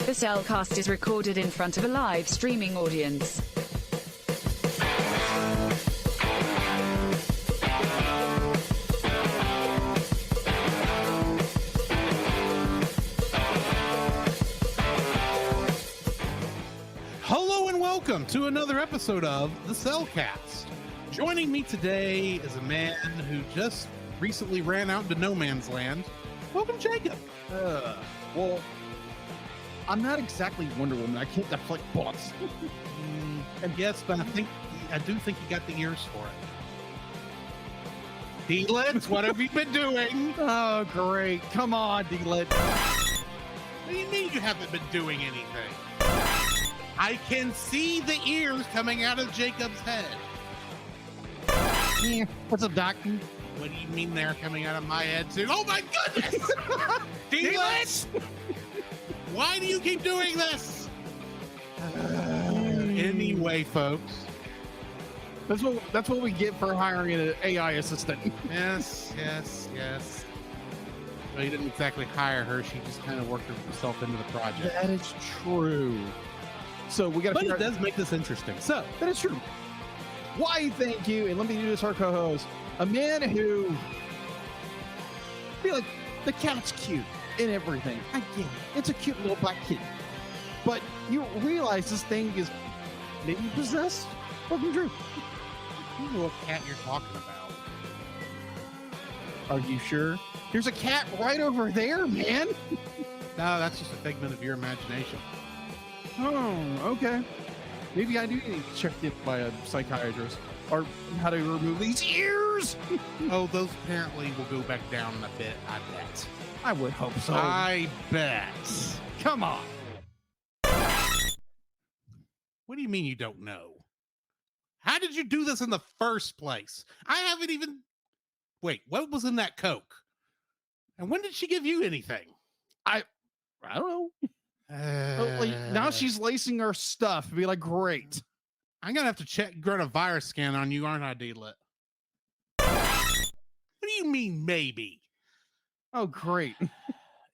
The Cellcast is recorded in front of a live streaming audience. Hello and welcome to another episode of the Cellcast. Joining me today is a man who just recently ran out into no man's land. Welcome, Jacob. Well, I'm not exactly Wonder Woman. I can't deflect bullets. And yes, but I do think you got the ears for it. D-Lids, what have you been doing? Oh, great. Come on, D-Lit. What do you mean you haven't been doing anything? I can see the ears coming out of Jacob's head. Yeah. What's up, Doc? What do you mean they're coming out of my head too? Oh my goodness! D-Lids! Why do you keep doing this? Anyway, folks. That's what we get for hiring an AI assistant. Yes. Well, you didn't exactly hire her. She just kind of worked herself into the project. That is true. So we got to. But it does make this interesting. So that is true. Why? Thank you. And let me introduce our co-host, a man who feel like the cat's cute and everything. I get it. It's a cute little black kitty. But you realize this thing is maybe possessed? Welcome, Drew. You know what cat you're talking about. Are you sure? There's a cat right over there, man. No, that's just a figment of your imagination. Oh, okay. Maybe I do need to get checked in by a psychiatrist. Or how to remove these ears. Oh, those apparently will go back down in a bit, I bet. I would hope so. I bet. Come on. What do you mean you don't know? How did you do this in the first place? I haven't even... Wait, what was in that Coke? And when did she give you anything? I don't know. Now she's lacing our stuff. Be like, great. I'm going to have to run a virus scan on you, aren't I, D-Lit? What do you mean, maybe? Oh, great.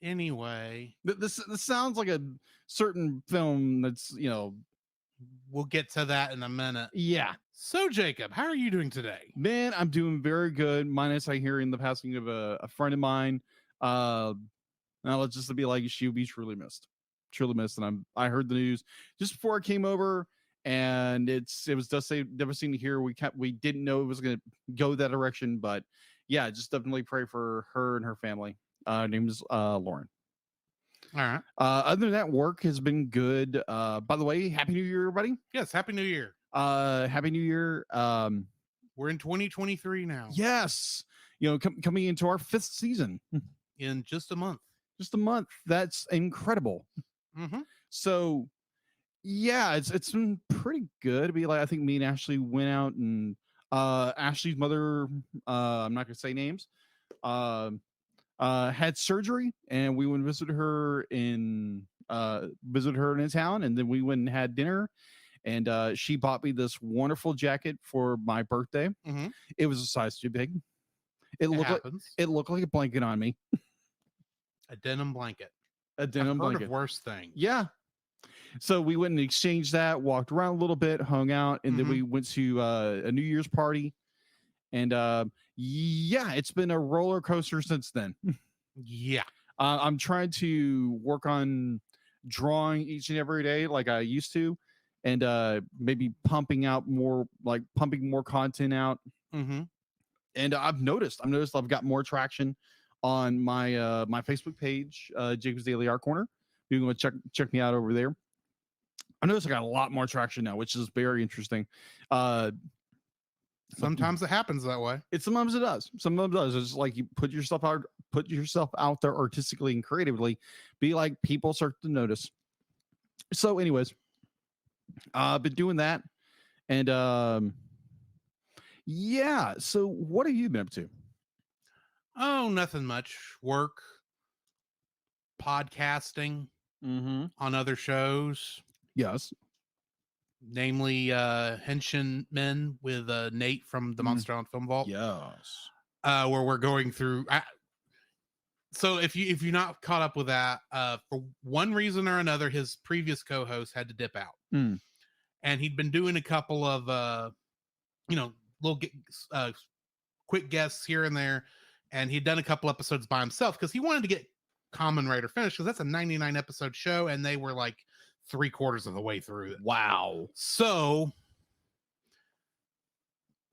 Anyway. This sounds like a certain film that's, We'll get to that in a minute. Yeah. So, Jacob, how are you doing today? Man, I'm doing very good. Minus I hearing the passing of a friend of mine. Now let's just be like, she'll be truly missed. Truly missed. And I heard the news just before I came over. And it was devastating to hear. We didn't know it was going to go that direction, but yeah, just definitely pray for her and her family. Her name is Lauren. All right. Other than that, work has been good. By the way, Happy New Year, everybody. Yes, Happy New Year. Happy New Year. We're in 2023 now. Yes. Coming into our 5th season. In just a month. Just a month. That's incredible. Mm-hmm. So yeah, it's been pretty good. I think me and Ashley went out and Ashley's mother, I'm not gonna say names, had surgery, and we went and visited her in town, and then we went and had dinner, and she bought me this wonderful jacket for my birthday. Mm-hmm. It was a size too big. It looked like a blanket on me. A denim blanket. I've heard of worse things. Yeah. So we went and exchanged that, walked around a little bit, hung out, and then we went to a New Year's party. And yeah, it's been a roller coaster since then. Yeah. I'm trying to work on drawing each and every day like I used to, and maybe pumping more content out. Mm-hmm. And I've noticed I've got more traction on my my Facebook page, Jacob's Daily Art Corner. You can go check me out over there. I noticed I got a lot more traction now, which is very interesting. Sometimes it happens that way. Sometimes it does. Sometimes it does. It's like you put yourself out there artistically and creatively. Be like, people start to notice. So, anyways, I've been doing that, and yeah. So, what have you been up to? Oh, nothing much. Work, podcasting on other shows. Yes. Namely, Henshin Men with Nate from the Monster Island Film Vault. Yes. Where we're going through. So if you're not caught up with that, for one reason or another, his previous co-host had to dip out, and he'd been doing a couple of little quick guests here and there, and he'd done a couple episodes by himself because he wanted to get Common Rider finished because that's a 99 episode show, and they were like 3/4 of the way through it. Wow. So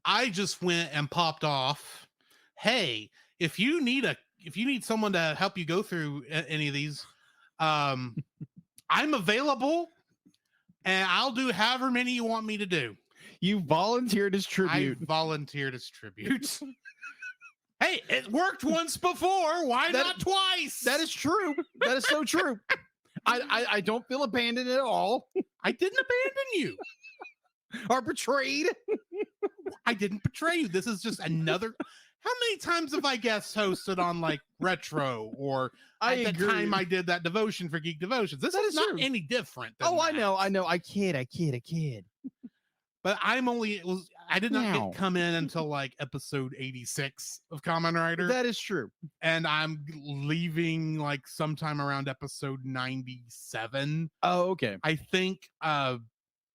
I just went and popped off. Hey, if you need someone to help you go through any of these, I'm available, and I'll do however many you want me to do. You volunteered as tribute. I volunteered as tribute. Hey, it worked once before. Why not twice? That is true. That is so true. I don't feel abandoned at all. I didn't abandon you. Or betrayed. I didn't betray you. This is just another. How many times have I guest hosted on like Retro or at the time I did that devotion for Geek Devotions? This is not any different. Oh, I know. I kid. But I did not come in until like episode 86 of Kamen Rider. That is true. And I'm leaving like sometime around episode 97. Oh, okay. I think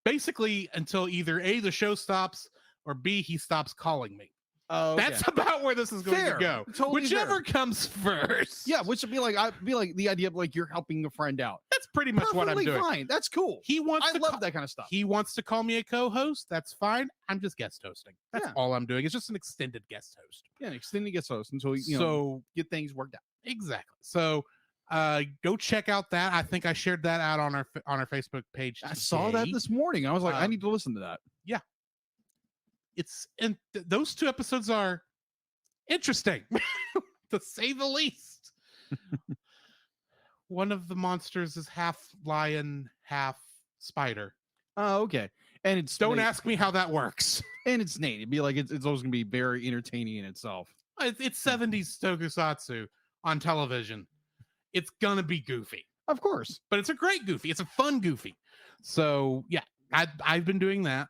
basically until either A, the show stops, or B, he stops calling me. Oh, okay. That's about where this is going to go. Totally Whichever comes first. Yeah, which would be like the idea of like you're helping a friend out. That's pretty much what I'm doing. Fine. That's cool. I love that kind of stuff. He wants to call me a co-host. That's fine. I'm just guest hosting. That's all I'm doing. It's just an extended guest host. Yeah, an extended guest host until get things worked out. Exactly. So go check out that. I think I shared that out on our Facebook page today. I saw that this morning. I was like, I need to listen to that. Yeah. Those 2 episodes are interesting, to say the least. One of the monsters is half lion, half spider. Oh, okay. And don't ask me how that works. And it's Nate. It'd be like it's always gonna be very entertaining in itself. It's 70s tokusatsu on television. It's gonna be goofy, of course, but it's a great goofy. It's a fun goofy. So yeah, I've been doing that.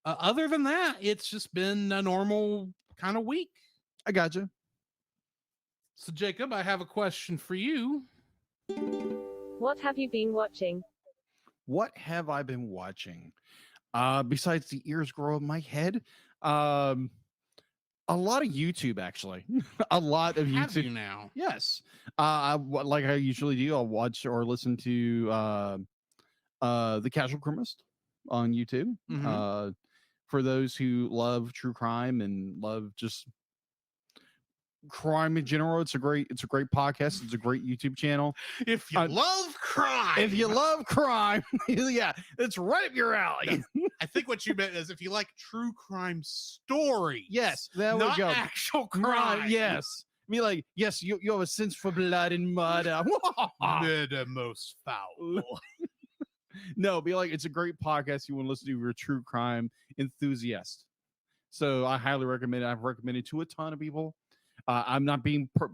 Other than that, it's just been a normal kind of week. I gotcha. So Jacob, I have a question for you. What have you been watching? What have I been watching? Besides the ears grow in my head, a lot of YouTube, actually. A lot of YouTube. Have you now? Yes. Like I usually do, I'll watch or listen to The Casual Chemist on YouTube. Mm-hmm. For those who love true crime and love just crime in general, it's a great podcast. It's a great YouTube channel. If you love crime, yeah, it's right up your alley. I think what you meant is if you like true crime stories. Yes, there we go. Actual crime. Yes. Be like, yes, you have a sense for blood and murder. Murder most foul. No, be like, it's a great podcast you want to listen to if you're a true crime enthusiast. So I highly recommend it. I've recommended to a ton of people. I'm not being told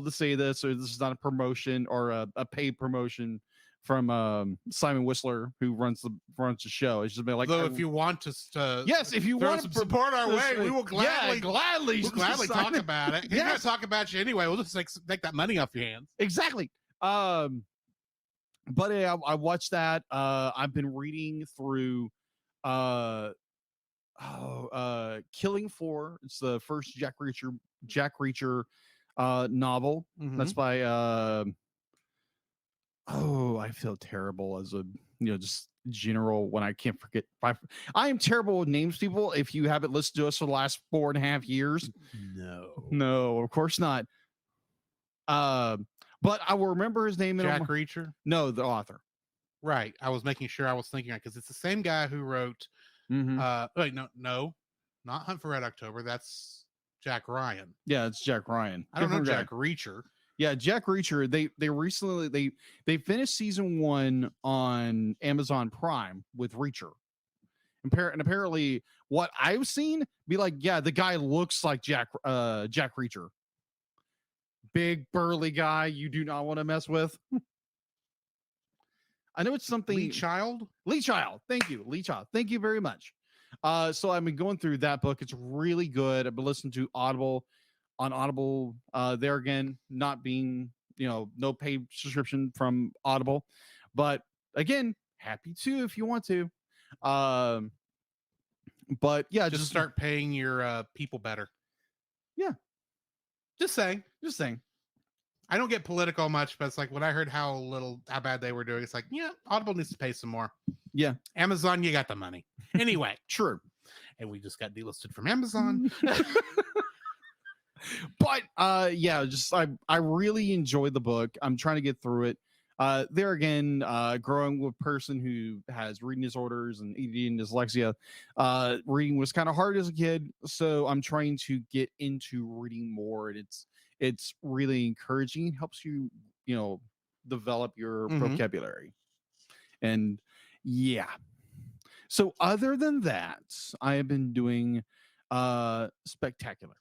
to say this, or this is not a promotion or a paid promotion from Simon Whistler, who runs the show. It's just been like, though, if you want to, yes, if you want to support our way, we will gladly talk about it. He's gonna talk about you anyway. We'll just take that money off your hands. Exactly. But I watched that. I've been reading through Killing Floor. It's the first Jack Reacher novel. Mm-hmm. That's by I feel terrible as a just general when I can't forget. I am terrible with names, people. If you haven't listened to us for the last 4.5 years, no, of course not. But I will remember his name. Jack Reacher? No, the author. Right. I was making sure I was thinking because it's the same guy who wrote. Wait, no, not Hunt for Red October. That's Jack Ryan. Yeah, it's Jack Ryan. I don't know Jack Reacher. Yeah, Jack Reacher. They recently they finished season 1 on Amazon Prime with Reacher. And apparently, what I've seen be like, yeah, the guy looks like Jack Reacher. Big burly guy you do not want to mess with. I know it's something. Lee Child. Thank you, Lee Child. Thank you very much. So I've been going through that book. It's really good. I've been listening to Audible on Audible. There again, not being, no paid subscription from Audible, but again, happy to if you want to. But yeah, Just start paying your people better. Yeah. Just saying. I don't get political much, but it's like when I heard how bad they were doing, it's like, yeah, Audible needs to pay some more. Yeah. Amazon, you got the money. Anyway. True. And we just got delisted from Amazon. But yeah, just I really enjoyed the book. I'm trying to get through it. There again, growing with a person who has reading disorders and ADD and dyslexia, reading was kind of hard as a kid. So I'm trying to get into reading more, and it's really encouraging. It helps you, develop your vocabulary. And yeah. So other than that, I have been doing Spectacular.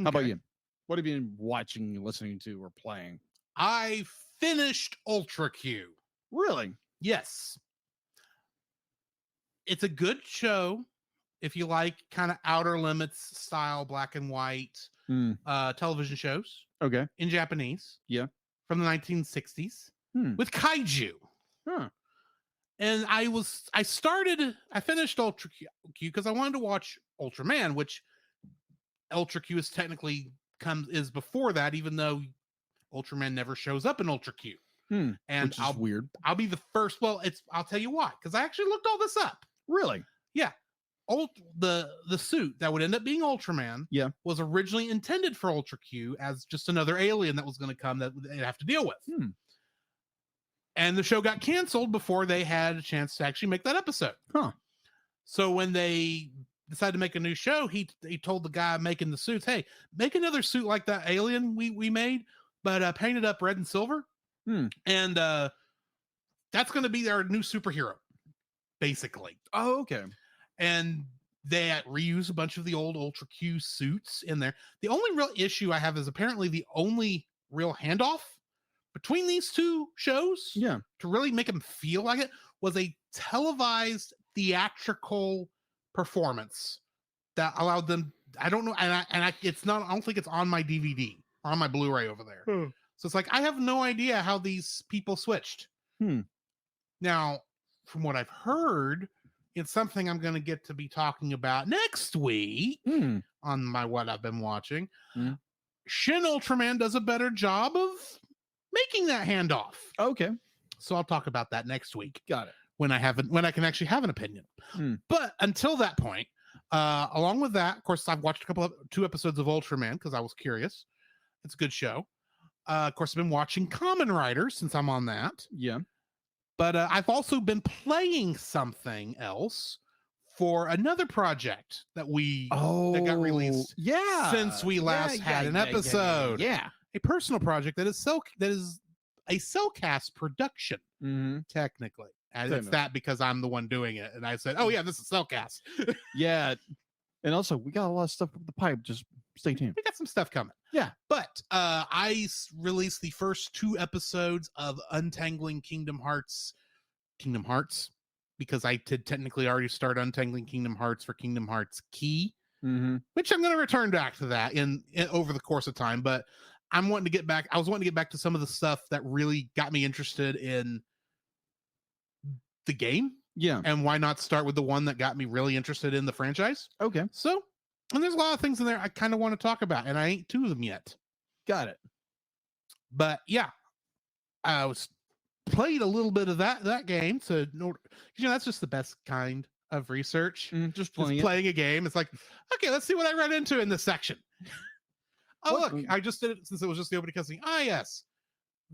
How about you? What have you been watching, listening to, or playing? I finished Ultra Q. Really? Yes. It's a good show if you like kind of Outer Limits style black and white television shows. Okay. In Japanese. Yeah. From the 1960s with kaiju. Huh. And I finished Ultra Q because I wanted to watch Ultraman, which Ultra Q is technically is before that, even though Ultraman never shows up in Ultra Q. And which is weird. I'll be the first. Well, I'll tell you why, because I actually looked all this up. Really? Yeah. The suit that would end up being Ultraman was originally intended for Ultra Q as just another alien that was going to come that they'd have to deal with. And the show got canceled before they had a chance to actually make that episode. Huh. So when they decided to make a new show, he told the guy making the suits, hey, make another suit like that alien we made, but paint it up red and silver. And that's going to be our new superhero, basically. Oh, okay. And they reuse a bunch of the old Ultra Q suits in there. The only real issue I have is apparently the only real handoff between these two shows to really make them feel like it was a televised theatrical performance that allowed them. I don't know. It's not, I don't think it's on my DVD or on my Blu-ray over there. So it's like, I have no idea how these people switched. Now, from what I've heard, it's something I'm going to get to be talking about next week on what I've been watching. Shin Ultraman does a better job of making that handoff. Okay. So I'll talk about that next week. Got it. When I can actually have an opinion. But until that point, along with that, of course, I've watched 2 episodes of Ultraman because I was curious. It's a good show. Of course, I've been watching Kamen Rider since I'm on that. Yeah. But I've also been playing something else for another project that got released. Yeah. Since we last had an episode. Yeah. A personal project that is a Cellcast production, technically. And it's that because I'm the one doing it. And I said, oh yeah, this is Cellcast. Yeah. And also, we got a lot of stuff with the pipe. Just stay tuned. We got some stuff coming. Yeah. But I released the first 2 episodes of Untangling Kingdom Hearts, because I did technically already start Untangling Kingdom Hearts for Kingdom Hearts Key, which I'm going to return back to that in over the course of time. But I was wanting to get back to some of the stuff that really got me interested in the game. Yeah. And why not start with the one that got me really interested in the franchise? Okay. So, and there's a lot of things in there I kind of want to talk about, and I ain't 2 of them yet. Got it. But yeah, I played a little bit of that game. So, that's just the best kind of research. Just playing a game. It's like, okay, let's see what I ran into in this section. Look, I just did it since it was just the opening cutscene. Yes.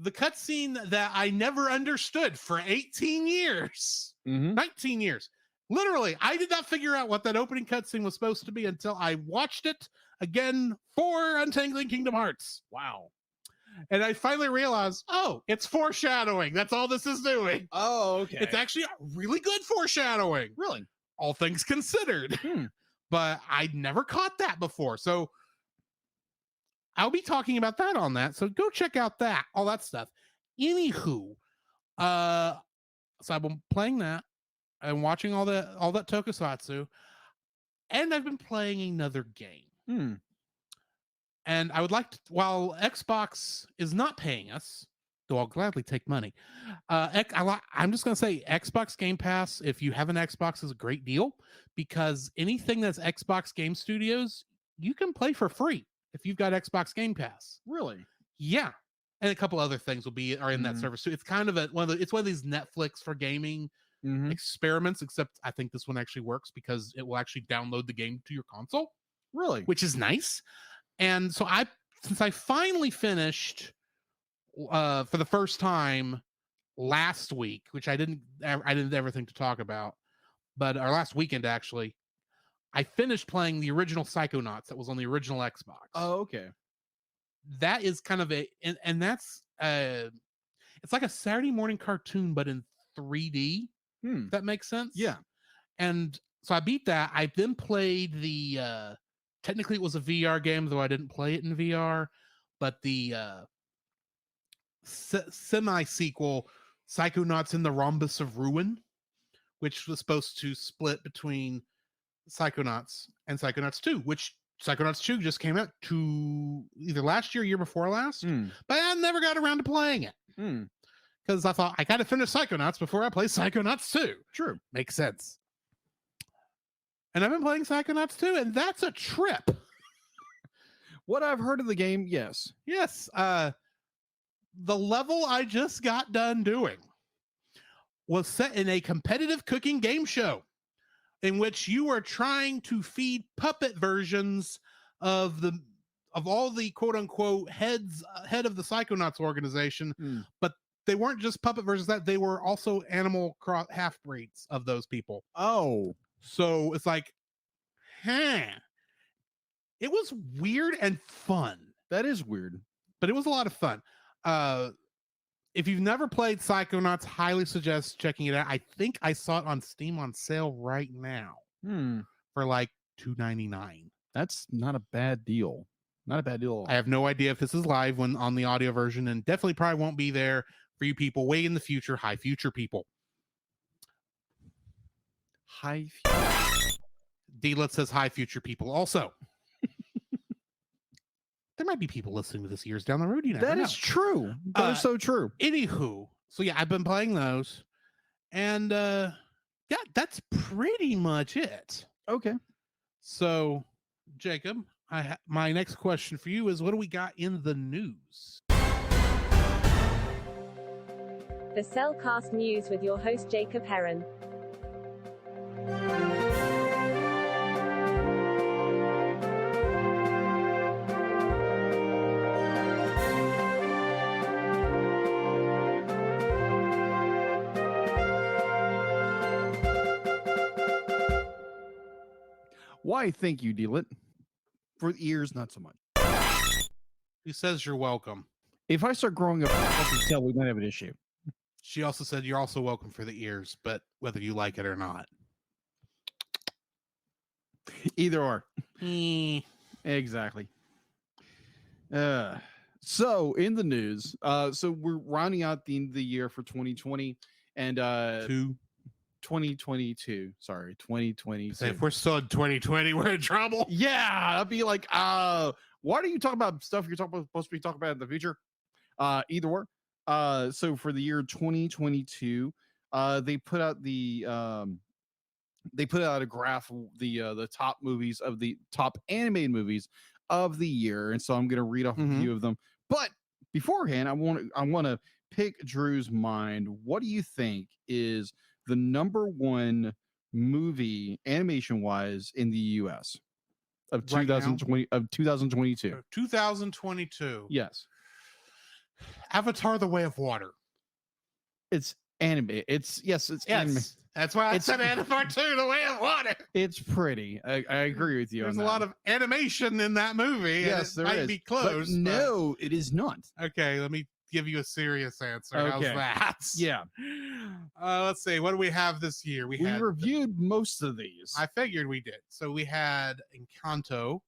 The cutscene that I never understood for 18 years, 19 years. Literally, I did not figure out what that opening cutscene was supposed to be until I watched it again for Untangling Kingdom Hearts. Wow. And I finally realized, it's foreshadowing. That's all this is doing. Oh, okay. It's actually really good foreshadowing. Really? All things considered. But I'd never caught that before. So I'll be talking about that on that. So go check out all that stuff. Anywho, so I've been playing that and watching all that tokusatsu, and I've been playing another game. And I would like to, while Xbox is not paying us, though I'll gladly take money. I'm just going to say Xbox Game Pass, if you have an Xbox, is a great deal because anything that's Xbox Game Studios, you can play for free if you've got Xbox Game Pass. Really? Yeah. And a couple other things are in that service too. It's kind of one of these Netflix for gaming experiments, except I think this one actually works because it will actually download the game to your console. Really? Which is nice. And so since I finally finished for the first time last week, which I didn't ever think to talk about, but our last weekend actually, I finished playing the original Psychonauts that was on the original Xbox. Oh, okay. That is kind of and that's it's like a Saturday morning cartoon, but in 3D. If that makes sense. Yeah. And so I beat that. I then played the technically it was a VR game, though I didn't play it in VR, but the semi-sequel Psychonauts in the Rhombus of Ruin, which was supposed to split between Psychonauts and Psychonauts 2, which Psychonauts 2 just came out to either last year or year before last, but I never got around to playing it. Because I thought I got to finish Psychonauts before I play Psychonauts 2. True. Makes sense. And I've been playing Psychonauts 2, and that's a trip. What I've heard of the game, yes. Yes. The level I just got done doing was set in a competitive cooking game show in which you are trying to feed puppet versions of all the quote unquote head of the Psychonauts organization, but they weren't just puppet versions, that they were also animal half breeds of those people. Oh, so it's like, it was weird and fun. That is weird, but it was a lot of fun. If you've never played Psychonauts, highly suggest checking it out. I think I saw it on Steam on sale right now for like $2.99. That's not a bad deal. Not a bad deal. I have no idea if this is live when on the audio version, and definitely probably won't be there for you people way in the future, high future people. High future. D-Lit says high future people. Also, there might be people listening to this years down the road. You never know. That is true. That is so true. Anywho, so yeah, I've been playing those, and yeah, that's pretty much it. Okay. So, Jacob, my next question for you is, what do we got in the news? The Cellcast News with your host Jacob Heron. Why, thank you, D-Lit. For the ears, not so much. He says you're welcome. If I start growing up, I can tell we might have an issue. She also said you're also welcome for the ears, but whether you like it or not. Either or. Exactly. So in the news, so we're rounding out the end of the year for 2020 and 2022. Sorry, 2022. So if we're still in 2020, we're in trouble. Yeah, I'd be like, why are you talking about stuff you're supposed to be talking about in the future? Either or. So for the year 2022, they put out a graph of the top movies of the top animated movies of the year, and so I'm going to read off a few of them. But beforehand, I want to pick Drew's mind. What do you think is the number one movie animation wise in the US of 2020 of 2022? 2022. Yes. Avatar: The Way of Water. It's anime. It's anime. That's why I said Avatar 2: The Way of Water. It's pretty. I agree with you. There's on a that. lot of animation in that movie. Yes, there might is. be close. But no, it is not. Okay, let me give you a serious answer. Okay. How's that? Yeah. Let's see. What do we have this year? We reviewed most of these. I figured we did. So we had Encanto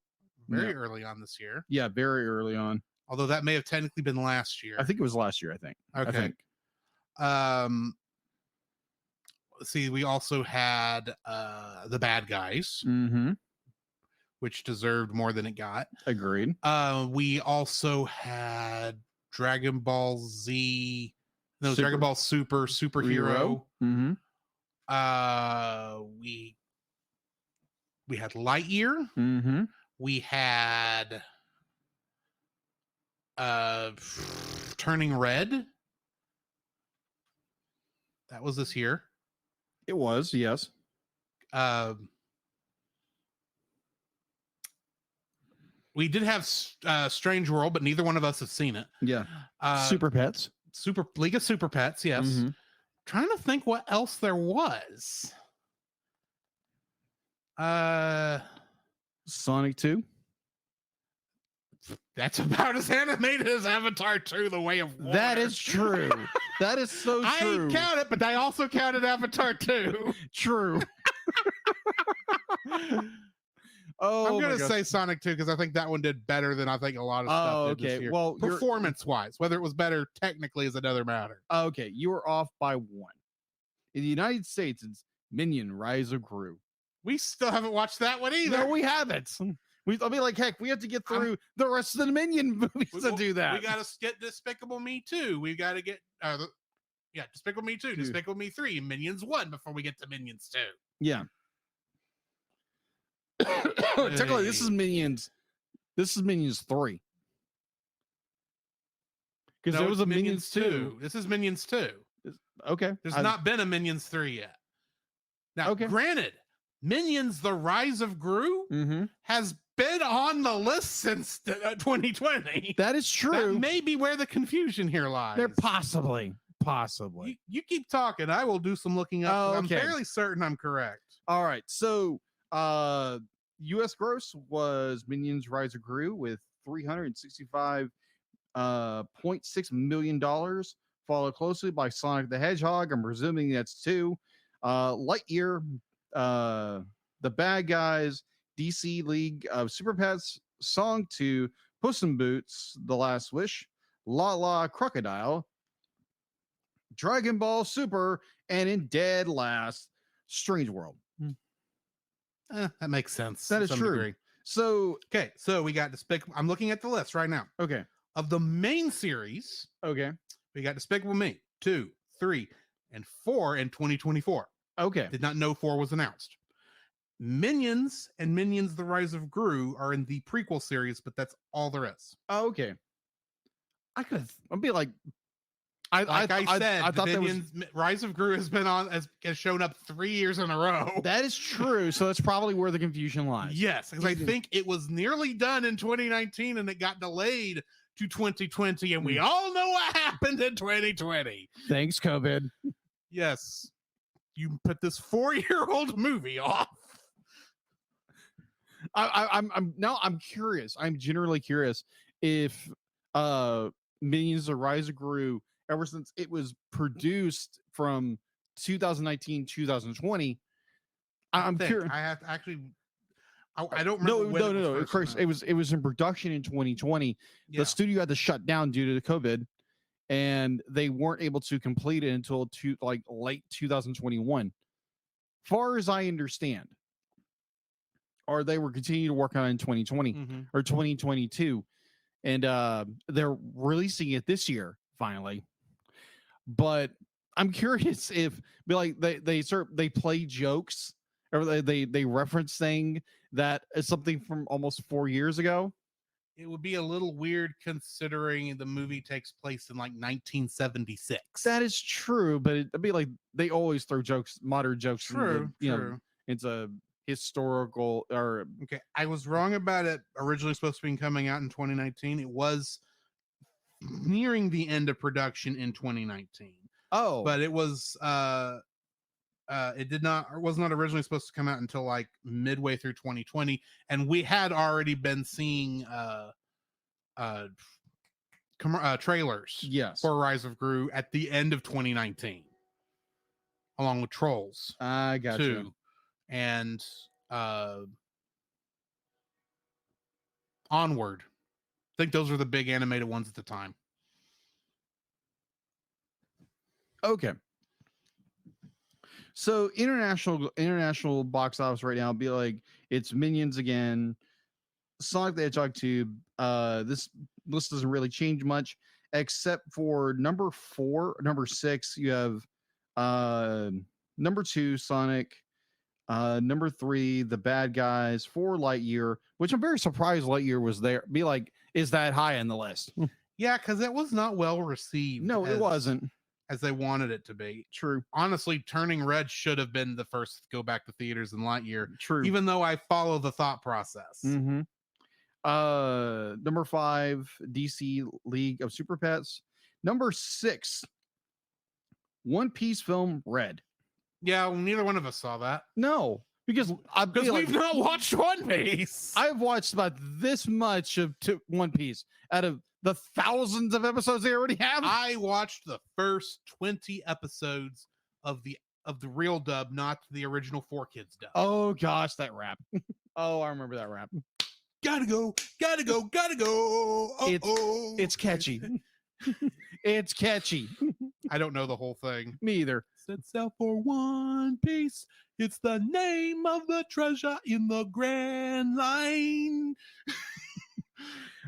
very early on this year. Yeah, very early on. Although that may have technically been last year. I think it was last year. Okay. I Let's see. We also had The Bad Guys, which deserved more than it got. Agreed. We also had Dragon Ball Z, Dragon Ball Superhero. Mm-hmm. We had Lightyear. Mm-hmm. We had Turning Red. That was this year. It was, yes. We did have Strange World, but neither one of us have seen it. Yeah. Super Pets. League of Super Pets, yes. Mm-hmm. Trying to think what else there was. Sonic 2. That's about as animated as Avatar 2, The Way of Water. That is true. That is so true. I ain't count it, but I also counted Avatar 2. True. Oh, I'm going to say Sonic 2 because I think that one did better than I think a lot of stuff did this year. Well, performance-wise, whether it was better technically is another matter. Okay, you were off by one. In the United States, it's Minion Rise of Gru. We still haven't watched that one either. No, we haven't. I mean, like, heck, we have to get through the rest of the Minion movies to do that. We got to get Despicable Me 2. We got to get, Despicable Me 2, Despicable Me 3, Minions 1 before we get to Minions 2. Yeah. Technically, this is Minions 3. Because there was a Minions 2. This is Minions 2. Okay. There's not been a Minions 3 yet. Now, granted, Minions: The Rise of Gru has been on the list since 2020. That is true. That may be where the confusion here lies. There possibly. You keep talking. I will do some looking up. Oh, okay. I'm fairly certain I'm correct. All right. So, U.S. gross was Minions: Rise of Gru with $365.6 million, followed closely by Sonic the Hedgehog. I'm presuming that's 2. Lightyear, The Bad Guys, DC League of Super Pets, Song 2, Puss in Boots, The Last Wish, La La Crocodile, Dragon Ball Super, and in dead last, Strange World. That makes sense. That is true. Degree. So we got Despicable. I'm looking at the list right now. Okay. Of the main series, okay, we got Despicable Me 2, 3, and 4 in 2024. Okay. Did not know 4 was announced. Minions and Minions: The Rise of Gru are in the prequel series, but that's all there is. Oh, okay. I'd be like, I thought Minions Rise of Gru has shown up 3 years in a row. That is true. So that's probably where the confusion lies. Yes, because I think it was nearly done in 2019 and it got delayed to 2020, and we all know what happened in 2020. Thanks, COVID. Yes. You put this 4-year-old movie off. I'm curious. I'm generally curious if Minions: The Rise of Gru, ever since it was produced from 2019 2020, I'm curious. I have to actually. I don't remember. No. Of course, it was in production in 2020. Yeah. The studio had to shut down due to COVID, and they weren't able to complete it until late 2021. Far as I understand, or they were continuing to work on it in 2020 or 2022, and they're releasing it this year finally. But I'm curious if they play jokes or they reference thing that is something from almost 4 years ago. It would be a little weird considering the movie takes place in 1976. That is true, but it'd be like they always throw jokes, modern jokes. True. It's a historical or okay. I was wrong about it originally supposed to be coming out in 2019. It was nearing the end of production in 2019. Oh, but it was it was not originally supposed to come out until midway through 2020, and we had already been seeing trailers for Rise of Gru at the end of 2019 along with Trolls. I got you. And Onward. I think those were the big animated ones at the time. Okay. So international box office right now be like it's Minions again, Sonic the Hedgehog 2, this list doesn't really change much, except for number 6, you have number 2, Sonic, number 3, The Bad Guys, 4, Lightyear, which I'm very surprised Lightyear was there. Is that high on the list? Yeah, because it was not well received. No, it wasn't. As they wanted it to be. True. Honestly, Turning Red should have been the first to go back to theaters in Lightyear. True. Even though I follow the thought process. Mm-hmm. Number 5, DC League of Super Pets. Number 6, One Piece film Red. Yeah, well, neither one of us saw that. No, because we've not watched One Piece. I've watched about this much of One Piece out of the thousands of episodes they already have. I watched the first 20 episodes of the real dub, not the original 4Kids dub. Oh gosh, that rap. Oh, I remember that rap. Gotta go. It's catchy. It's catchy. I don't know the whole thing. Me either. Set sail for One Piece. It's the name of the treasure in the Grand Line.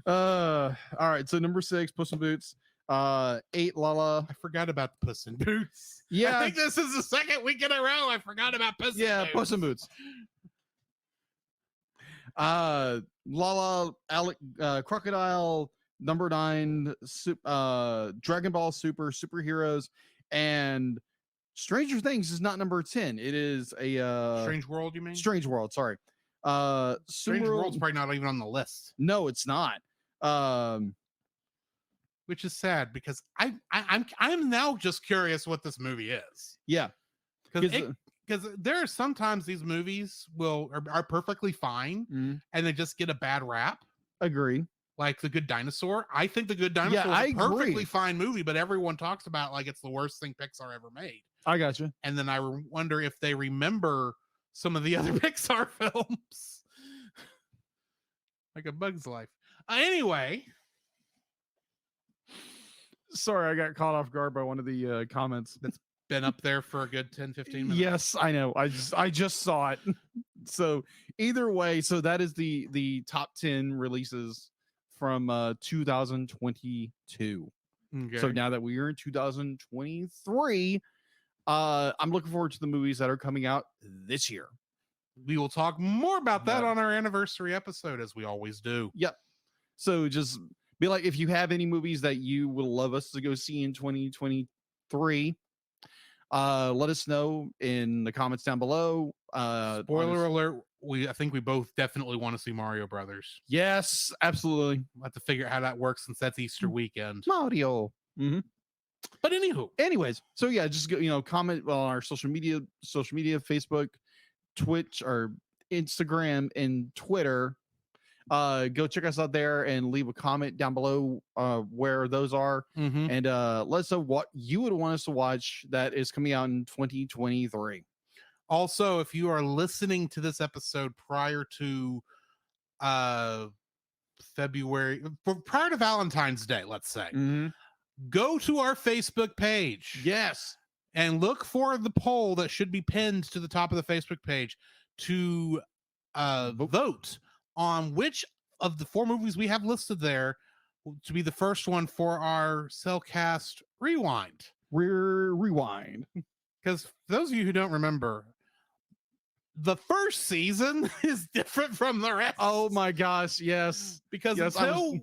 All right, so number 6, Puss in Boots. 8, Lala. I forgot about the Puss in Boots. Yeah, I think this is the second week in a row I forgot about Puss in Boots. Yeah, Puss in Boots. Lala, Alec, Crocodile. Number 9, Dragon Ball Super, Superheroes, and Stranger Things is not number 10. It is a Strange World, you mean? Strange World, sorry. Strange World's probably not even on the list. No, it's not. Which is sad because I'm now just curious what this movie is. Yeah, because there are sometimes these movies are perfectly fine and they just get a bad rap. Agreed. Like The Good Dinosaur. I think The Good Dinosaur is a perfectly fine movie, but everyone talks about like it's the worst thing Pixar ever made. I got you. And then I wonder if they remember some of the other Pixar films. Like A Bug's Life. Anyway. Sorry, I got caught off guard by one of the comments. That's been up there for a good 10, 15 minutes. Yes, I know. I just saw it. So either way, so that is the top 10 releases from 2022. Okay. So now that we are in 2023, I'm looking forward to the movies that are coming out this year. We will talk more about that on our anniversary episode, as we always do. Yep. So just be like, if you have any movies that you would love us to go see in 2023, let us know in the comments down below. Spoiler alert, I think we both definitely want to see Mario Brothers. Yes, absolutely. We'll have to figure out how that works since that's Easter weekend. Mario. Mm-hmm. But anyways, so yeah, just go, comment on our social media, Facebook, Twitch, or Instagram and Twitter. Go check us out there and leave a comment down below where those are, and let us know what you would want us to watch that is coming out in 2023. Also, if you are listening to this episode prior to February, prior to Valentine's Day, let's say, go to our Facebook page. Yes. And look for the poll that should be pinned to the top of the Facebook page to vote on which of the 4 movies we have listed there to be the first one for our Cellcast Rewind. Rewind. Because for those of you who don't remember, the first season is different from the rest. Oh my gosh, yes. Because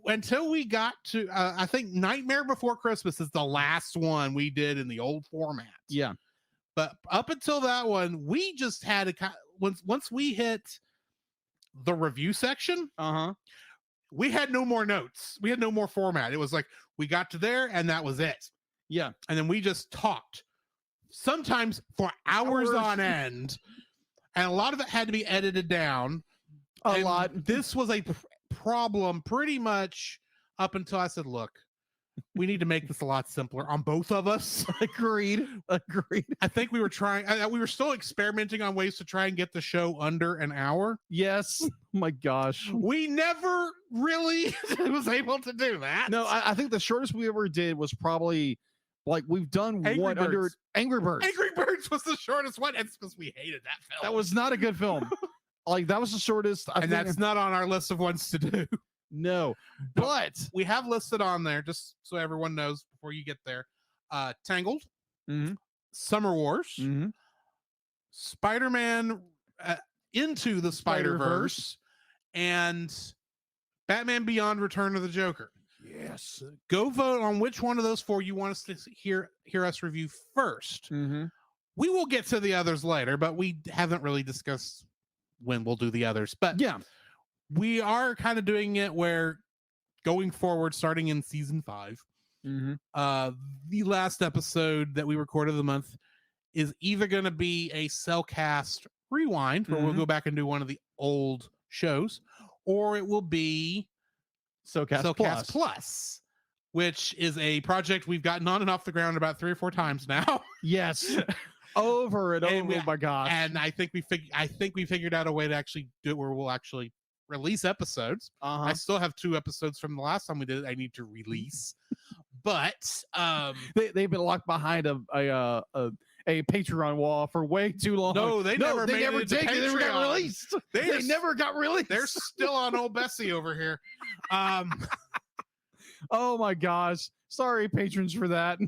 until we got to, I think Nightmare Before Christmas is the last one we did in the old format. Yeah. But up until that one, we just had once we hit the review section, we had no more notes. We had no more format. It was like we got to there and that was it. Yeah. And then we just talked, sometimes for hours on end. And a lot of it had to be edited down. A lot. This was a problem pretty much up until I said, look, we need to make this a lot simpler on both of us. Agreed. I think we were we were still experimenting on ways to try and get the show under an hour. Yes. Oh my gosh. We never really was able to do that. No, I think the shortest we ever did was probably like we've done one under Angry Birds. Angry Birds was the shortest one. It's because we hated that film. That was not a good film. Like that was the shortest. And that's not on our list of ones to do. No, but we have listed on there, just so everyone knows before you get there, Tangled, Summer Wars, Spider-Man Into the Spider-Verse, and Batman Beyond Return of the Joker. Yes. Go vote on which one of those four you want us to hear us review first. We will get to the others later, but we haven't really discussed when we'll do the others. But yeah, we are kind of doing it where going forward, starting in season 5, the last episode that we recorded of the month is either going to be a Cellcast rewind, where we'll go back and do one of the old shows, or it will be Cellcast Plus, which is a project we've gotten on and off the ground about 3 or 4 times now. Yes. Over and over, my gosh. And I think we figured out a way to actually do it where we'll actually release episodes. I still have 2 episodes from the last time we did it I need to release. But they've been locked behind a Patreon wall for way too long. No, they never did. They never got released. They never got released. They're still on old Bessie over here. Oh my gosh. Sorry, patrons, for that.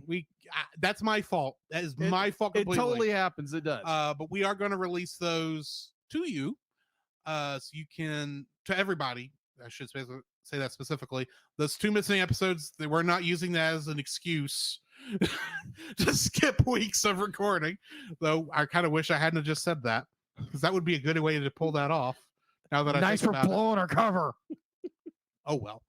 That's my fault. That is my fault completely. It totally happens. It does. But we are going to release those to you. So you can, to everybody, I should say that specifically, those 2 missing episodes, we're not using that as an excuse to skip weeks of recording. Though I kind of wish I hadn't just said that, because that would be a good way to pull that off. Now that nice for blowing our cover. Oh well.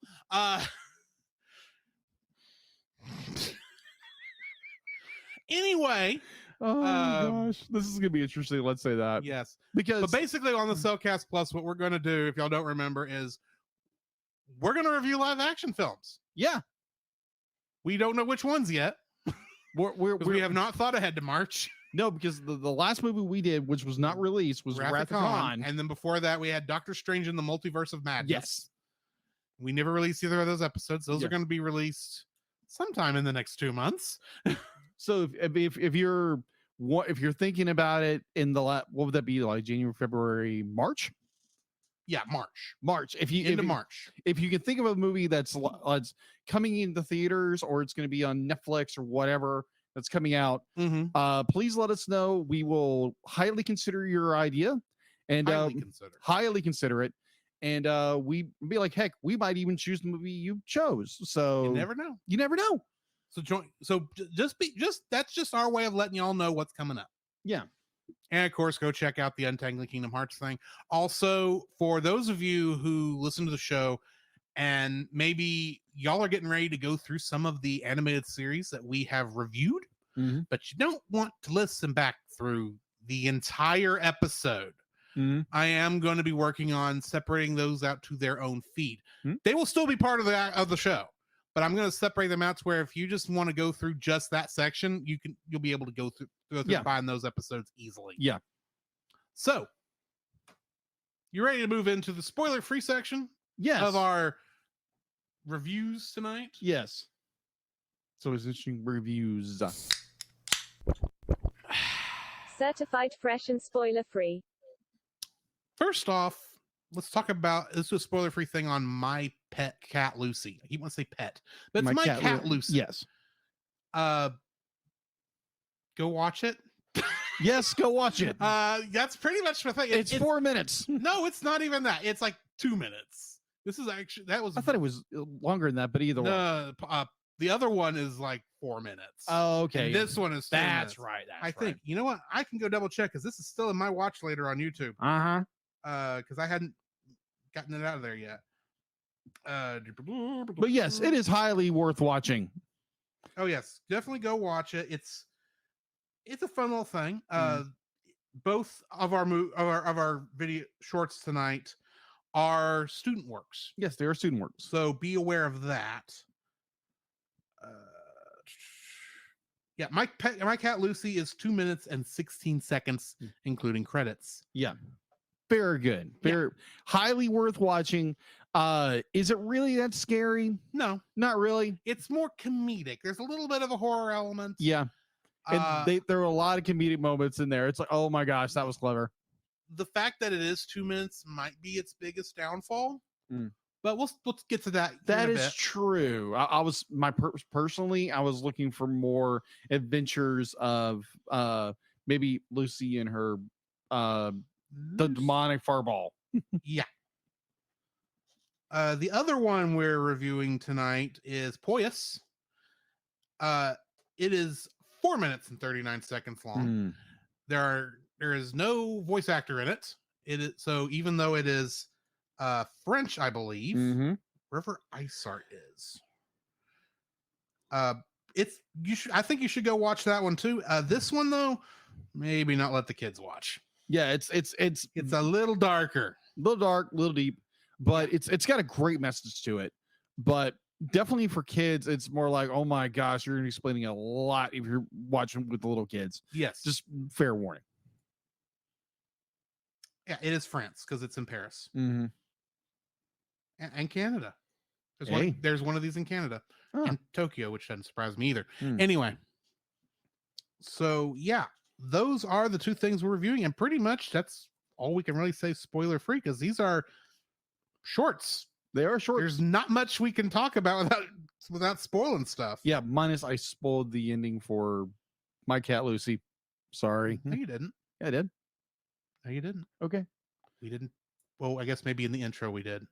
Anyway, oh my gosh, this is gonna be interesting. Let's say that. Yes, because but basically on the Cellcast Plus, what we're going to do, if y'all don't remember, is we're going to review live action films. Yeah, we don't know which ones yet. We have not thought ahead to March. No, because the last movie we did, which was not released, was Wrath of Khan, and then before that we had Doctor Strange in the Multiverse of Madness. Yes, we never released either of those episodes. Those are going to be released sometime in the next 2 months. So if you're thinking about it in the what would that be, like January, February, March? Yeah, March. March. March. If you can think of a movie that's coming into theaters, or it's going to be on Netflix or whatever that's coming out, please let us know. We will highly consider your idea, and highly consider it. And we be like, heck, we might even choose the movie you chose. So you never know. You never know. So that's just our way of letting y'all know what's coming up. Yeah. And of course, go check out the Untangling Kingdom Hearts thing. Also, for those of you who listen to the show and maybe y'all are getting ready to go through some of the animated series that we have reviewed, but you don't want to listen back through the entire episode, I am going to be working on separating those out to their own feed. They will still be part of the show, but I'm going to separate them out to where if you just want to go through just that section, you'll be able to go through and find those episodes easily. Yeah. So, you ready to move into the spoiler-free section? Yes. Of our reviews tonight? Yes. So it's interesting reviews. Certified fresh and spoiler-free. First off, let's talk about this is a spoiler-free thing on my pet cat Lucy. I keep wanting to say pet, but it's my cat Lucy. Yes. Go watch it. Yes, go watch it. That's pretty much the thing. It's 4 minutes. No, it's not even that. It's like 2 minutes. This is actually I thought it was longer than that, but either way. The other one is like 4 minutes. Oh, okay. And this one is 2 minutes. That's right. I think. You know what? I can go double check because this is still in my watch later on YouTube. Because I hadn't gotten it out of there yet. But yes, it is highly worth watching. Oh yes, definitely go watch it. It's a fun little thing. Both of our video shorts tonight are student works. Yes, they are student works. So be aware of that. Yeah, my cat Lucy is 2 minutes and 16 seconds, including credits. Yeah. Very good. Very highly worth watching. Is it really that scary? No, not really. It's more comedic. There's a little bit of a horror element. Yeah. And there are a lot of comedic moments in there. It's like, oh my gosh, that was clever. the fact that it is 2 minutes might be its biggest downfall. Mm. But let's get to that. That is true. I was personally, I was looking for more adventures of maybe Lucy and her the demonic fireball. Yeah. The other one we're reviewing tonight is Poilus. It is 4 minutes and 39 seconds long. There is no voice actor in it. It is, so even though it is French, I believe, wherever Isart is. I think you should go watch that one too. This one though, maybe not let the kids watch. Yeah, it's a little darker. A little dark, a little deep, but it's got a great message to it. But definitely for kids, it's more like, oh my gosh, you're gonna be explaining a lot if you're watching with the little kids. Yes. Just fair warning. Yeah, it is France because it's in Paris. Mm-hmm. And Canada. Hey. There's one of these in Canada. And Tokyo, which doesn't surprise me either. Anyway. So yeah, those are the two things we're reviewing, and pretty much that's all we can really say spoiler free, because these are shorts. They are short. There's not much we can talk about without spoiling stuff. Yeah, minus I spoiled the ending for My Cat Lucy. Sorry. No, you didn't. Yeah, I did. No, you didn't. Okay. We didn't. Well, I guess maybe in the intro we did.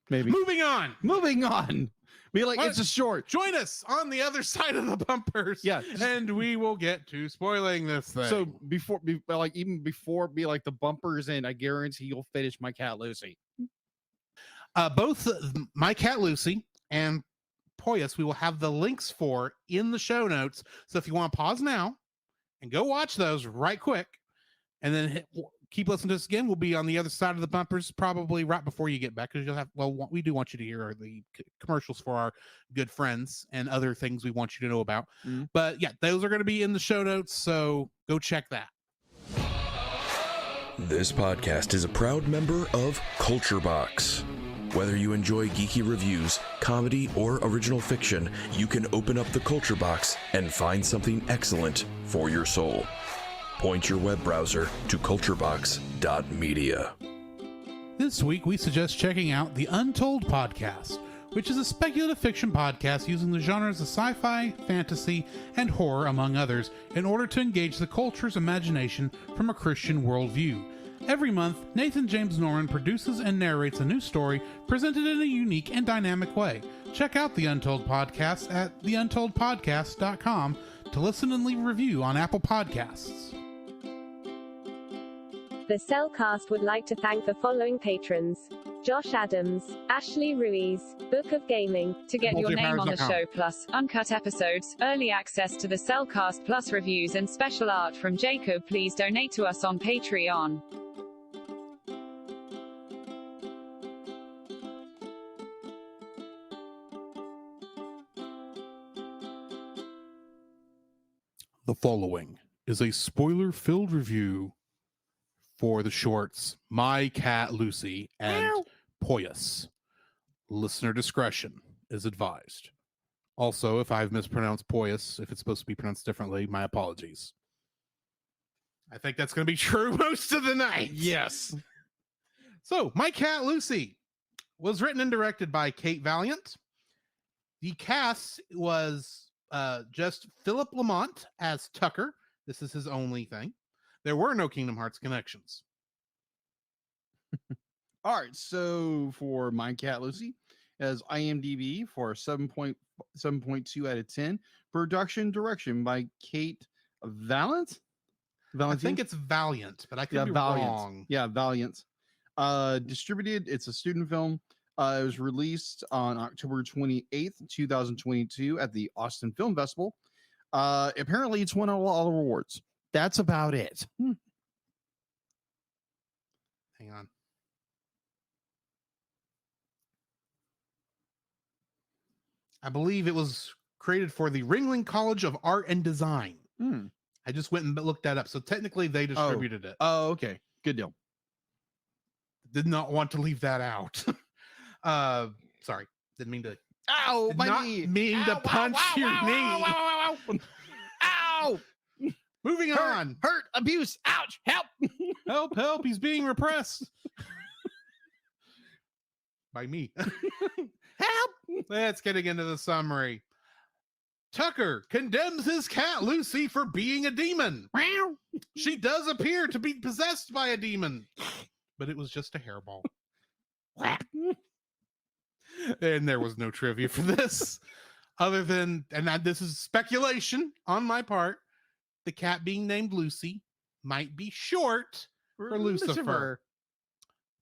Maybe. Moving on. Be like, it's a short. Join us on the other side of the bumpers. Yeah. And we will get to spoiling this thing. So even before be like the bumpers in, I guarantee you'll finish My Cat Lucy. Both My Cat Lucy and Poilus, we will have the links for in the show notes. So if you want to pause now and go watch those right quick, and then keep listening to us again, we'll be on the other side of the bumpers probably right before you get back, because you'll have, we do want you to hear the commercials for our good friends and other things we want you to know about. But yeah, those are going to be in the show notes, so go check that. This podcast is a proud member of Culture Box. Whether you enjoy geeky reviews, comedy, or original fiction, you can open up the Culture Box and find something excellent for your soul. Point your web browser to culturebox.media. This week, we suggest checking out the Untold Podcast, which is a speculative fiction podcast using the genres of sci-fi, fantasy, and horror, among others, in order to engage the culture's imagination from a Christian worldview. Every month, Nathan James Norman produces and narrates a new story presented in a unique and dynamic way. Check out the Untold Podcast at theuntoldpodcast.com to listen and leave a review on Apple Podcasts. The Cellcast would like to thank the following patrons: Josh Adams, Ashley Ruiz, Book of Gaming. To get your name on the show, plus uncut episodes, early access to the Cellcast Plus reviews, and special art from Jacob, please donate to us on Patreon. The following is a spoiler-filled review for the shorts My Cat Lucy and Poilus. Listener discretion is advised. Also, if I've mispronounced Poilus, if it's supposed to be pronounced differently, my apologies. I think that's going to be true most of the night. Yes. So, My Cat Lucy was written and directed by Kate Valiant. The cast was just Philip Lamont as Tucker. This is his only thing. There were no Kingdom Hearts connections. All right, so for My Cat Lucy, as IMDb for 7.2 out of 10. Production direction by Kate Valiant. I think it's Valiant, but I could be wrong. Yeah, Valiant. Distributed, it's a student film. It was released on October 28th, 2022 at the Austin Film Festival. Apparently, it's won all the awards. That's about it. Hang on. I believe it was created for the Ringling College of Art and Design. I just went and looked that up. So technically, they distributed it. Oh, okay. Good deal. Did not want to leave that out. Sorry. Didn't mean to. Ow, my not knee. mean to punch your knee. Ow. Moving on. Hurt, abuse, ouch, help. Help, he's being repressed. By me. Help. Let's get into the summary. Tucker condemns his cat Lucy for being a demon. She does appear to be possessed by a demon, but it was just a hairball. And there was no trivia for this, other than, this is speculation on my part, the cat being named Lucy might be short for Lucifer.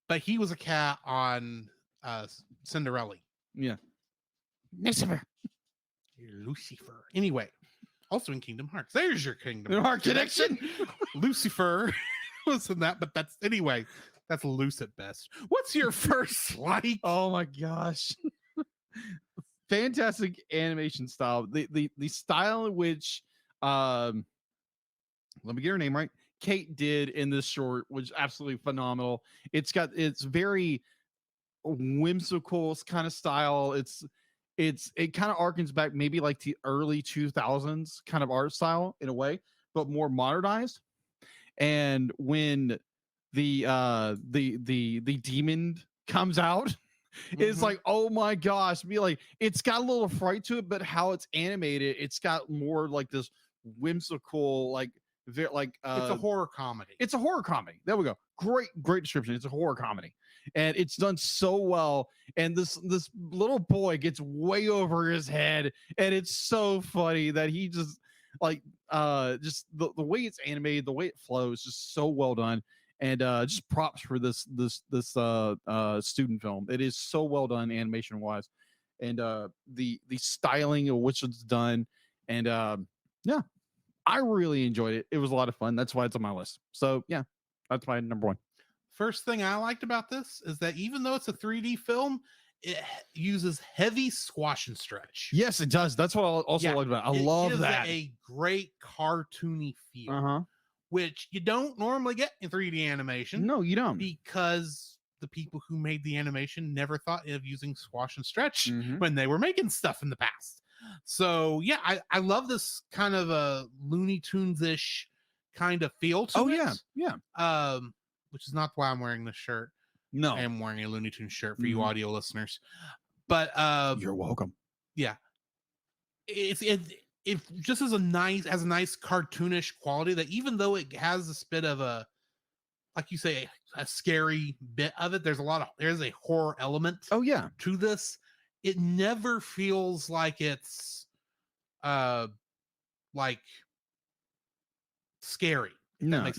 But he was a cat on Cinderella. Yeah. Lucifer. Anyway, also in Kingdom Hearts. There's your Kingdom Hearts connection. Lucifer was in that, but that's loose at best. What's your first like? Oh my gosh. Fantastic animation style. The style in which let me get her name right. Kate did in this short was absolutely phenomenal. It's very whimsical kind of style. It kind of harkens back maybe like the early 2000s kind of art style in a way, but more modernized. And when the demon comes out, it's like, oh my gosh, be like, it's got a little fright to it, but how it's animated, it's got more like this whimsical, it's a horror comedy. It's a horror comedy. There we go. Great description. It's a horror comedy, and it's done so well. And this little boy gets way over his head, and it's so funny that he just just the way it's animated, the way it flows, just so well done. And just props for this student film. It is so well done animation wise, and the styling of which it's done, and yeah, I really enjoyed it. It was a lot of fun. That's why it's on my list. So yeah, that's my number one. First thing I liked about this is that even though it's a 3D film, it uses heavy squash and stretch. Yes, it does. That's what I also liked about it. I love that. A great cartoony feel. Uh-huh. Which you don't normally get in 3D animation. No, you don't. Because the people who made the animation never thought of using squash and stretch when they were making stuff in the past. So yeah, I love this kind of a Looney Tunes-ish kind of feel to it. Yeah. Which is not why I'm wearing this shirt. No. I am wearing a Looney Tunes shirt for you audio listeners. But you're welcome. Yeah. It just has a nice cartoonish quality that even though it has this bit of a, like you say, a scary bit of it, there's a horror element to this. It never feels like it's like scary. No,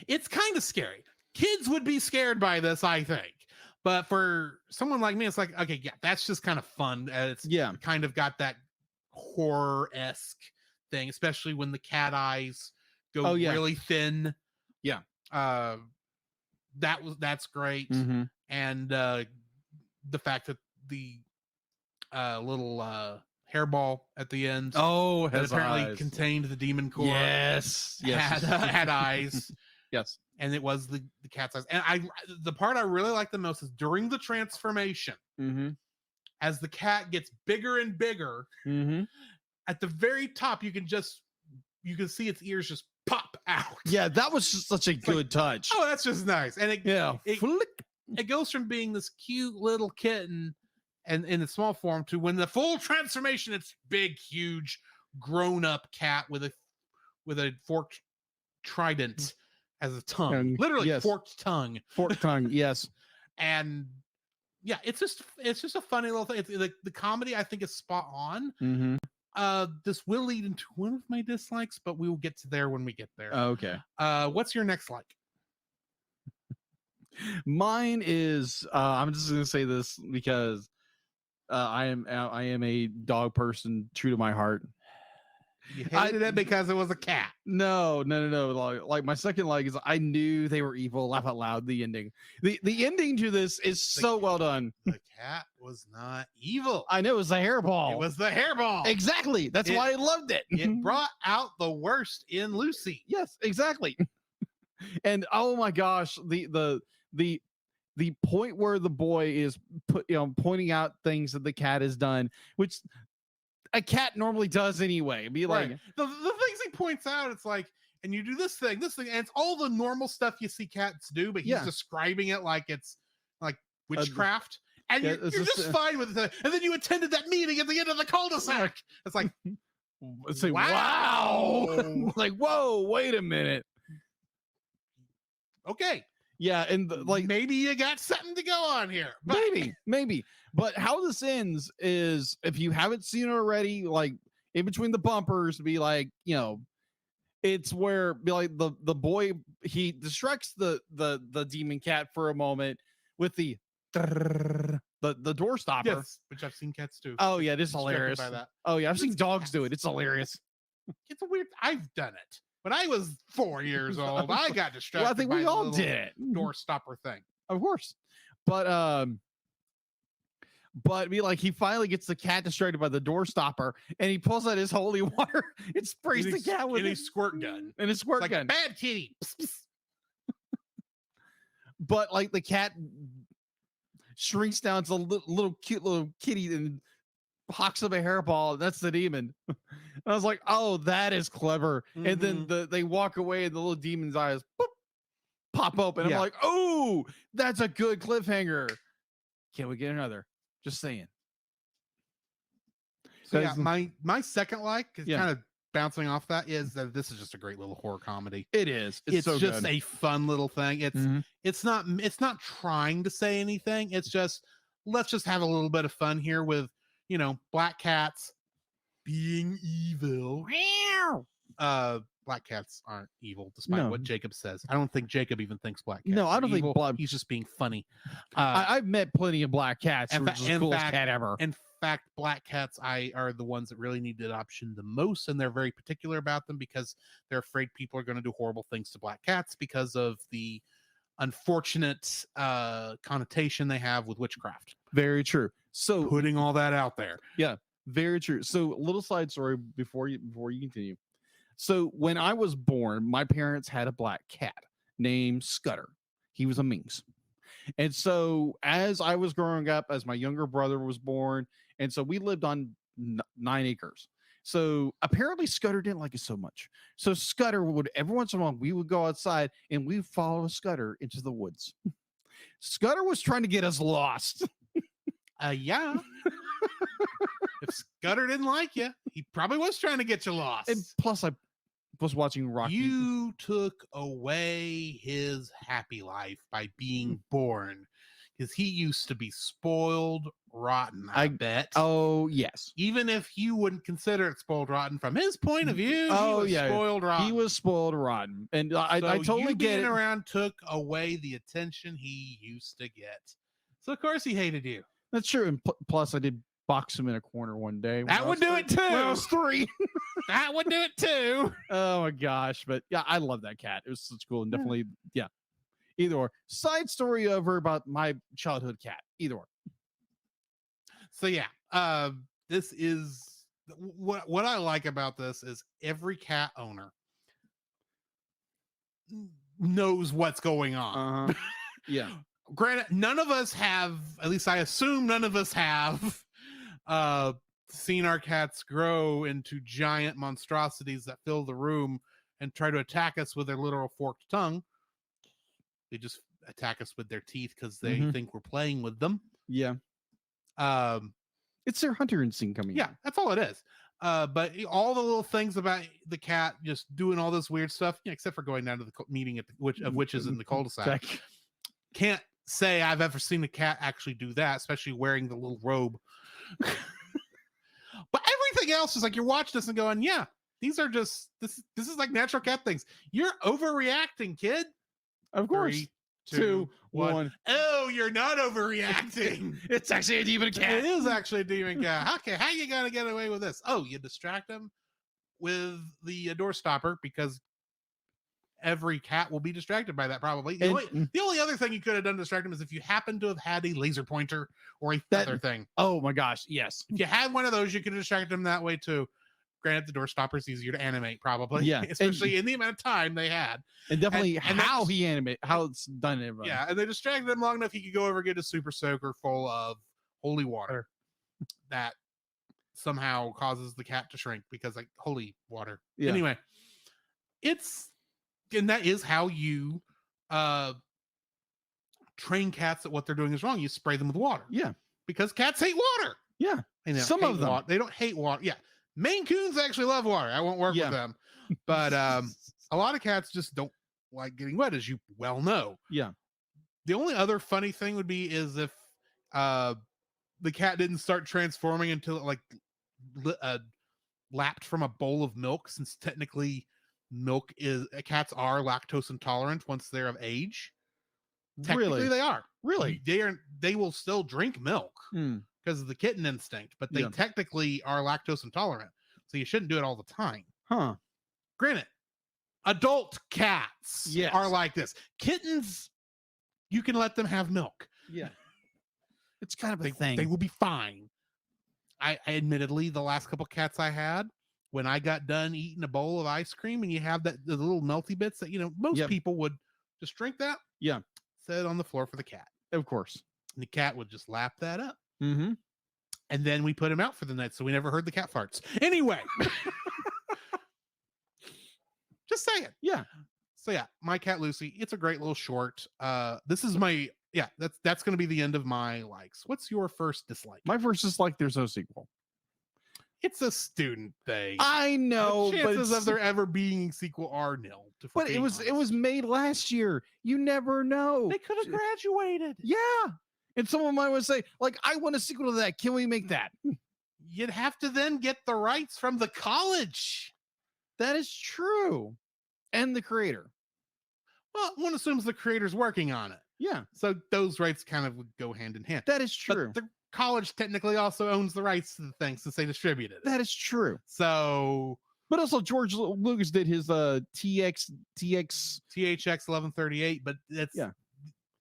it's kind of scary. Kids would be scared by this, I think. But for someone like me, it's like, okay, yeah, that's just kind of fun. It's kind of got that horror-esque thing, especially when the cat eyes go really thin. Yeah. That's great. And the fact that the little hairball at the end that apparently contained the demon core had eyes. Yes. And it was the cat's eyes. And the part I really like the most is during the transformation, as the cat gets bigger and bigger, at the very top, you can see its ears just pop out. Yeah, that was just such a good touch. Oh, that's just nice. And it goes from being this cute little kitten and in its small form to when the full transformation, it's big, huge, grown-up cat with a forked trident as a tongue. Literally forked tongue. Forked tongue, yes. And yeah, it's just a funny little thing. The comedy, I think, is spot on. This will lead into one of my dislikes, but we will get to there when we get there. Okay. What's your next like? Mine is I'm just gonna say this because I am a dog person, true to my heart. You hated it because it was a cat. No. Like my second like is I knew they were evil. Laugh out loud. The ending. The ending to this is so well done. The cat was not evil. I know, it was the hairball. It was the hairball. Exactly. That's why I loved it. It brought out the worst in Lucy. Yes, exactly. And oh my gosh, the point where the boy is pointing out things that the cat has done, which a cat normally does anyway. Be like the things he points out, it's like and you do this thing, and it's all the normal stuff you see cats do, but he's describing it like it's like witchcraft. And you're just fine with it. And then you attended that meeting at the end of the cul-de-sac. It's like, wow. Like, whoa, wait a minute. Okay. Yeah, and maybe you got something to go on here. But... Maybe. But how this ends is, if you haven't seen it already, like in between the bumpers, be like, it's where be like the boy, he distracts the demon cat for a moment with the door stopper. Yes, which I've seen cats do. Oh yeah, it is hilarious. By that. Oh yeah, I've seen dogs do it. It's hilarious. It's a weird. I've done it. When I was 4 years old, I got distracted. Well, I think we all did it. Door stopper thing, of course. But be like, he finally gets the cat distracted by the door stopper, and he pulls out his holy water and sprays the cat with a squirt gun. And a squirt gun. Bad kitty. But like the cat shrinks down to a cute little kitty and hawks up a hairball, and that's the demon. And I was like, oh, that is clever. And then they walk away, and the little demon's eyes pop open. I'm like, oh, that's a good cliffhanger. Can we get another? Just saying. So yeah, my second kind of bouncing off that is that this is just a great little horror comedy. It is. It's so just good. A fun little thing. It's not trying to say anything. It's just, let's just have a little bit of fun here with, black cats being evil. Black cats aren't evil, despite what Jacob says. I don't think Jacob even thinks black cats. No, I don't think he's just being funny. I've met plenty of black cats. Who are just the coolest cat ever. In fact, black cats are the ones that really need adoption the most, and they're very particular about them because they're afraid people are going to do horrible things to black cats because of the unfortunate connotation they have with witchcraft. Very true. So putting all that out there. Yeah, very true. So a little side story before you continue. So when I was born, my parents had a black cat named Scudder. He was a minx. And so as I was growing up, as my younger brother was born, and so we lived on 9 acres. So apparently Scudder didn't like it so much. So Scudder would, every once in a while, we would go outside and we follow Scudder into the woods. Scudder was trying to get us lost. Yeah. If Scudder didn't like you, he probably was trying to get you lost. And plus, I was watching Rocky. You took away his happy life by being born, because he used to be spoiled rotten. I bet. Oh yes. Even if you wouldn't consider it spoiled rotten from his point of view. Oh he was spoiled rotten. He was spoiled rotten, and I totally get it. Around took away the attention he used to get, so of course he hated you. That's true. And plus, I did box him in a corner one day. That would do it too. When I was 3. That would do it too. Oh my gosh. But yeah, I love that cat. It was such cool. And definitely, yeah. Either or. Side story over about my childhood cat. Either or. So yeah, this is what I like about this is every cat owner knows what's going on. Yeah. Granted, none of us have, at least I assume none of us have, seen our cats grow into giant monstrosities that fill the room and try to attack us with their literal forked tongue. They just attack us with their teeth because they think we're playing with them. Yeah. It's their hunter instinct coming. Yeah, that's all it is. But all the little things about the cat just doing all this weird stuff, except for going down to the meeting at of witches in the cul-de-sac. Can't say I've ever seen a cat actually do that, especially wearing the little robe. But everything else is like you're watching this and going, yeah, these are just this is like natural cat things. You're overreacting, kid. Of course. 3, 2, 1. Oh, you're not overreacting. It's actually a demon cat. It is actually a demon cat. Okay, how you gonna get away with this? Oh, you distract them with the door stopper, because every cat will be distracted by that probably. The only other thing you could have done to distract them is if you happen to have had a laser pointer or a feather thing. Oh my gosh, yes. If you had one of those, you could have distracted them that way too. Granted, the door stopper is easier to animate probably. Yeah. Especially in the amount of time they had. And definitely how it's done. Everybody. Yeah, and they distracted them long enough he could go over and get a super soaker full of holy water that somehow causes the cat to shrink because like holy water. Yeah. Anyway, and that is how you train cats that what they're doing is wrong. You spray them with water. Yeah. Because cats hate water. Yeah. Some of them. They don't hate water. Yeah. Maine Coons actually love water. I won't work with them. But a lot of cats just don't like getting wet, as you well know. Yeah. The only other funny thing would be is if the cat didn't start transforming until it like lapped from a bowl of milk, since technically cats are lactose intolerant once they're of age. Technically they are. Really? They will still drink milk because of the kitten instinct, but they technically are lactose intolerant. So you shouldn't do it all the time. Huh. Granted, adult cats are like this. Kittens, you can let them have milk. Yeah. It's kind of a thing. They will be fine. I admittedly, the last couple cats I had, when I got done eating a bowl of ice cream and you have the little melty bits that, most people would just drink that. Yeah. Set it on the floor for the cat. Of course. And the cat would just lap that up. Mm-hmm. And then we put him out for the night, so we never heard the cat farts. Anyway. Just saying. Yeah. So yeah, My Cat Lucy. It's a great little short. This is my that's going to be the end of my likes. What's your first dislike? My first dislike, there's no sequel. It's a student thing. I know, the chances of there ever being a sequel are nil. But it was made last year. You never know. They could have graduated. Yeah. And someone might want to say, like, I want a sequel to that. Can we make that? You'd have to then get the rights from the college. That is true. And the creator. Well, one assumes the creator's working on it. Yeah. So those rights kind of would go hand in hand. That is true. But the college technically also owns the rights to the thing since they distributed it. That is true. So, but also George Lucas did his THX 1138, but that's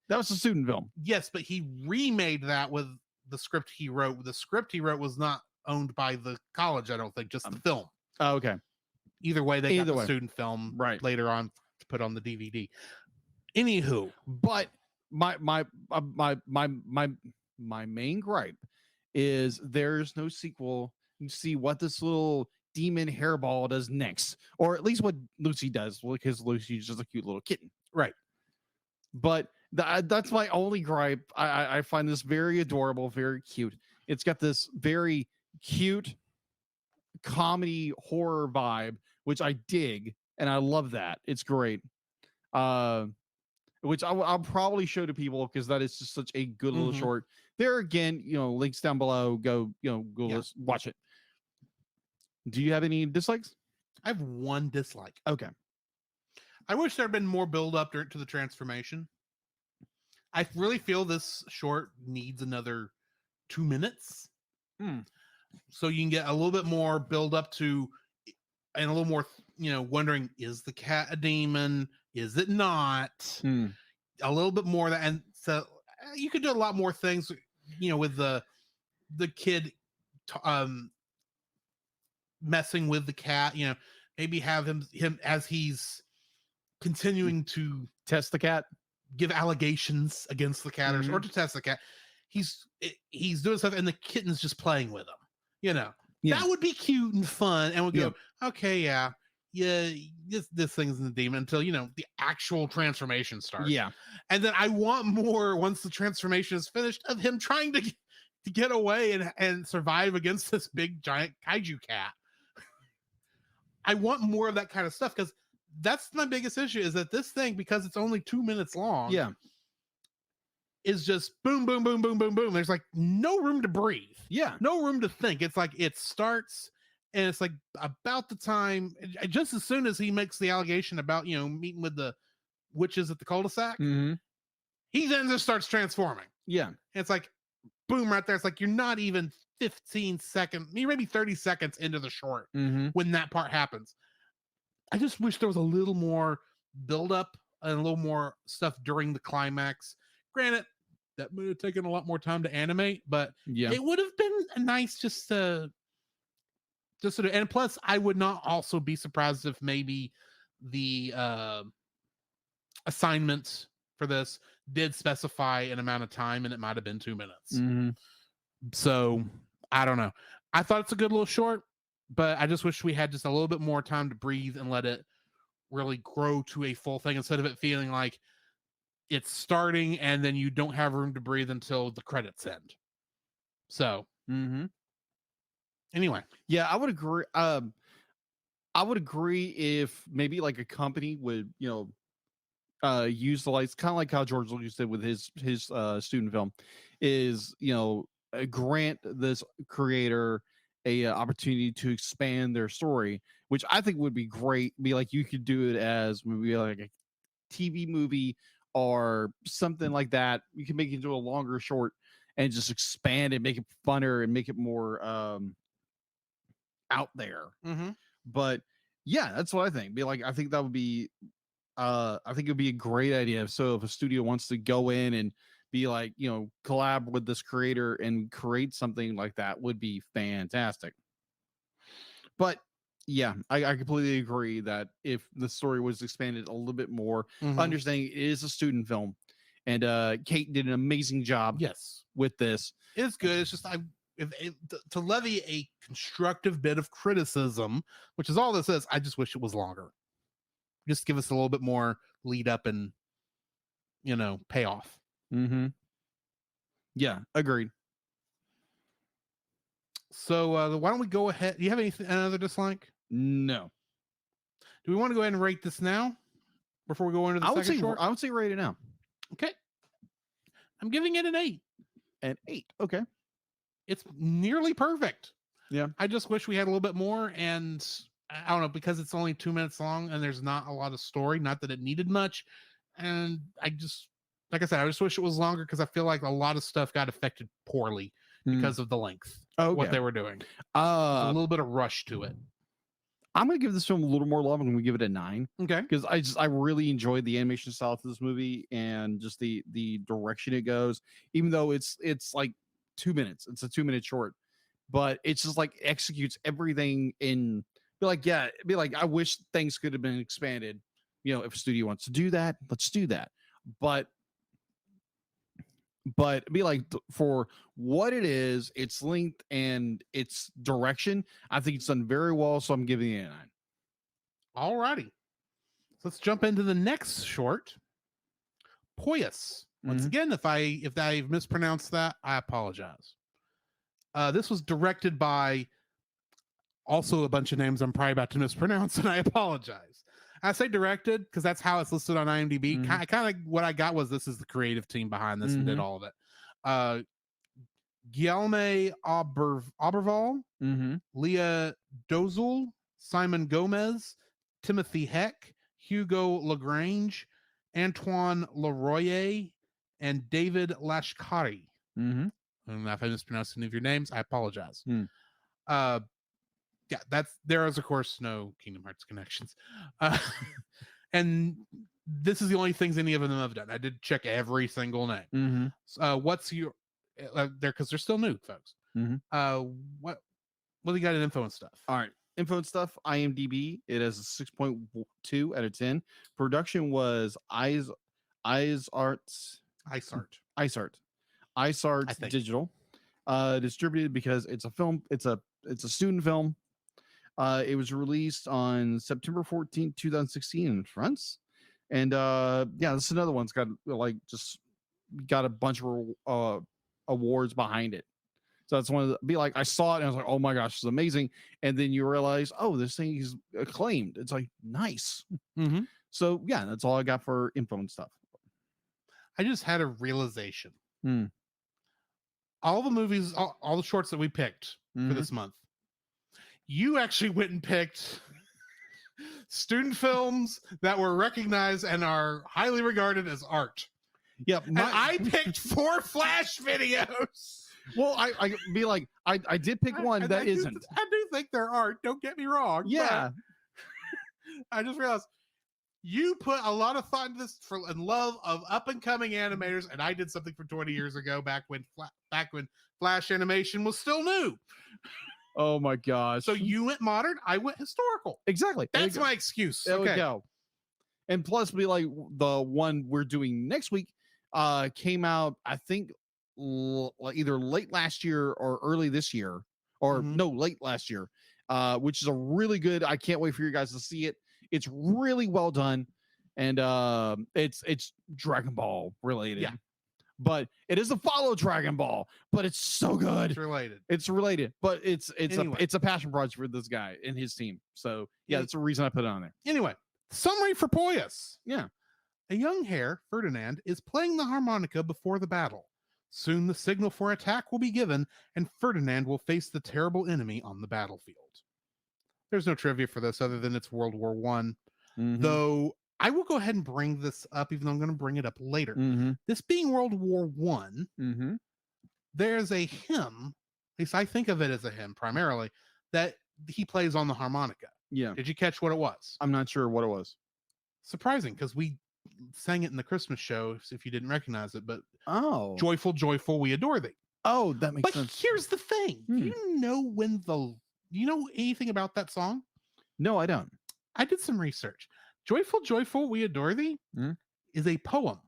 that was a student film. Yes, but he remade that with the script he wrote. The script he wrote was not owned by the college, I don't think, just the film. Oh, okay. Either way, they got the student film later on to put on the DVD. Anywho, but my main gripe is there's no sequel. You see what this little demon hairball does next, or at least what Lucy does, because Lucy's just a cute little kitten, right? But that's my only gripe. I find this very adorable, very cute. It's got this very cute comedy horror vibe, which I dig, and I love that. It's great. Which I'll probably show to people because that is just such a good little short. There again, links down below. Go watch it. Do you have any dislikes? I have one dislike. Okay. I wish there had been more build up to the transformation. I really feel this short needs another 2 minutes. So you can get a little bit more build up to, and a little more, wondering, is the cat a demon? Is it not? A little bit more of that. And so you could do a lot more things, with the kid messing with the cat, maybe have him as he's continuing to test the cat, give allegations against the cat or to test the cat. He's doing stuff and the kitten's just playing with him, that would be cute and fun. And we'll go, okay, this thing's in the demon until the actual transformation starts. Yeah. And then I want more once the transformation is finished of him trying to get away and survive against this big giant kaiju cat. I want more of that kind of stuff, because that's my biggest issue, is that this thing, because it's only 2 minutes long, is just boom, boom, boom, boom, boom, boom. There's like no room to breathe. Yeah. No room to think. It's like it starts and it's like about the time, just as soon as he makes the allegation about, meeting with the witches at the cul-de-sac, he then just starts transforming. Yeah. And it's like, boom, right there. It's like, you're not even 15 seconds, maybe 30 seconds into the short when that part happens. I just wish there was a little more build up and a little more stuff during the climax. Granted, that would have taken a lot more time to animate, but it would have been nice just to sort of, and plus I would not also be surprised if maybe the assignment for this did specify an amount of time and it might have been 2 minutes. So I don't know. I thought it's a good little short, but I just wish we had just a little bit more time to breathe and let it really grow to a full thing instead of it feeling like it's starting and then you don't have room to breathe until the credits end. So anyway, yeah, I would agree. I would agree if maybe like a company would, use the lights, kind of like how George Lucas did with his student film, is grant this creator a opportunity to expand their story, which I think would be great. Be like you could do it as maybe like a TV movie or something like that. You can make it into a longer short and just expand it, make it funner, and make it more out there. But yeah, that's what I think. Be like, I think that would be I think it would be a great idea. So if a studio wants to go in and be like, collab with this creator and create something like that, would be fantastic. But yeah, I completely agree that if the story was expanded a little bit more, understanding it is a student film, and Kate did an amazing job. Yes, with this, it's good. It's just to levy a constructive bit of criticism, which is all this is. I just wish it was longer. Just give us a little bit more lead up and payoff. Yeah, agreed. So why don't we go ahead? Do you have another dislike? No. Do we want to go ahead and rate this now before we go into the second short? I would say rate it now. Okay. I'm giving it an 8. An 8. Okay. It's nearly perfect. Yeah. I just wish we had a little bit more, and I don't know, because it's only 2 minutes long and there's not a lot of story, not that it needed much. And I just, like I said, I just wish it was longer because I feel like a lot of stuff got affected poorly because of the length of what they were doing. A little bit of rush to it. I'm going to give this film a little more love. I'm going to give it a 9. Okay. Because I really enjoyed the animation style of this movie and just the direction it goes, even though it's like 2 minutes. It's a 2-minute short, but it's just like executes everything in be like, I wish things could have been expanded. If a studio wants to do that, let's do that. But be like, for what it is, its length and its direction, I think it's done very well. So I'm giving it a 9. All righty. So let's jump into the next short. Poilus. Once again, if I've mispronounced that, I apologize. This was directed by also a bunch of names I'm probably about to mispronounce, and I apologize. I say directed because that's how it's listed on IMDb. Kind of what I got was this is the creative team behind this and did all of it. Guillaume Auberval, Leah Dozul, Simon Gomez, Timothy Heck, Hugo Lagrange, Antoine Leroyer, and David Lashkari. And if I mispronounced any of your names, I apologize. Yeah, there is, of course, no Kingdom Hearts connections. And this is the only things any of them have done. I did check every single name. What's your there, because they're still new, folks. What do you got in info and stuff? All right. Info and stuff, IMDb, it has a 6.2 out of 10. Production was iSart Digital. Distributed because it's a film, it's a student film. It was released on September 14th, 2016 in France. And this is another one. It's got a bunch of awards behind it. So that's one of the, I saw it and I was like, oh my gosh, it's amazing. And then you realize, oh, this thing is acclaimed. It's like, nice. So yeah, that's all I got for info and stuff. I just had a realization. All the movies, all the shorts that we picked for this month, you actually went and picked student films that were recognized and are highly regarded as art. Yep. And I picked 4 Flash videos. Well, I did pick one that isn't. I do think they're art. Don't get me wrong. Yeah. I just realized you put a lot of thought into this in love of up and coming animators, and I did something for 20 years ago back when Flash animation was still new. Oh my gosh. So you went modern, I went historical. Exactly. That's my excuse. There we go. And plus, the one we're doing next week came out, I think, either late last year or early this year, or no, late last year, which is a really good. I can't wait for you guys to see it. It's really well done, and it's Dragon Ball related. Yeah. But it is a follow Dragon Ball, but it's so good. It's related. But it's Anyway. a passion project for this guy and his team. So yeah, that's the reason I put it on there. Anyway, summary for Poilus. Yeah. A young hare, Ferdinand, is playing the harmonica before the battle. Soon the signal for attack will be given, and Ferdinand will face the terrible enemy on the battlefield. There's no trivia for this other than it's World War One. Though I will go ahead and bring this up, even though I'm going to bring it up later. This being World War One, there's a hymn, at least I think of it as a hymn primarily, that he plays on the harmonica. Yeah. Did you catch what it was? I'm not sure what it was. Surprising, because we sang it in the Christmas show, if you didn't recognize it, but Joyful, Joyful, We Adore Thee. Oh, that makes sense. But here's the thing. Do you know anything about that song? No, I don't. I did some research. Joyful, Joyful, We Adore Thee is a poem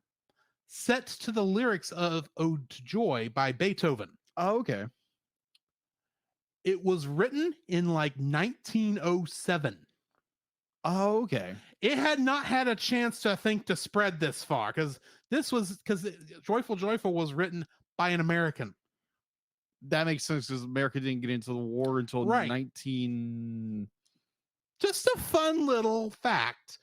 set to the lyrics of Ode to Joy by Beethoven. Oh, okay. It was written in like 1907. Oh, okay. It had not had a chance to, I think, to spread this far, because Joyful, Joyful was written by an American. That makes sense, because America didn't get into the war until 19... Just a fun little fact.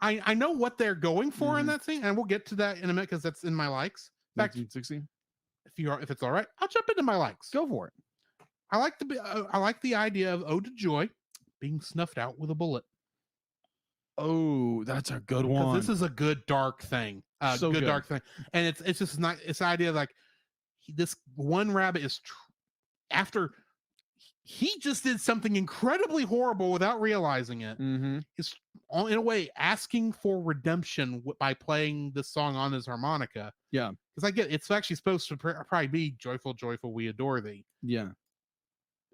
I know what they're going for in that scene, and we'll get to that in a minute because that's in my likes. 1960. If it's all right, I'll jump into my likes. Go for it. I like the idea of Ode to Joy being snuffed out with a bullet. Oh, that's a good one. This is a good dark thing. Dark thing, and it's just not. It's the idea of like this one rabbit is after he just did something incredibly horrible without realizing it. Is in a way asking for redemption by playing this song on his harmonica. Yeah, because I get it's actually supposed to probably be Joyful, Joyful, We Adore Thee. Yeah,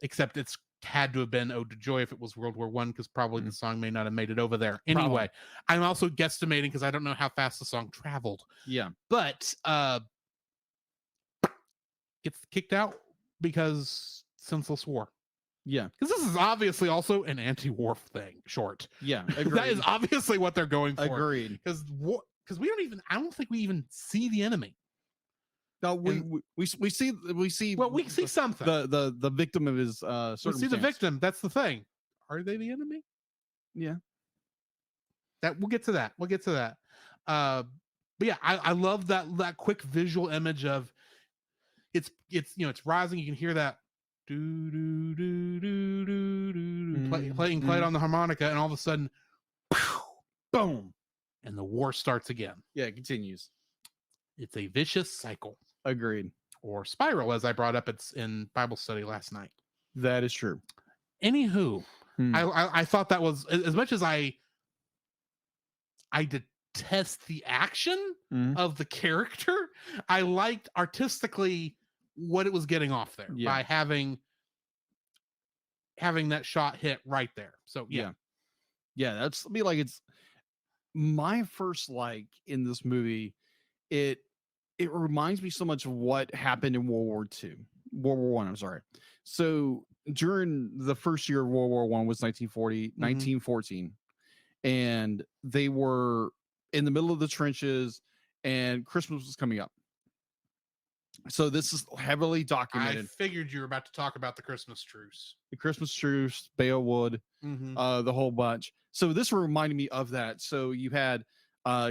except it's had to have been Ode to Joy if it was World War One, because probably the song may not have made it over there. Anyway, I'm also guesstimating because I don't know how fast the song traveled. Yeah, but gets kicked out because senseless war. Yeah, because this is obviously also an anti-war thing. Short. Yeah, that is obviously what they're going for. Agreed. Because we don't even. I don't think we even see the enemy. No, we see. Well, we see something. The victim of his circumstance. We see the victim. That's the thing. Are they the enemy? Yeah. That we'll get to that. But yeah, I love that quick visual image of it's it's rising. You can hear that do do do do do do playing on the harmonica, and all of a sudden, boom, and the war starts again. Yeah, it continues. It's a vicious cycle. Agreed. Or spiral, as I brought up in Bible study last night. That is true. Anywho, I thought that was, as much as I detest the action of the character, I liked artistically what it was getting off there by having that shot hit right there. So yeah, that's be like it's my first like in this movie. It reminds me so much of what happened in World War One. I'm sorry. So during the first year of World War One was 1914, and they were in the middle of the trenches, and Christmas was coming up. So this is heavily documented. I figured you were about to talk about the Christmas truce. The Christmas truce, Beowulf, the whole bunch. So this reminded me of that. So you had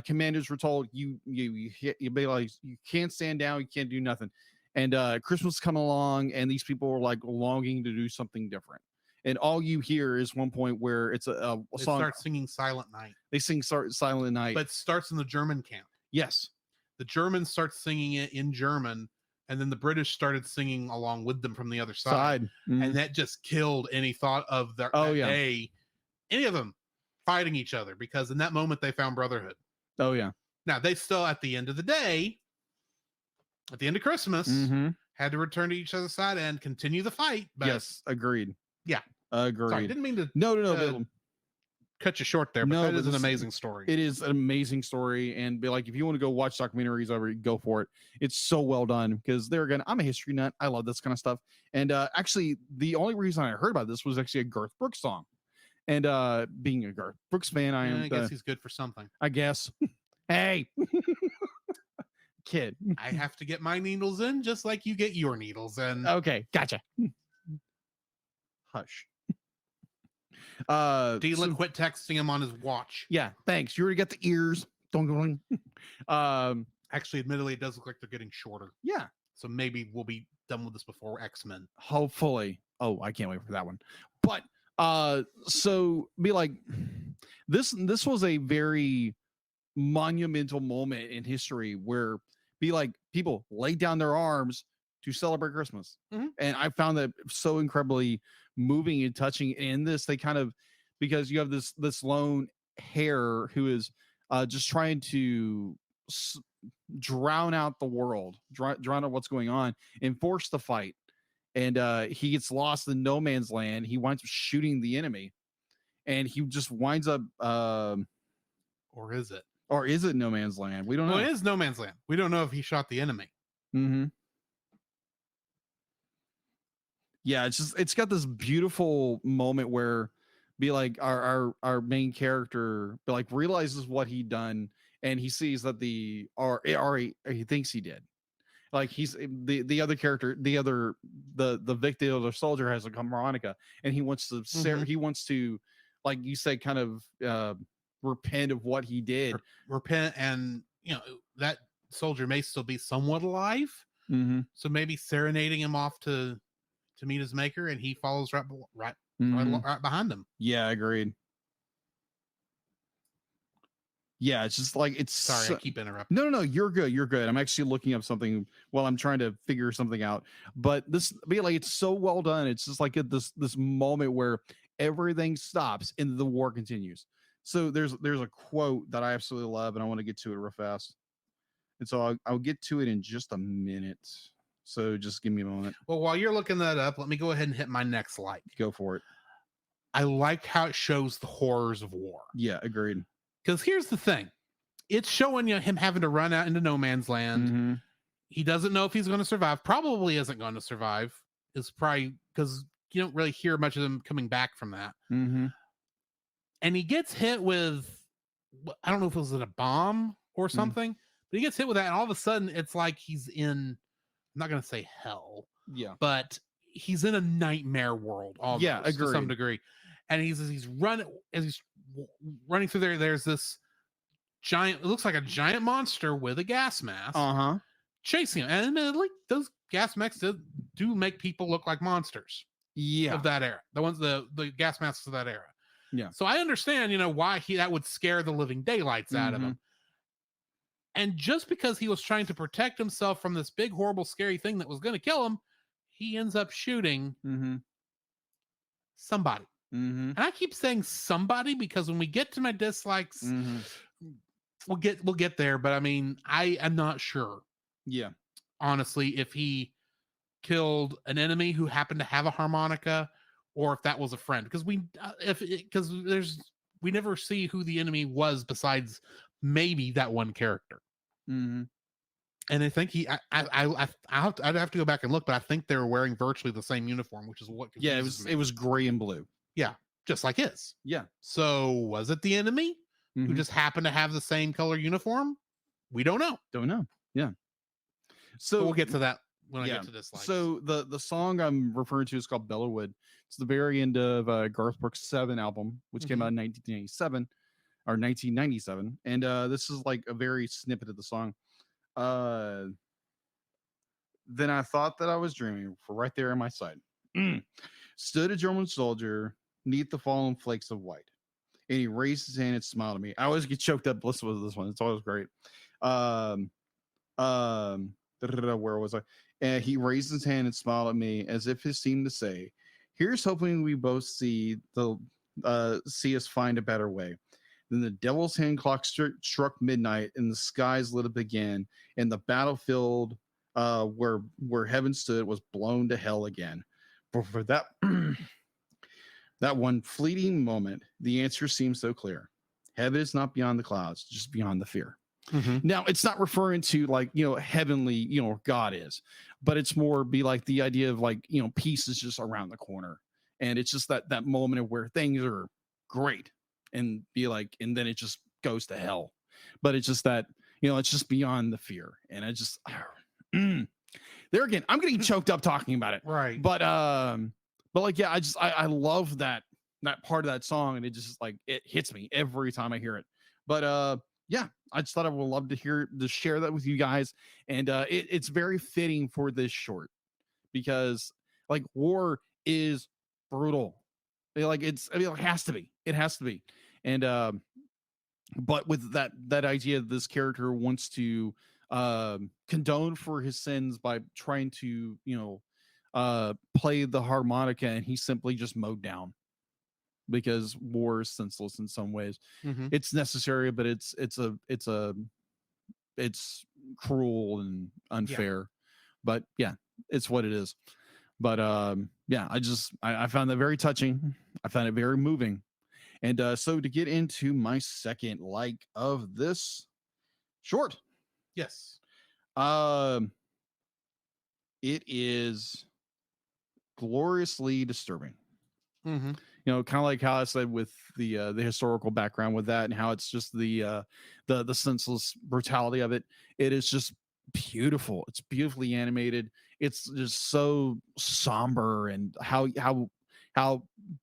commanders were told you be like you can't stand down, you can't do nothing, and Christmas come along, and these people were like longing to do something different, and all you hear is one point where it's a song. They start singing Silent Night. They sing Silent Night, but it starts in the German camp. Yes, the Germans start singing it in German, and then the British started singing along with them from the other side. And that just killed any thought of their day, any of them fighting each other, because in that moment they found brotherhood. Oh yeah. Now they still, at the end of the day, at the end of Christmas, had to return to each other's side and continue the fight. But yes, agreed. Yeah, agreed. Sorry, didn't mean to. No. Cut you short there, but that is an amazing story. It is an amazing story, and be like, if you want to go watch documentaries over it, go for it. It's so well done, because there again, I'm a history nut. I love this kind of stuff. And actually, the only reason I heard about this was actually a Garth Brooks song. And being a Garth Brooks fan, I guess he's good for something. I guess. Hey, kid. I have to get my needles in just like you get your needles in. Okay, gotcha. Hush. Dylan, quit texting him on his watch. Yeah, thanks. You already got the ears. Don't go. Actually, admittedly, it does look like they're getting shorter. Yeah. So maybe we'll be done with this before X-Men. Hopefully. Oh, I can't wait for that one. But so be like, this was a very monumental moment in history where be like people laid down their arms to celebrate Christmas. Mm-hmm. And I found that so incredibly moving and touching. In this, they kind of, because you have this lone hare who is just trying to drown out the world, drown out what's going on, and force the fight. And he gets lost in no man's land. He winds up shooting the enemy, and he just winds up. Or is it? Or is it no man's land? We don't know. Well, it is no man's land. We don't know if he shot the enemy. Mm-hmm. Yeah, it's got this beautiful moment where be like our main character be like realizes what he done, and he sees that he thinks he did. Like he's the other character, the victim of the soldier has a harmonica, and he wants to like you said, kind of repent of what he did. Repent, and that soldier may still be somewhat alive. Mm-hmm. So maybe serenading him off to meet his maker, and he follows right behind him. Yeah, agreed. Yeah, it's just like it's. Sorry, I keep interrupting. No, you're good. You're good. I'm actually looking up something while I'm trying to figure something out. But this, be like, it's so well done. It's just like this moment where everything stops and the war continues. So there's a quote that I absolutely love, and I want to get to it real fast. And so I'll get to it in just a minute. So just give me a moment. Well, while you're looking that up, let me go ahead and hit my next like. Go for it. I like how it shows the horrors of war. Yeah, agreed. Because here's the thing. It's showing him having to run out into no man's land. Mm-hmm. He doesn't know if he's going to survive. Probably isn't going to survive. It's probably because you don't really hear much of him coming back from that. Mm-hmm. And he gets hit with, I don't know if it was a bomb or something, but he gets hit with that. And all of a sudden it's like he's in, I'm not going to say hell. Yeah. But he's in a nightmare world. Almost, yeah, agreed. To some degree. And he's running through there. There's this giant, it looks like a giant monster with a gas mask chasing him. And admittedly, those gas masks do make people look like monsters. Yeah. Of that era. The ones, the gas masks of that era. Yeah. So I understand, why that would scare the living daylights out of him. And just because he was trying to protect himself from this big, horrible, scary thing that was going to kill him, he ends up shooting somebody. And I keep saying somebody because when we get to my dislikes, we'll get there. But I mean, I am not sure. Yeah. Honestly, if he killed an enemy who happened to have a harmonica, or if that was a friend, because we never see who the enemy was besides maybe that one character. And I think I'd have to go back and look, but I think they were wearing virtually the same uniform, which is what. Yeah, it was gray and blue. Yeah, just like his. Yeah. So was it the enemy who just happened to have the same color uniform? We don't know. Don't know. Yeah. So but we'll get to that when I get to this. So the song I'm referring to is called Bellerwood. It's the very end of Garth Brooks' 7 album, which came out in 1987 or 1997, and this is like a very snippet of the song. Then I thought that I was dreaming, for right there in my sight stood a German soldier neath the fallen flakes of white, and he raised his hand and smiled at me. I always get choked up listening to this one. It's always great. Where was I? And he raised his hand and smiled at me, as if he seemed to say, "Here's hoping we both see us find a better way." Then the devil's hand clock struck midnight, and the skies lit up again, and the battlefield where heaven stood was blown to hell again. But for that that one fleeting moment, the answer seems so clear. Heaven is not beyond the clouds, just beyond the fear. Now, it's not referring to like, heavenly, God is, but it's more be like the idea of like, peace is just around the corner. And it's just that moment of where things are great, and be like, and then it just goes to hell. But it's just that, it's just beyond the fear. And I just, there again, I'm getting choked up talking about it. Right. But like, yeah, I love that part of that song. And it just like, it hits me every time I hear it. But yeah, I just thought I would love to share that with you guys. And it's very fitting for this short, because like war is brutal. It has to be. And but with that idea, this character wants to condone for his sins by trying to play the harmonica, and he's simply just mowed down, because war is senseless in some ways. It's necessary, but it's cruel and unfair. But yeah, it's what it is. But yeah, I found that very touching. I found it very moving. And so to get into my second like of this short, yes, it is gloriously disturbing. Mm-hmm. Kind of like how I said with the historical background with that, and how it's just the senseless brutality of it. It is just beautiful. It's beautifully animated. It's just so somber, and how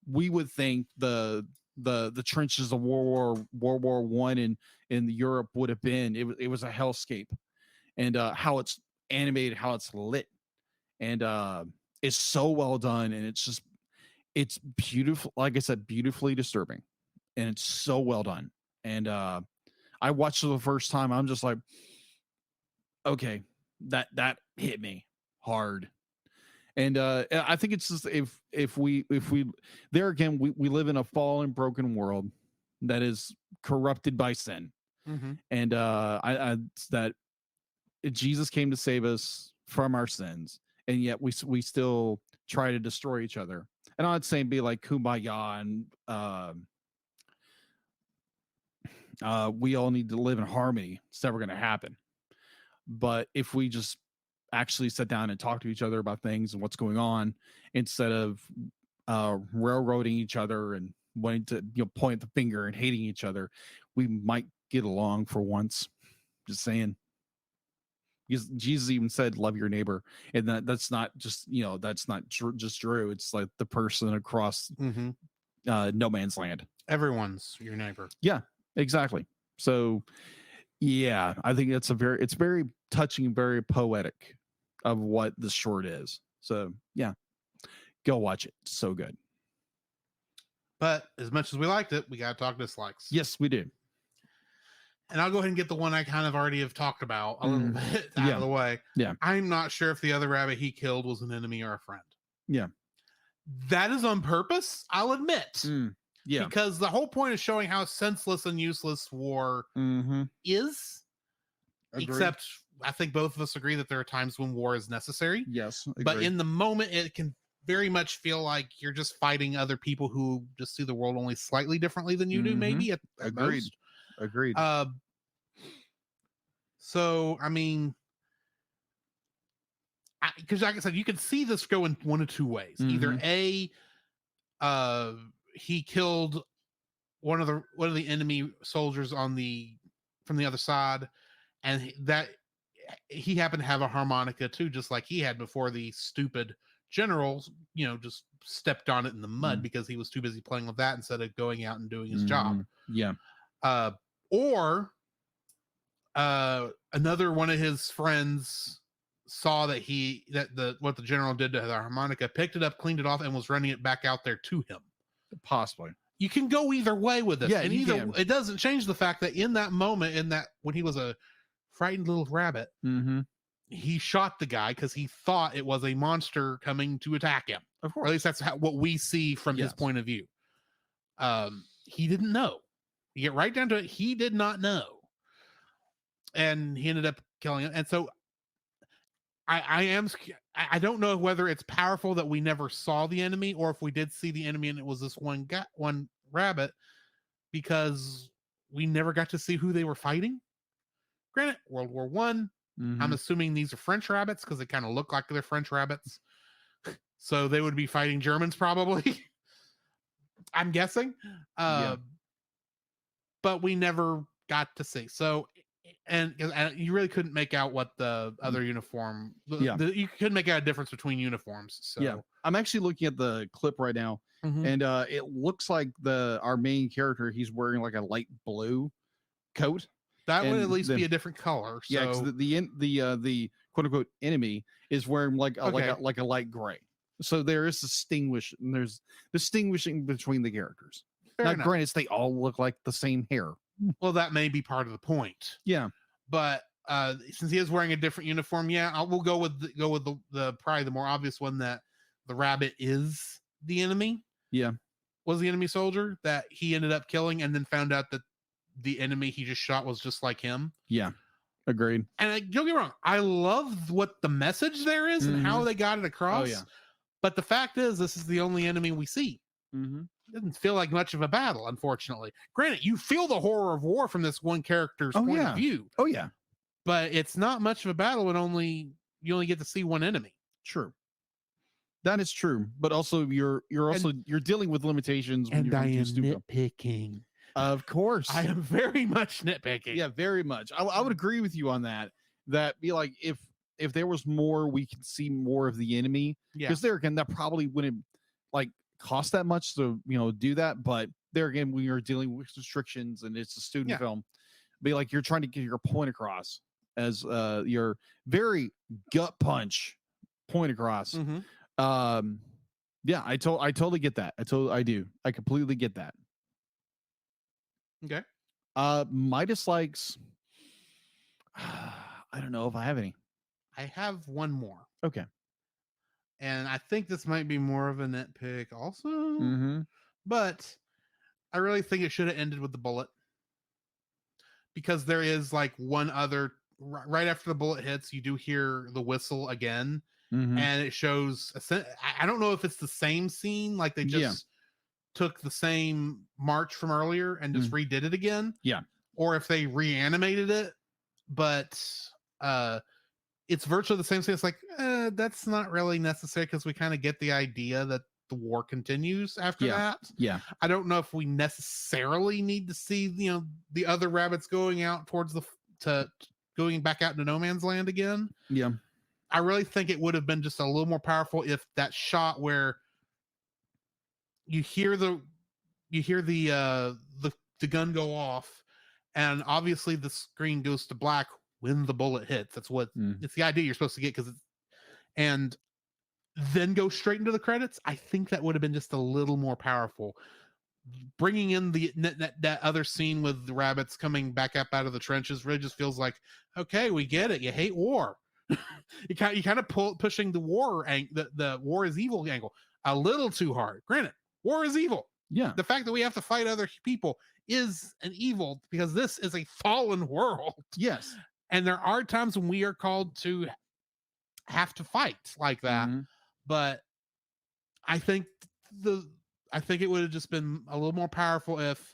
we would think the trenches of World War I in Europe would have been. It was a hellscape, and how it's animated, how it's lit, and it's so well done, and it's beautiful. Like I said, beautifully disturbing, and it's so well done. And I watched it the first time. I'm just like, okay, that hit me hard. And I think it's just if we there again, we live in a fallen, broken world that is corrupted by sin. And that Jesus came to save us from our sins, and yet we still try to destroy each other. And I'm not saying be like kumbaya and we all need to live in harmony. It's never going to happen. But if we just actually sit down and talk to each other about things and what's going on, instead of railroading each other and wanting to point the finger and hating each other, we might get along for once. Just saying. Because Jesus even said, "Love your neighbor," and that's not just that's not just Drew. It's like the person across no man's land. Everyone's your neighbor. Yeah, exactly. So yeah, I think it's very touching, very poetic of what the short is. So yeah, go watch it. It's so good. But as much as we liked it, we got to talk dislikes. Yes, we do. And I'll go ahead and get the one I kind of already have talked about a little bit out of the way. Yeah. I'm not sure if the other rabbit he killed was an enemy or a friend. Yeah. That is on purpose, I'll admit. Yeah. Because the whole point is showing how senseless and useless war is. Agreed. Except I think both of us agree that there are times when war is necessary. Yes. Agreed. But in the moment, it can very much feel like you're just fighting other people who just see the world only slightly differently than you do, maybe. At Agreed. Most. Agreed. So, I mean, because like I said, you can see this go in one of two ways. Either A, he killed one of the enemy soldiers from the other side, and that he happened to have a harmonica too, just like he had before the stupid generals, just stepped on it in the mud because he was too busy playing with that instead of going out and doing his job. Yeah. Or another one of his friends saw that what the general did to the harmonica, picked it up, cleaned it off, and was running it back out there to him. Possibly. You can go either way with this. Yeah, and it doesn't change the fact that in that moment, when he was a frightened little rabbit, he shot the guy because he thought it was a monster coming to attack him. Of course. Or at least that's what we see from his point of view. He didn't know. You get right down to it, he did not know. And he ended up killing him. And so I don't know whether it's powerful that we never saw the enemy, or if we did see the enemy and it was this one rabbit, because we never got to see who they were fighting. Granted, World War I, I'm assuming these are French rabbits because they kind of look like they're French rabbits. So they would be fighting Germans probably. I'm guessing. But we never got to see. So, and you really couldn't make out what the other uniform. You couldn't make out a difference between uniforms. So I'm actually looking at the clip right now, and it looks like our main character, he's wearing like a light blue coat. That would at least be a different color. So. Yeah, because the quote unquote enemy is wearing like a light gray. So there's distinguishing between the characters. Now, granted, they all look like the same hair. Well, that may be part of the point. Yeah, but since he is wearing a different uniform, we'll go with the probably the more obvious one, that the rabbit is the enemy. Yeah, was the enemy soldier that he ended up killing, and then found out that the enemy he just shot was just like him. Yeah, agreed. And don't get me wrong, I love what the message there is and how they got it across. Oh yeah. But the fact is, this is the only enemy we see. It doesn't feel like much of a battle, unfortunately. Granted, you feel the horror of war from this one character's point of view. Oh yeah. But it's not much of a battle when you only get to see one enemy. True. That is true. But also you're dealing with limitations when and you're I am nitpicking. Of course. I am very much nitpicking. Yeah, very much. I would agree with you on that. That be like if there was more, we could see more of the enemy. Because there again, that probably wouldn't like cost that much to do that. But there again, we are dealing with restrictions and it's a student film. Be like you're trying to get your point across as your very gut punch point across. Yeah, I totally get that. I do. I completely get that. Okay. My dislikes. I don't know if I have any. I have one more. Okay. And I think this might be more of a nitpick also. But I really think it should have ended with the bullet. Because there is like one other, right after the bullet hits, you do hear the whistle again. And it shows, I don't know if it's the same scene, like they just took the same march from earlier and just redid it again. Yeah. Or if they reanimated it. But it's virtually the same thing. It's like, that's not really necessary because we kind of get the idea that the war continues after that. Yeah. I don't know if we necessarily need to see, the other rabbits going out towards going back out into no man's land again. Yeah. I really think it would have been just a little more powerful if that shot where you hear the gun go off, and obviously the screen goes to black when the bullet hits. That's what it's the idea you're supposed to get, and then go straight into the credits. I think that would have been just a little more powerful. Bringing in that other scene with the rabbits coming back up out of the trenches really just feels like, okay, we get it. You hate war. you kind of pushing the war the war is evil angle a little too hard. Granted, war is evil. Yeah. The fact that we have to fight other people is an evil because this is a fallen world. Yes. And there are times when we are called to have to fight like that. But I think it would have just been a little more powerful if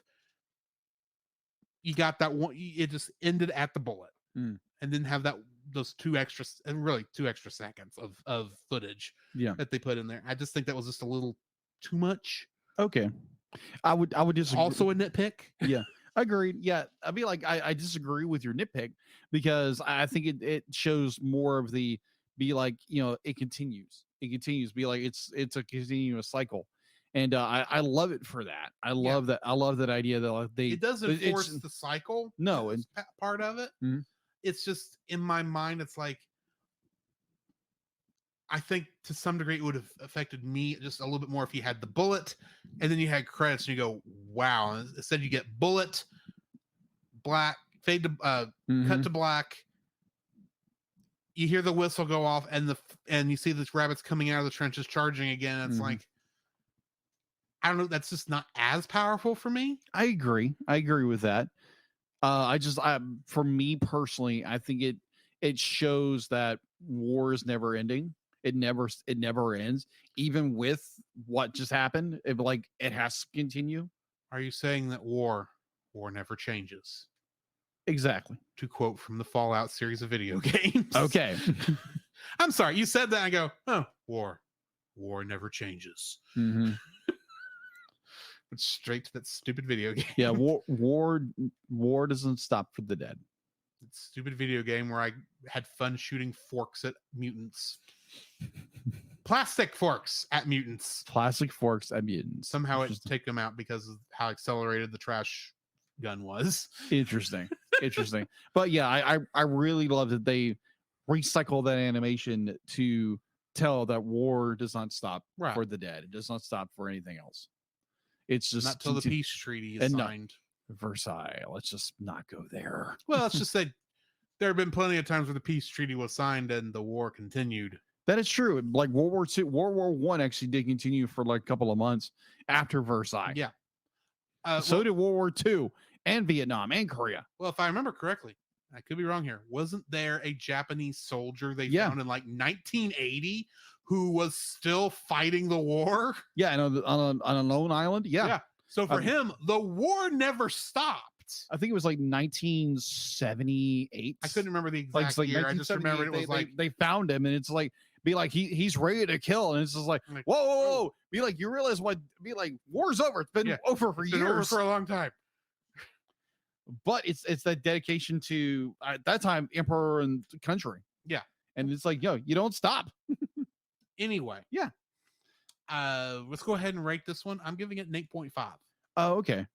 you got that one. It just ended at the bullet and didn't have those two extra seconds of footage that they put in there. I just think that was just a little too much. Okay. I would disagree. Also a nitpick. Yeah. Agreed. Yeah. I mean, like, I disagree with your nitpick because I think it shows more of the it continues. It continues. Be like it's a continuous cycle. And I love it for that. I love that. I love that idea that it doesn't force the cycle. No, it's part of it. It's just in my mind, it's like I think to some degree it would have affected me just a little bit more if you had the bullet and then you had credits and you go, wow. And instead you get bullet, black, fade to cut to black. You hear the whistle go off and you see the rabbits coming out of the trenches charging again. It's like, I don't know. That's just not as powerful for me. I agree with that. For me personally, I think it shows that war is never ending. It never ends, even with what just happened. It has to continue. Are you saying that war never changes? Exactly. To quote from the Fallout series of video games. Okay. I'm sorry. You said that. I go, oh, war never changes. straight to that stupid video game. Yeah, war doesn't stop for the dead. Stupid video game where I had fun shooting forks at mutants. Plastic forks at mutants. Plastic forks at mutants. Somehow it take them out because of how accelerated the trash gun was. Interesting. But yeah, I really love that they recycle that animation to tell that war does not stop for the dead. It does not stop for anything else. It's just not till the peace treaty is signed. Versailles. Let's just not go there. Well, let's just say there have been plenty of times where the peace treaty was signed and the war continued. That is true. Like World War I actually did continue for like a couple of months after Versailles. Yeah. So did World War II and Vietnam and Korea. Well, if I remember correctly, I could be wrong here. Wasn't there a Japanese soldier they found in like 1980 who was still fighting the war? Yeah, and on a lone island. Yeah. So for him, the war never stopped. I think it was like 1978. I couldn't remember the exact year. I just remember it was they found him, and it's like he's ready to kill, and it's just like whoa. Be like, you realize what? Be like, war's over. It's been over for years. Over for a long time. But it's that dedication to at that time emperor and country. Yeah, and it's like, yo, you don't stop. Anyway, yeah. Let's go ahead and rate this one. I'm giving it an 8.5. Oh, okay.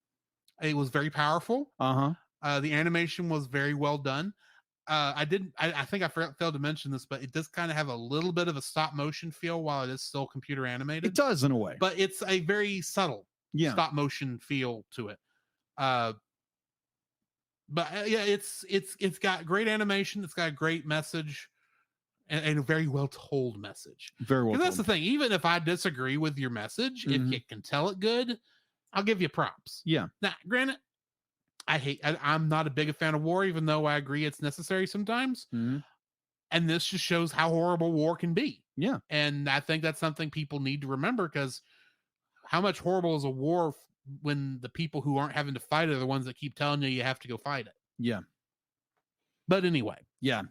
It was very powerful. The animation was very well done. I think I failed to mention this, but it does kind of have a little bit of a stop motion feel while it is still computer animated. It does in a way, but it's a very subtle stop motion feel to it. It's got great animation. It's got a great message. And a very well told message. Very well. That's the thing. Even if I disagree with your message, if you can tell it good, I'll give you props. Yeah. Now, granted, I'm not a big fan of war, even though I agree it's necessary sometimes. And this just shows how horrible war can be. Yeah. And I think that's something people need to remember, because how much horrible is a war when the people who aren't having to fight are the ones that keep telling you have to go fight it. Yeah. But anyway. Yeah.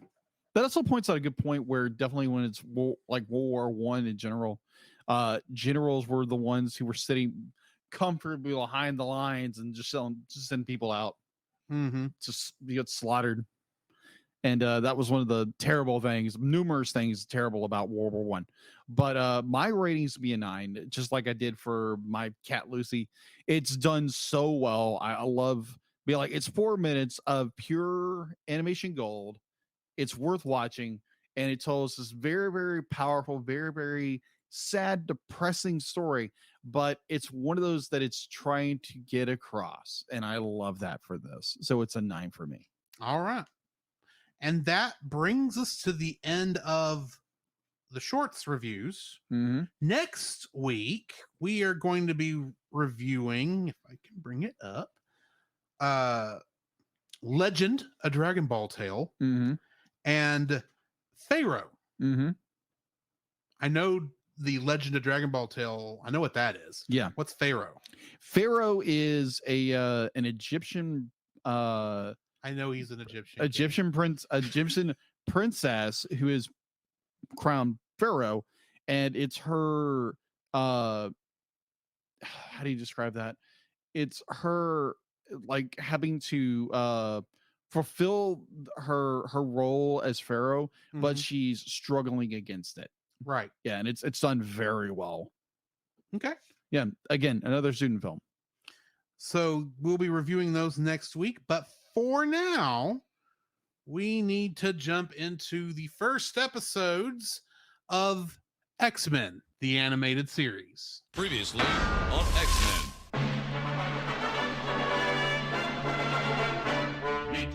That also points out a good point where definitely when it's like World War I in general, generals were the ones who were sitting comfortably behind the lines and just send people out. Just you get slaughtered. And that was one of the numerous things terrible about World War I. But my ratings would be a 9, just like I did for my cat Lucy. It's done so well. I love it's 4 minutes of pure animation gold. It's worth watching, and it tells this very, very powerful, very, very sad, depressing story, but it's one of those that it's trying to get across, and I love that for this. So it's a 9 for me. All right. And that brings us to the end of the shorts reviews. Next week, we are going to be reviewing, if I can bring it up, Legend, a Dragon Ball Tale, and Pharaoh. I know the Legend of Dragon Ball Tale. I know what that is. Yeah. What's Pharaoh? Pharaoh is an Egyptian. I know he's an Egyptian. Egyptian princess who is crowned Pharaoh, and it's her. How do you describe that? It's her like having to fulfill her role as Pharaoh, but she's struggling against it. Right. Yeah, and it's done very well. Okay. Yeah. Again, another student film. So we'll be reviewing those next week, but for now, we need to jump into the first episodes of X-Men, the animated series. Previously on X-Men.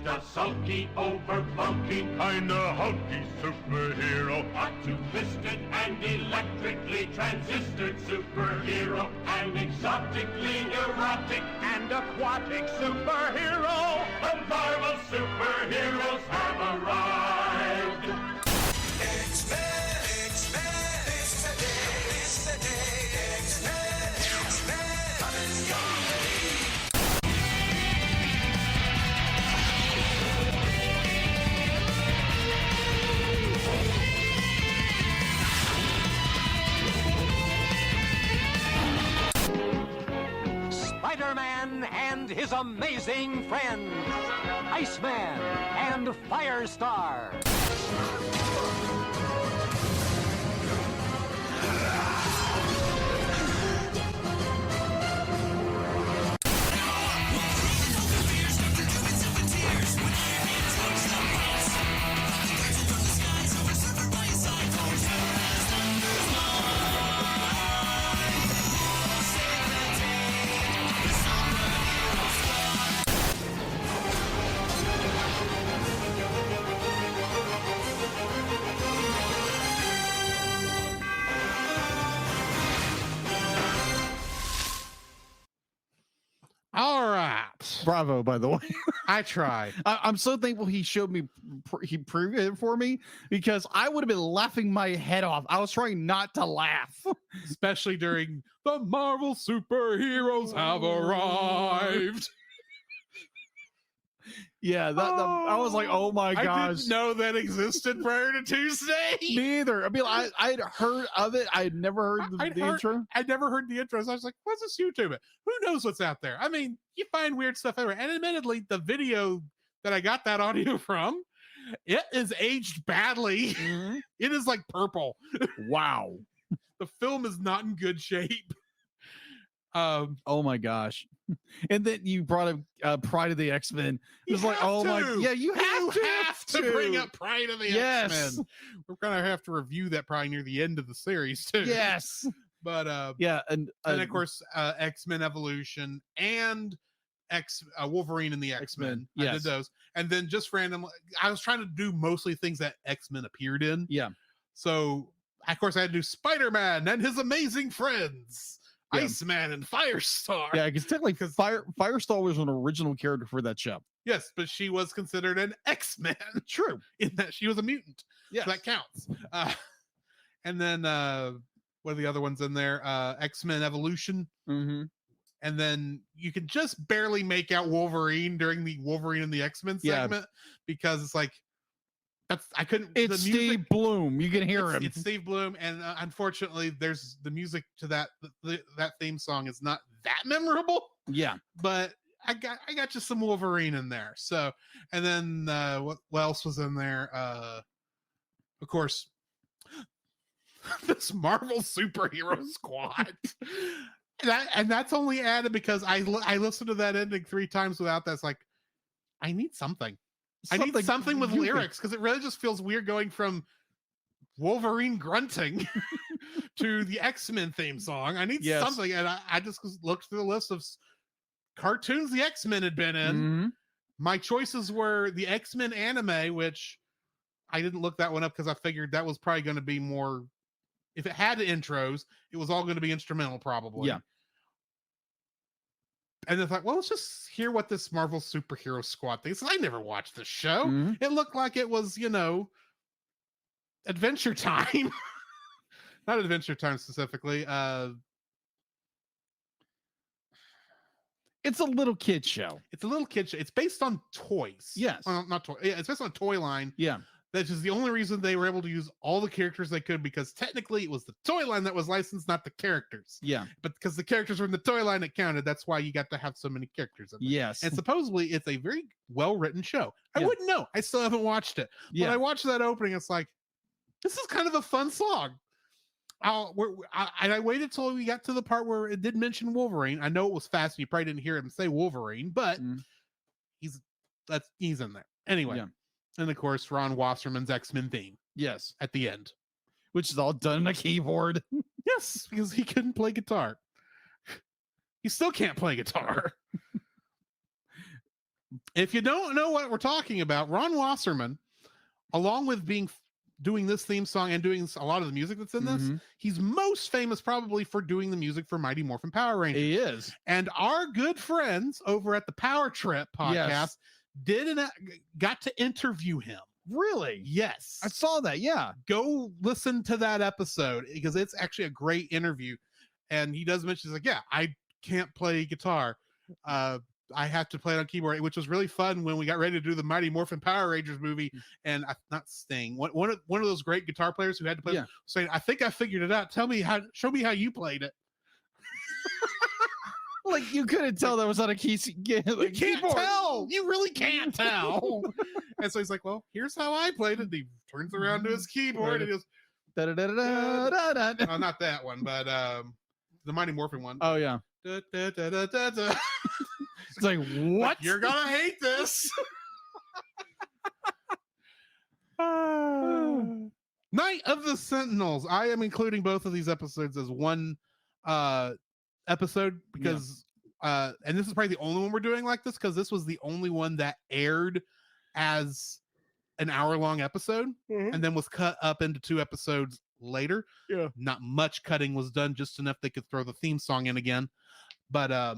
A sulky, over-bulky, kinda hulky superhero. A two-fisted and electrically transistored superhero. An exotically erotic and aquatic superhero. The Marvel superheroes have arrived. X-Men, X-Men, it's the day, X-Men, X-Men, come and go. Spider-Man and his amazing friends, Iceman and Firestar. All right. Bravo, by the way. I tried. I'm so thankful he showed me, he proved it for me, because I would have been laughing my head off. I was trying not to laugh. Especially during the Marvel superheroes have arrived. Yeah, I was like, oh my gosh. I didn't know that existed prior to Tuesday. Me either. I mean, I'd heard of it. I'd never heard the intro. I'd never heard the intro. So I was like, what's this YouTube? Who knows what's out there? I mean, you find weird stuff everywhere. And admittedly, the video that I got that audio from, it is aged badly. Mm-hmm. It is like purple. Wow. The film is not in good shape. Oh my gosh. And then you brought up Pride of the X-Men. It was like, oh my, yeah, you have to bring up Pride of the X-Men. We're gonna have to review that probably near the end of the series too. Yes. But yeah, and of course X-Men Evolution and Wolverine and the X-Men. Yes. I did those. And then just randomly, I was trying to do mostly things that X-Men appeared in. Yeah. So of course I had to do Spider-Man and his amazing friends. Yeah. Iceman and Firestar. Yeah, because technically Firestar was an original character for that show. Yes, but she was considered an X-Man. True. In that she was a mutant. Yeah. So that counts. And then what are the other ones in there? X-Men Evolution. Mm-hmm. And then you can just barely make out Wolverine during the Wolverine and the X-Men segment because it's like I couldn't. It's the music, Steve Bloom. You can hear him. It's Steve Bloom, and unfortunately, there's the music to that theme song is not that memorable. Yeah, but I got just some Wolverine in there. So, and then what else was in there? Of course, this Marvel superhero squad. That's only added because I listened to that ending 3 times without that. It's like I need something. I need something with lyrics because it really just feels weird going from Wolverine grunting to the X-Men theme song. I need something. And I just looked through the list of cartoons the X-Men had been in. Mm-hmm. My choices were the X-Men anime, which I didn't look that one up because I figured that was probably going to be more, if it had intros, it was all going to be instrumental probably. Yeah. And I thought, well, let's just hear what this Marvel superhero squad thinks. I never watched this show. Mm-hmm. It looked like it was, Adventure Time. Not Adventure Time specifically. It's a little kid show. It's a little kid show. It's based on toys. Yes. Well, not toy. Yeah, it's based on a toy line. Yeah. That's just the only reason they were able to use all the characters they could, because technically it was the toy line that was licensed, not the characters. Yeah. But because the characters were in the toy line, it counted. That's why you got to have so many characters in there. Yes. And supposedly it's a very well-written show. I wouldn't know. I still haven't watched it. Yeah. But I watched that opening. It's like, this is kind of a fun song. I waited till we got to the part where it did mention Wolverine. I know it was fast and you probably didn't hear him say Wolverine, but he's in there. Anyway. Yeah. And of course, Ron Wasserman's X-Men theme. Yes. At the end. Which is all done on a keyboard. Yes, because he couldn't play guitar. He still can't play guitar. If you don't know what we're talking about, Ron Wasserman, along with doing this theme song and doing a lot of the music that's in this, he's most famous probably for doing the music for Mighty Morphin Power Rangers. He is. And our good friends over at the Power Trip podcast got to interview him. Really? Yes. I saw that. Yeah. Go listen to that episode because it's actually a great interview. And he does mention, he's like, yeah, I can't play guitar. I have to play it on keyboard, which was really fun when we got ready to do the Mighty Morphin Power Rangers movie. And not Sting, one of those great guitar players who had to play, saying, I think I figured it out. Show me how you played it. Like you couldn't tell that was on a key. You can't tell. You really can't tell. And so he's like, "Well, here's how I played it." And he turns around to his keyboard and he goes, Da, da, da, da, da, da, da. "Oh, not that one, but the Mighty Morphin one." Oh yeah. Da, da, da, da, da, da. It's like what? Like, you're gonna hate this. Night of the Sentinels. I am including both of these episodes as one episode because and this is probably the only one we're doing like this because this was the only one that aired as an hour-long episode and then was cut up into 2 episodes later. Yeah. Not much cutting was done, just enough they could throw the theme song in again. But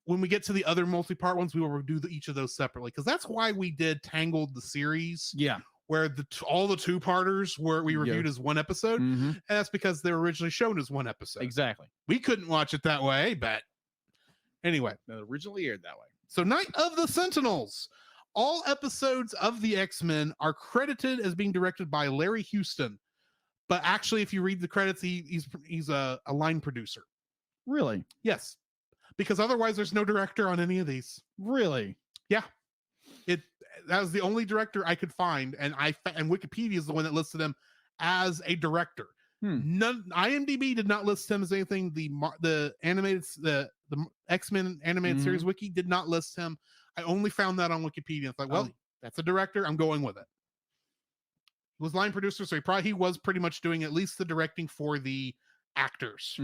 when we get to the other multi-part ones, we will do each of those separately because that's why we did Tangled the series. Yeah. Where all the 2-parters were we reviewed as one episode, and that's because they were originally shown as one episode. Exactly. We couldn't watch it that way, but anyway, it originally aired that way. So, Night of the Sentinels. All episodes of the X-Men are credited as being directed by Larry Houston, but actually, if you read the credits, he's a line producer. Really? Yes, because otherwise, there's no director on any of these. Really? Yeah. That was the only director I could find, and Wikipedia is the one that listed him as a director. IMDb did not list him as anything. The X-Men animated series wiki did not list him. I only found that on Wikipedia. It's like, well, that's a director. I'm going with it. He was line producer, so he was pretty much doing at least the directing for the actors.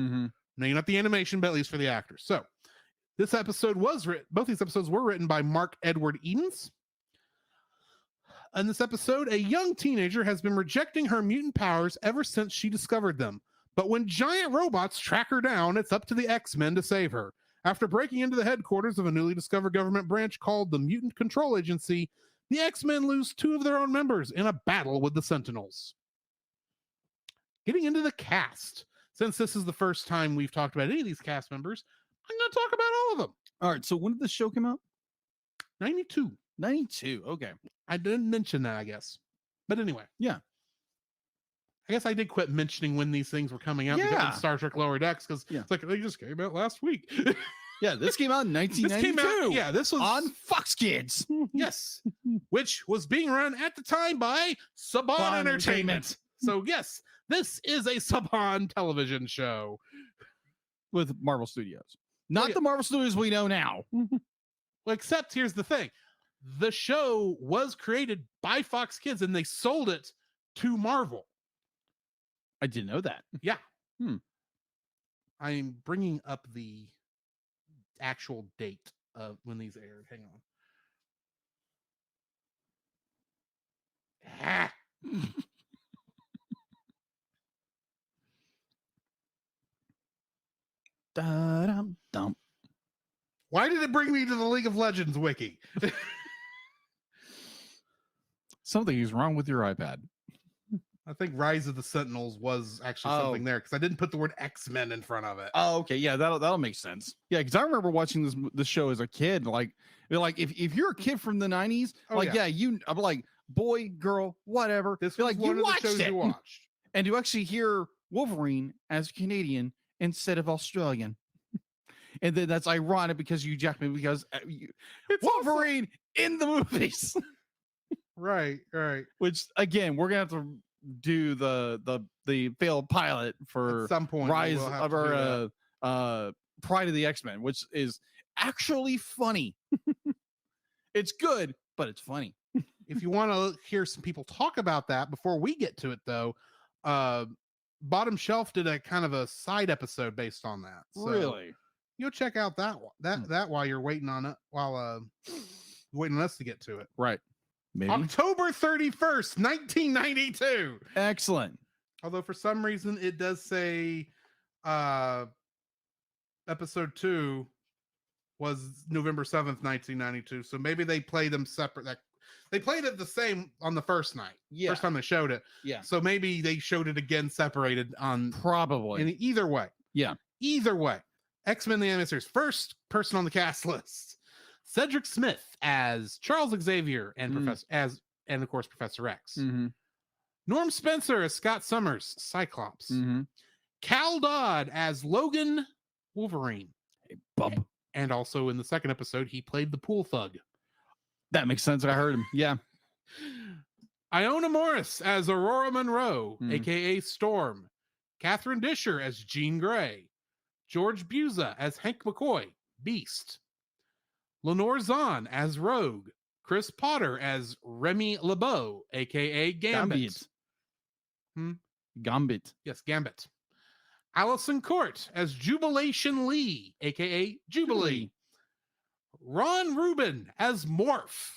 Maybe not the animation, but at least for the actors. So this episode was written. Both these episodes were written by Mark Edward Edens. In this episode, a young teenager has been rejecting her mutant powers ever since she discovered them. But when giant robots track her down, it's up to the X-Men to save her. After breaking into the headquarters of a newly discovered government branch called the Mutant Control Agency, the X-Men lose 2 of their own members in a battle with the Sentinels. Getting into the cast. Since this is the first time we've talked about any of these cast members, I'm going to talk about all of them. All right, so when did the show come out? 92. 92. Okay. I didn't mention that, I guess. But anyway. Yeah. I guess I did quit mentioning when these things were coming out because of Star Trek Lower Decks because it's like they just came out last week. Yeah, this came out in 1992. This was on Fox Kids. Yes. Which was being run at the time by Saban Entertainment. So yes, this is a Saban television show. With Marvel Studios. Not the Marvel Studios we know now. Well, except here's the thing. The show was created by Fox Kids and they sold it to Marvel. I didn't know that. Yeah. I'm bringing up the actual date of when these aired. Hang on. Da-dum-dum. Why did it bring me to the League of Legends wiki? Something is wrong with your iPad. I think Rise of the Sentinels was actually something there because I didn't put the word X-Men in front of it. Oh, okay. Yeah, that'll make sense. Yeah, because I remember watching this show as a kid. Like if you're a kid from the 90s, I'm like, boy, girl, whatever. This was one of the shows you watched. And you actually hear Wolverine as Canadian instead of Australian. And then that's ironic because you jacked me because it's Wolverine in the movies. Right. Which again, we're gonna have to do the failed pilot for at some point. Rise of our Pride of the X-Men, which is actually funny. It's good, but it's funny. If you want to hear some people talk about that before we get to it, though, Bottom Shelf did a kind of a side episode based on that. So really, you'll check out that while you're waiting on it, while waiting on us to get to it. Right. Maybe. October 31st, 1992. Excellent. Although for some reason it does say episode 2 was November 7th, 1992. So maybe they play them separate. They played it the same on the first night. Yeah. First time they showed it. Yeah. So maybe they showed it again separated on probably. In either way. Yeah. Either way. X-Men the Animated Series. First person on the cast list. Cedric Smith as Charles Xavier and of course Professor X. Norm Spencer as Scott Summers, Cyclops. Cal Dodd as Logan Wolverine. bub. And also in the second episode, he played the pool thug. That makes sense. I heard him. Yeah. Iona Morris as Aurora Monroe, aka Storm. Catherine Disher as Jean Grey. George Buza as Hank McCoy, Beast. Lenore Zahn as Rogue. Chris Potter as Remy LeBeau, aka Gambit. Gambit. Yes, Gambit. Allison Court as Jubilation Lee, aka Jubilee. Ron Rubin as Morph.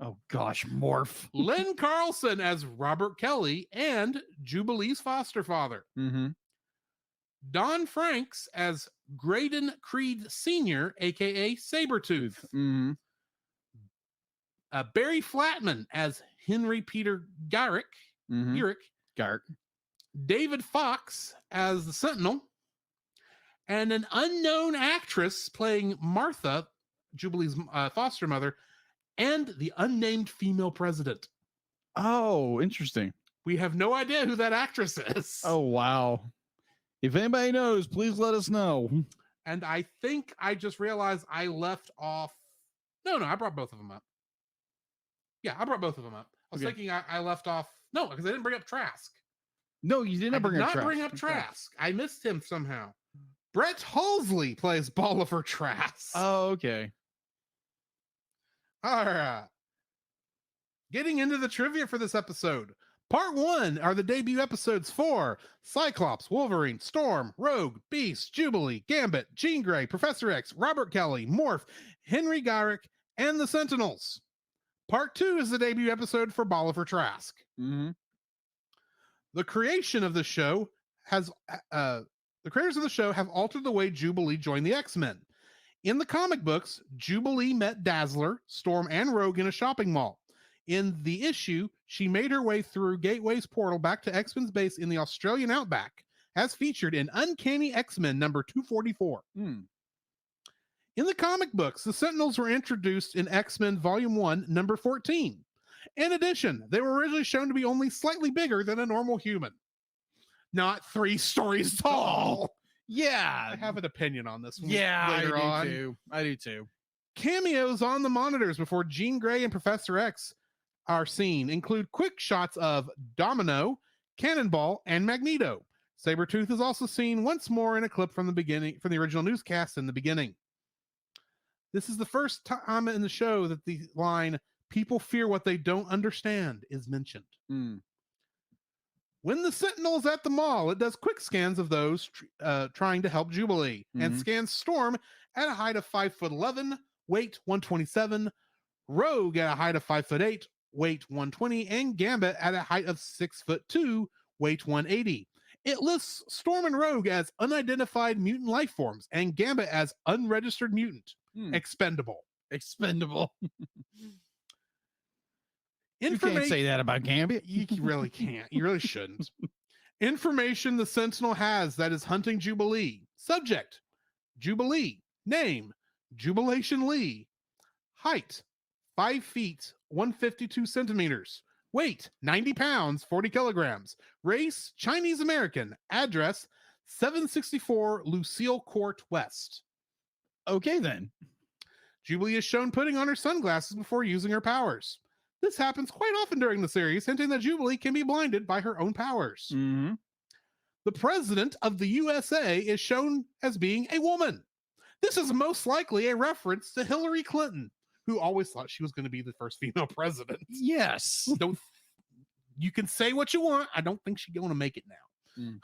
Oh gosh, Morph. Len Carlson as Robert Kelly and Jubilee's foster father. Don Franks as Graydon Creed Sr., aka Sabretooth. Barry Flatman as Henry Peter Garrick. Garrick. David Fox as the Sentinel. And an unknown actress playing Martha, Jubilee's foster mother, and the unnamed female president. Oh, interesting. We have no idea who that actress is. Oh, wow. If anybody knows, please let us know. And I think I just realized I left off. No, I brought both of them up. Yeah, I brought both of them up. I was thinking I left off. No, because I didn't bring up Trask. No, you didn't bring up Trask. Bring up Trask. I missed him somehow. Brett Halsley plays Bolivar Trask. Oh, okay. All right. Getting into the trivia for this episode. Part 1 are the debut episodes for Cyclops, Wolverine, Storm, Rogue, Beast, Jubilee, Gambit, Jean Grey, Professor X, Robert Kelly, Morph, Henry Garrick, and the Sentinels. Part 2 is the debut episode for Bolivar Trask. The creators of the show have altered the way Jubilee joined the X-Men. In the comic books, Jubilee met Dazzler, Storm, and Rogue in a shopping mall. In the issue, she made her way through Gateway's portal back to X-Men's base in the Australian outback, as featured in Uncanny X-Men number 244. In the comic books, the Sentinels were introduced in X-Men Volume 1, number 14. In addition, they were originally shown to be only slightly bigger than a normal human. Not 3 stories tall. Yeah. I have an opinion on this one. Yeah, later I on. do. I do too. Cameos on the monitors before Jean Grey and Professor X are seen include quick shots of Domino, Cannonball, and Magneto. Sabretooth is also seen once more in a clip from the original newscast in the beginning. This is the first time in the show that the line, "People fear what they don't understand," is mentioned. When the Sentinel's at the mall, it does quick scans of those trying to help Jubilee and scans Storm at a height of 5'11", weight 127, Rogue at a height of 5'8", weight 120, and Gambit at a height of 6'2", weight 180. It lists Storm and Rogue as unidentified mutant life forms and Gambit as unregistered mutant. Expendable. You can't say that about Gambit. You really can't. You really shouldn't. Information the Sentinel has that is hunting Jubilee. Subject, Jubilee. Name, Jubilation Lee. Height, 5 feet, 152 centimeters. Weight, 90 pounds, 40 kilograms. Race, Chinese American. Address, 764 Lucille Court West. Okay, then. Jubilee is shown putting on her sunglasses before using her powers. This happens quite often during the series, hinting that Jubilee can be blinded by her own powers. The president of the USA is shown as being a woman. This is most likely a reference to Hillary Clinton, who always thought she was going to be the first female president. Yes. You can say what you want. I don't think she's going to make it now.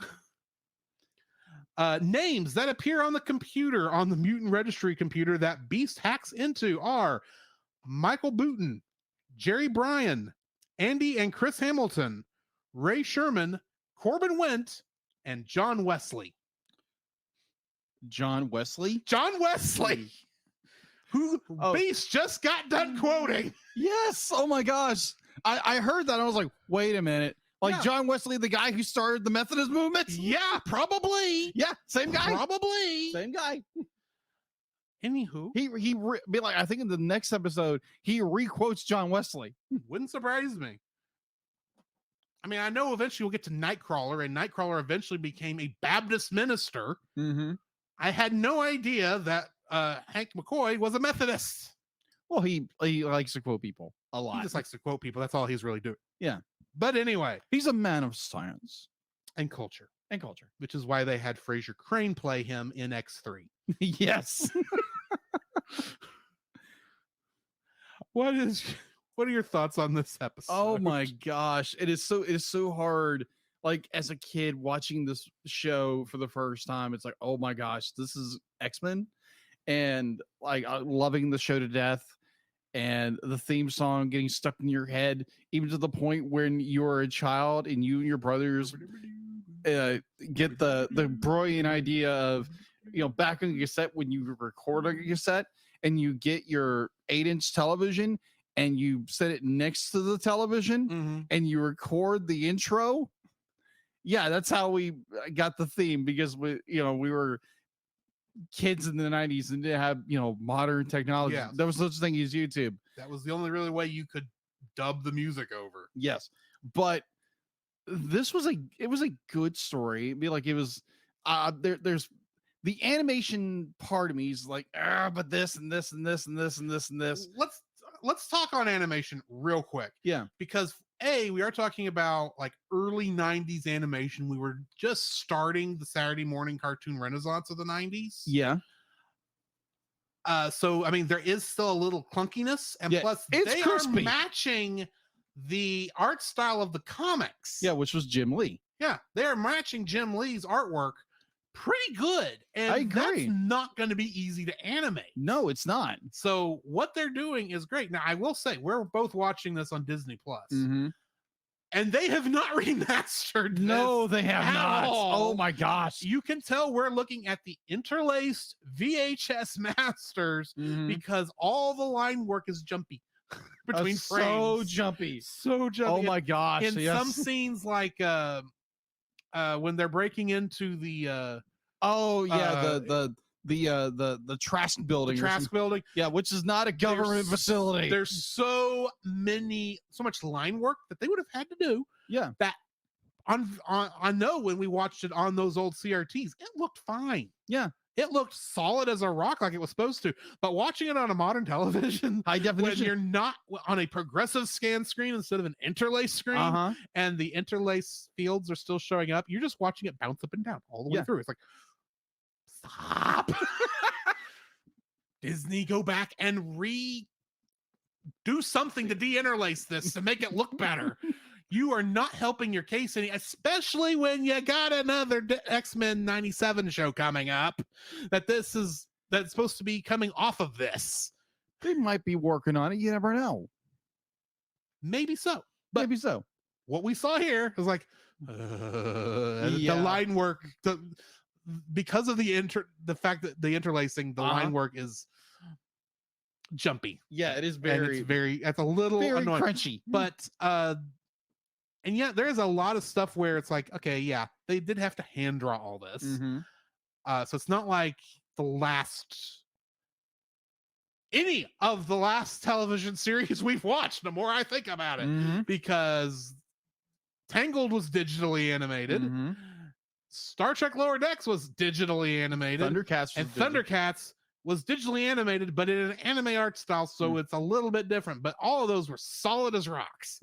Names that appear on the computer, on the mutant registry computer that Beast hacks into are Michael Booton, Jerry Bryan, Andy and Chris Hamilton, Ray Sherman, Corbin Went, and John Wesley. John Wesley? John Wesley! Who Beast just got done quoting. Yes! Oh my gosh. I heard that. I was like, wait a minute. Like John Wesley, the guy who started the Methodist movement? Yeah, probably. Yeah, same guy. Probably. Same guy. Anywho, he be like, I think in the next episode he requotes John Wesley. Wouldn't surprise me. I mean, I know eventually we'll get to Nightcrawler, and Nightcrawler eventually became a Baptist minister, I had no idea that Hank McCoy was a Methodist. Well, he likes to quote people a lot. He just likes to quote people. That's all he's really doing. Yeah. But anyway, he's a man of science and culture. And culture. Which is why they had Fraser Crane play him in X3. Yes. What are your thoughts on this episode? Oh my gosh. It is so hard. Like, as a kid watching this show for the first time, it's like, oh my gosh, this is X-Men. And like loving the show to death, and the theme song getting stuck in your head, even to the point when you're a child and you and your brothers get the brilliant idea of, back on the cassette, when you record on a cassette and you get your 8-inch television and you set it next to the television and you record the intro. Yeah, that's how we got the theme, because we were kids in the 90s and didn't have modern technology. Yes. There was such a thing as YouTube. That was the only really way you could dub the music over. Yes, but this was a good story. It'd be like, it was there's the animation part of me is like, but this and this and this and this and this and this. Let's talk on animation real quick. Yeah, because we are talking about like early 90s animation. We were just starting the Saturday morning cartoon renaissance of the 90s. Yeah. So I mean, there is still a little clunkiness, and plus they are matching the art style of the comics. Yeah, which was Jim Lee. Yeah, they are matching Jim Lee's artwork pretty good, and I agree. That's not going to be easy to animate. No, it's not. So what they're doing is great. Now, I will say we're both watching this on Disney Plus, and they have not remastered. No, they have not. All. Oh my gosh! You can tell we're looking at the interlaced VHS masters because all the line work is jumpy between frames. So jumpy. Oh my gosh! In some scenes, like when they're breaking into the the Trask building. The Trask building. Yeah, which is not a government facility. There's so much line work that they would have had to do. Yeah. That I know when we watched it on those old CRTs, it looked fine. Yeah. It looked solid as a rock, like it was supposed to. But watching it on a modern television, high definition, when you're not on a progressive scan screen instead of an interlace screen, and the interlace fields are still showing up, you're just watching it bounce up and down all the way through. It's like, stop. Disney, go back and do something to de-interlace this to make it look better. You are not helping your case any, especially when you got another X-Men 97 show coming up that's supposed to be coming off of this. They might be working on it. You never know. Maybe so. But maybe so. What we saw here was like the line work, because of the fact that the interlacing, the line work is jumpy. Yeah, it is it's a little annoying. Crunchy. But and yeah, there is a lot of stuff where it's like, okay, yeah, they did have to hand draw all this. So it's not like any of the last television series we've watched, the more I think about it, because Tangled was digitally animated. Star Trek Lower Decks was digitally animated. Thundercats was digitally animated, but in an anime art style, so it's a little bit different. But all of those were solid as rocks.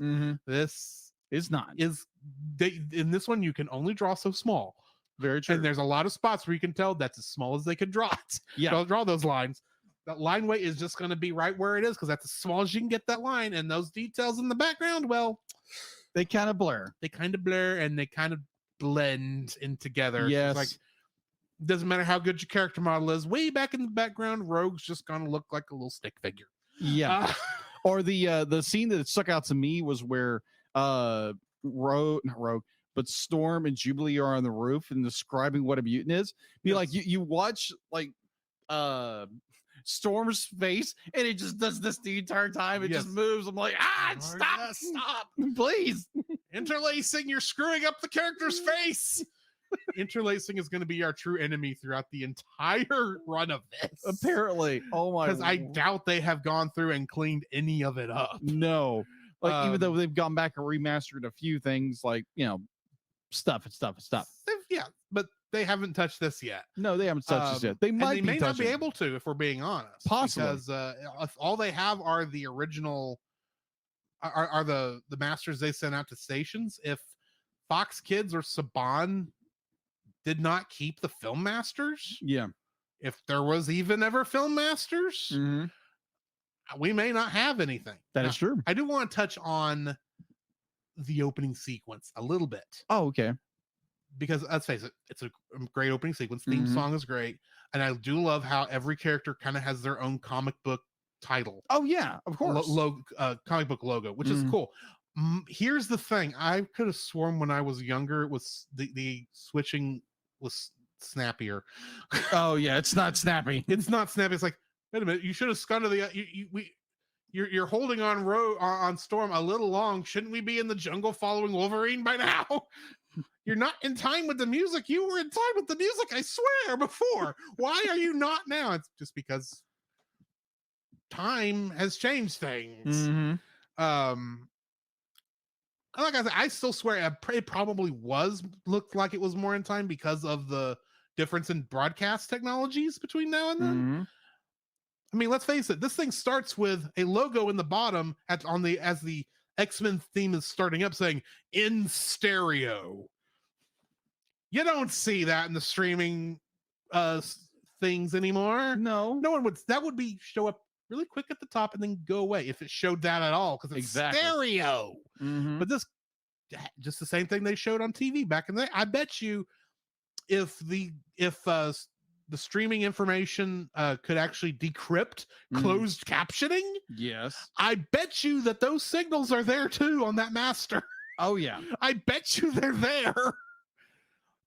This is not. In this one, you can only draw so small. Very true. And there's a lot of spots where you can tell that's as small as they could draw it. Yeah. They'll draw those lines. That line weight is just going to be right where it is, because that's as small as you can get that line. And those details in the background, well, they kind of blur. And they kind of blend in together. Yes. Like, doesn't matter how good your character model is. Way back in the background, Rogue's just going to look like a little stick figure. Yeah. Or the scene that stuck out to me was where not Rogue, but Storm and Jubilee are on the roof and describing what a mutant is. Like you watch like Storm's face and it just does this the entire time. It just moves. I'm like, stop, please. Interlacing, you're screwing up the character's face. Interlacing is going to be our true enemy throughout the entire run of this. Apparently. Oh my. Because I doubt they have gone through and cleaned any of it up. No. Like, even though they've gone back and remastered a few things, like, stuff. Yeah, but they haven't touched this yet. No, they haven't touched this yet. They may not be able to, if we're being honest. Possibly. Because if all they have are the original, are the masters they sent out to stations. If Fox Kids or Saban did not keep the film masters, if there was even ever film masters, we may not have anything. That is true. I do want to touch on the opening sequence a little bit. Oh, okay. Because let's face it, it's a great opening sequence. Theme song is great. And I do love how every character kind of has their own comic book title. Oh, yeah, of course. Comic book logo, which is cool. Here's the thing. I could have sworn when I was younger, it was the switching was snappier. Oh, yeah, it's not snappy. It's not snappy. It's like, wait a minute, you should have scun to the you're holding on Storm a little long. Shouldn't we be in the jungle following Wolverine by now? You're not in time with the music. You were in time with the music, I swear, before. Why are you not now? It's just because time has changed things. Like I said, I still swear it probably looked like it was more in time because of the difference in broadcast technologies between now and then. I mean, let's face it, this thing starts with a logo in the bottom as the X-Men theme is starting up saying in stereo. You don't see that in the streaming things anymore. No one would. That would show up really quick at the top and then go away if it showed that at all, because it's stereo. But this just the same thing they showed on TV back in the day. I bet you if the streaming information could actually decrypt closed captioning, I bet you that those signals are there too on that master. Oh yeah, I bet you they're there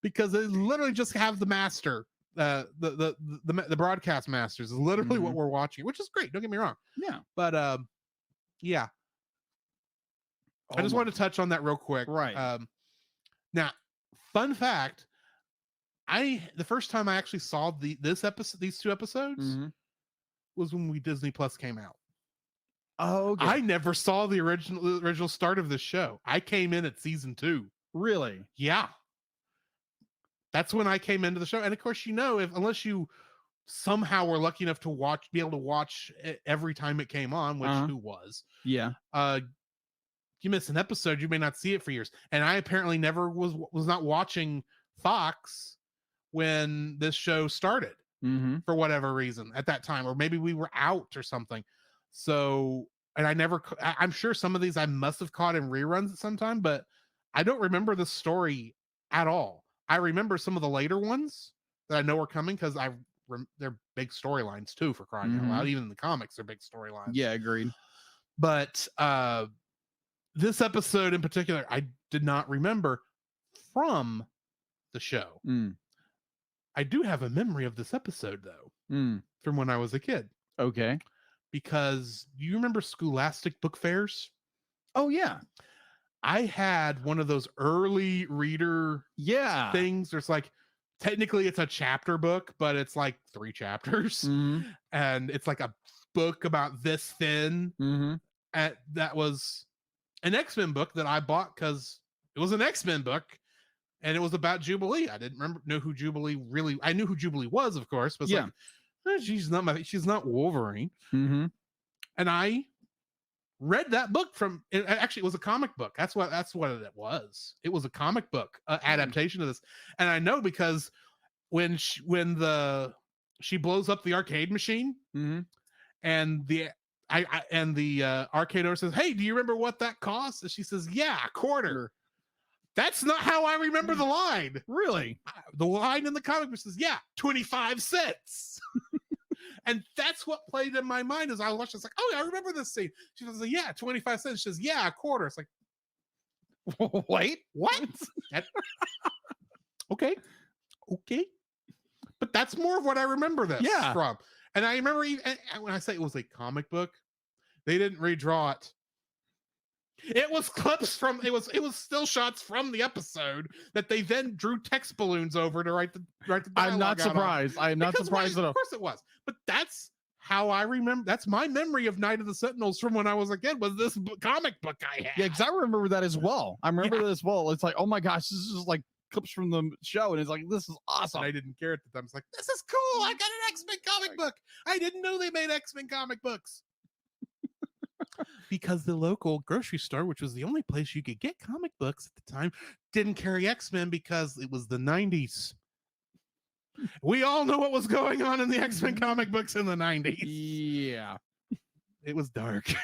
because they literally just have the master. The broadcast masters is literally what we're watching, which is great. Don't get me wrong. Yeah, but yeah. I just wanted to touch on that real quick. Right. Now, fun fact: the first time I actually saw these two episodes was when Disney Plus came out. Oh, okay. I never saw the original start of the show. I came in at season 2. Really? Yeah. That's when I came into the show. And of course, unless you somehow were lucky enough to be able to watch it every time it came on, which who was? Yeah. You miss an episode, you may not see it for years. And I apparently never was not watching Fox when this show started for whatever reason at that time, or maybe we were out or something. So, and I'm sure some of these I must have caught in reruns at some time, but I don't remember the story at all. I remember some of the later ones that I know are coming because they're big storylines too, for crying out loud. Even in the comics, they're big storylines. Yeah, agreed. But this episode in particular, I did not remember from the show. I do have a memory of this episode though, from when I was a kid. Okay. Because do you remember Scholastic book fairs? Oh yeah. I had one of those early reader things. There's like, technically it's a chapter book, but it's like 3 chapters. And it's like a book about this thin. And that was an X-Men book that I bought because it was an X-Men book and it was about Jubilee. I didn't know who Jubilee I knew who Jubilee was, of course, but she's not Wolverine. And I read that book actually it was a comic book. That's what it was. It was a comic book adaptation of this. And I know because when she blows up the arcade machine and the arcade owner says, "Hey, do you remember what that cost?" And she says, "Yeah, $0.25." That's not how I remember the line. Really? The line in the comic book says, "Yeah, 25 cents." And that's what played in my mind as I watched. It's like, oh, yeah, I remember this scene. She says, "Yeah, 25 cents." She says, "Yeah, $0.25." It's like, wait, what? Okay. But that's more of what I remember this from. And I remember when I say it was a comic book, they didn't redraw it. It was clips from it was still shots from the episode that they then drew text balloons over to write the dialogue. I'm not surprised. I am not surprised at all. Of course it was. But that's how I remember. That's my memory of Night of the Sentinels from when I was a kid, was this comic book I had. Yeah, because I remember that as well. I remember that as well. It's like, oh my gosh, this is like clips from the show, and it's like, this is awesome. And I didn't care at the time. I was like, this is cool. I got an X-Men comic book. I didn't know they made X-Men comic books. Because the local grocery store, which was the only place you could get comic books at the time, didn't carry X-Men because it was the 90s. We all know what was going on in the X-Men comic books in the 90s. Yeah. It was dark.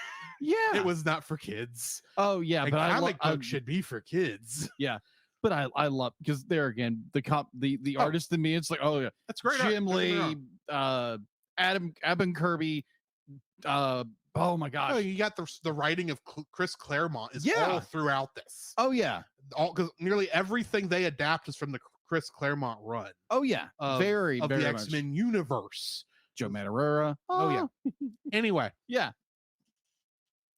Yeah. It was not for kids. Oh, yeah. A But comic book should be for kids. Yeah. But I love, because there again, the artist in me, it's like, oh, yeah. That's great. Jim Lee, Adam Kirby, oh my gosh. Oh, you got the writing of Chris Claremont is Yeah. all throughout this. Oh, yeah. All because nearly everything they adapt is from the Chris Claremont run. Oh, yeah. Very the much. X-Men universe. Joe Madureira. Oh, yeah. Anyway, Yeah.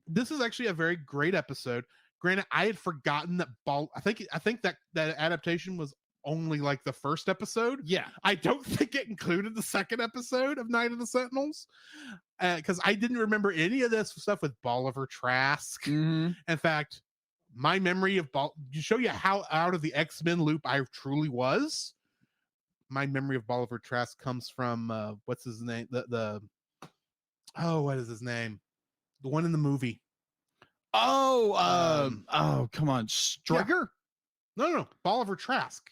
this is actually a very great episode. Granted, I had forgotten that I think that adaptation was only like the first episode. Yeah. I don't think it included the second episode of Night of the Sentinels, because I didn't remember any of this stuff with Bolivar Trask. Mm-hmm. In fact, my memory of to show you how out of the X-Men loop I truly was. My memory of Bolivar Trask comes from what's his name? What is his name? The one in the movie. Oh, come on, Striker. Yeah. No. Bolivar Trask.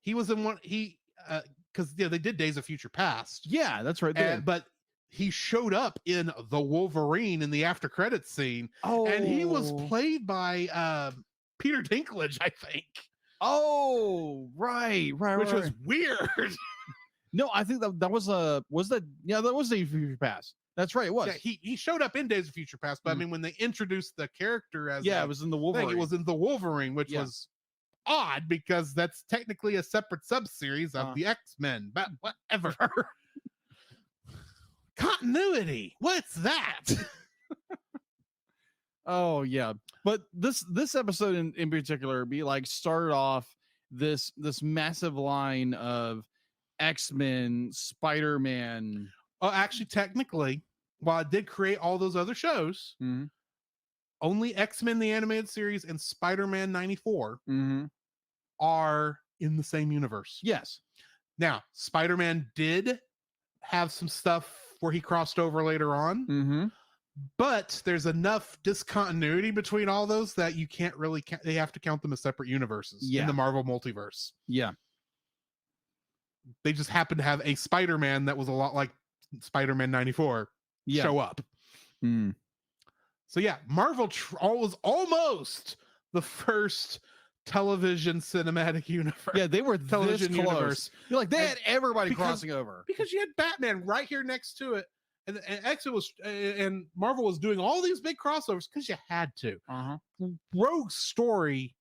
He was in one. Because they did Days of Future Past. Yeah, that's right. But he showed up in the Wolverine in the after credits scene. Oh, and he was played by Peter Dinklage, I think. Oh, right, which was weird. No, I think that was that was Days of Future Past. That's right, it was. Yeah, he showed up in Days of Future Past, but I mean, when they introduced the character as it was in the Wolverine. It was in the Wolverine, which was odd because that's technically a separate sub-series of the X-Men, but whatever. Continuity. What's that? Oh yeah, but this episode in particular started off this massive line of X-Men, Spider-Man. Oh, actually, technically, while it did create all those other shows, only X-Men the animated series and Spider-Man 94 are in the same universe. Yes. Now, Spider-Man did have some stuff where he crossed over later on, but there's enough discontinuity between all those that you can't really they have to count them as separate universes in the Marvel multiverse. Yeah. They just happen to have a Spider-Man that was a lot like Spider-Man 94 show up. So yeah, Marvel was almost the first television cinematic universe. Yeah, they were television this close. Universe. You're like, they had everybody crossing over because you had Batman right here next to it, and X-Men was and Marvel was doing all these big crossovers because you had to. Rogue's story,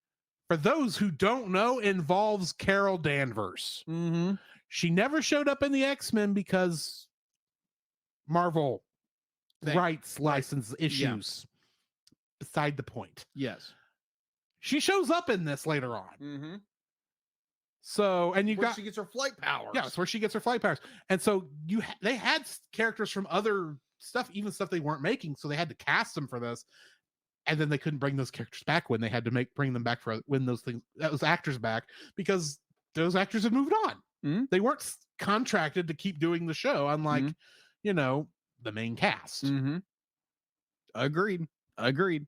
for those who don't know, involves Carol Danvers. She never showed up in the X-Men because Marvel rights license issues. Beside the point. Yes. She shows up in this later on. So, and she gets her flight powers. Yeah, that's where she gets her flight powers. And so they had characters from other stuff, even stuff they weren't making. So they had to cast them for this. And then they couldn't bring those characters back when they had to bring them back for when those actors back, because those actors had moved on. They weren't contracted to keep doing the show, unlike, the main cast. Agreed.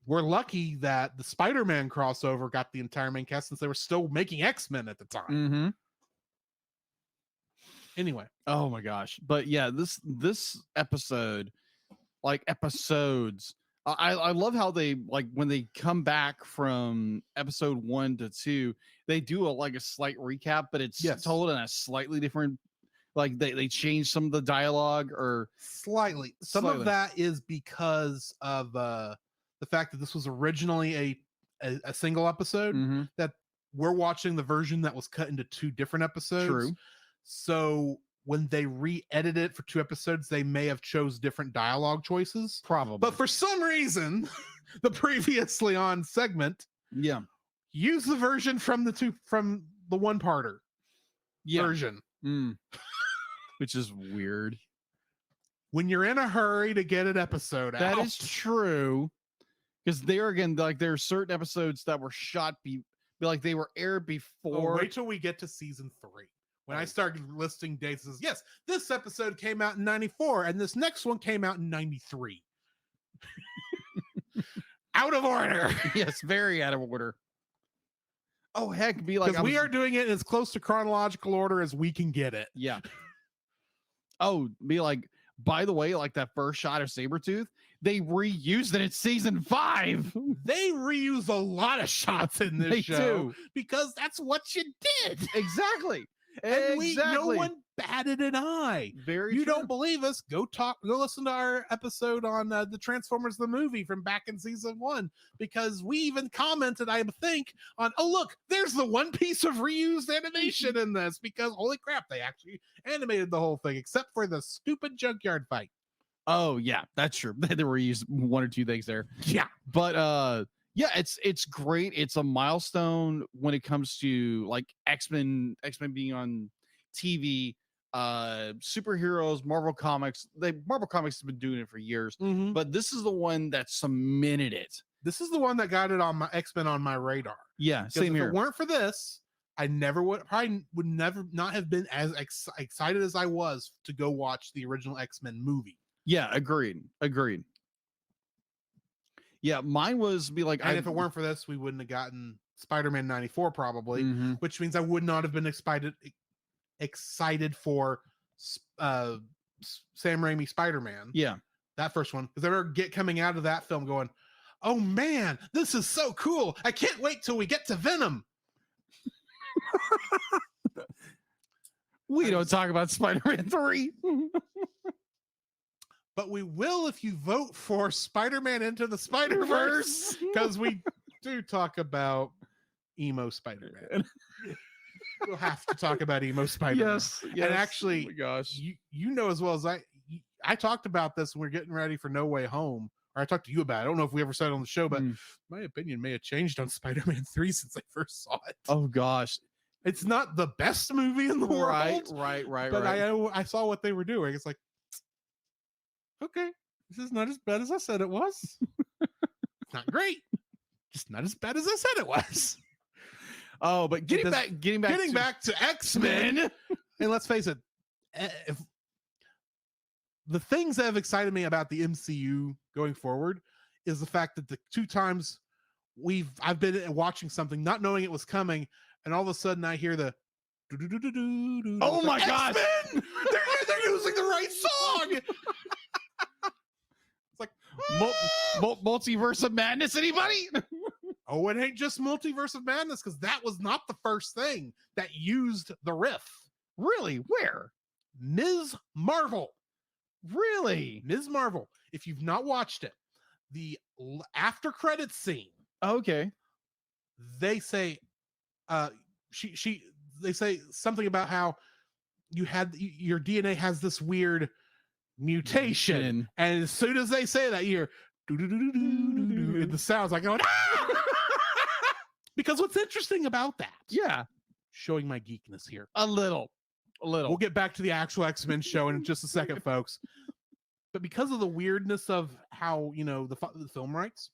We're lucky that the Spider-Man crossover got the entire main cast since they were still making X-Men at the time. Anyway. Oh my gosh. But yeah, this episode, episodes, I love how they when they come back from episode 1 to 2, they do a slight recap, but it's told in a slightly different, they change some of the dialogue or slightly. Some of that is because of the fact that this was originally a single episode, that we're watching the version that was cut into 2 different episodes. True. So when they re-edited it for 2 episodes, they may have chose different dialogue choices. Probably. But for some reason, the previously on segment use the version from the one-parter version. Which is weird. When you're in a hurry to get an episode out. That is true. Because there again, there are certain episodes that were shot Be like they were aired before. Wait till we get to season 3. When I start listing dates, it says, yes, this episode came out in 94 and this next one came out in 93. Out of order. Yes, very out of order. Oh, heck, be like, because we are doing it in as close to chronological order as we can get it. Yeah. Oh, be like, by the way, like that first shot of Sabretooth, they reused it in season 5. They reuse a lot of shots in this show because that's what you did. Exactly. And no one batted an eye. You don't believe us? Go listen to our episode on the Transformers the movie from back in season 1, because we even commented, I think, on, oh look, there's the one piece of reused animation in this, because holy crap, they actually animated the whole thing except for the stupid junkyard fight. Oh yeah, that's true. They reused 1 or 2 things there. Yeah, but yeah, it's great. It's a milestone when it comes to like X-Men being on TV, superheroes, Marvel Comics. Marvel Comics has been doing it for years, but this is the one that cemented it. This is the one that got it on my X-Men on my radar. Yeah, same here. If it weren't for this, I would never not have been as excited as I was to go watch the original X-Men movie. Yeah, agreed. Yeah, mine was be like, and if it weren't for this, we wouldn't have gotten Spider-Man 94 probably, which means I would not have been excited for Sam Raimi Spider-Man. Yeah, that first one, because I remember coming out of that film going, oh man, this is so cool. I can't wait till we get to Venom. We don't talk about Spider-Man 3. But we will if you vote for Spider-Man Into the Spider-Verse, because we do talk about emo Spider-Man. We'll have to talk about emo Spider-Man. Yes. And actually, oh my gosh, you know as well as I talked about this when we we're getting ready for No Way Home, or I talked to you about it. I don't know if we ever said it on the show, but my opinion may have changed on Spider-Man 3 since I first saw it. Oh gosh. It's not the best movie in the world. Right. But I saw what they were doing. It's like, okay, this is not as bad as I said it was. It's not great, just not as bad as I said it was. Oh, but getting back to X-Men, and let's face it, the things that have excited me about the MCU going forward is the fact that the 2 times I've been watching something not knowing it was coming, and all of a sudden I hear the oh my god, they're using the right song. It's like Multiverse of Madness, anybody? Oh, it ain't just Multiverse of Madness, because that was not the first thing that used the riff. Really? Where? Ms. Marvel. Really? Ms. Marvel. If you've not watched it, the after credits scene. Okay. They say, they say something about how your DNA has this weird mutation, and as soon as they say that, you're the sounds like going ah! Because what's interesting about that, showing my geekness here a little, we'll get back to the actual X-Men show in just a second, folks, but because of the weirdness of how the film rights,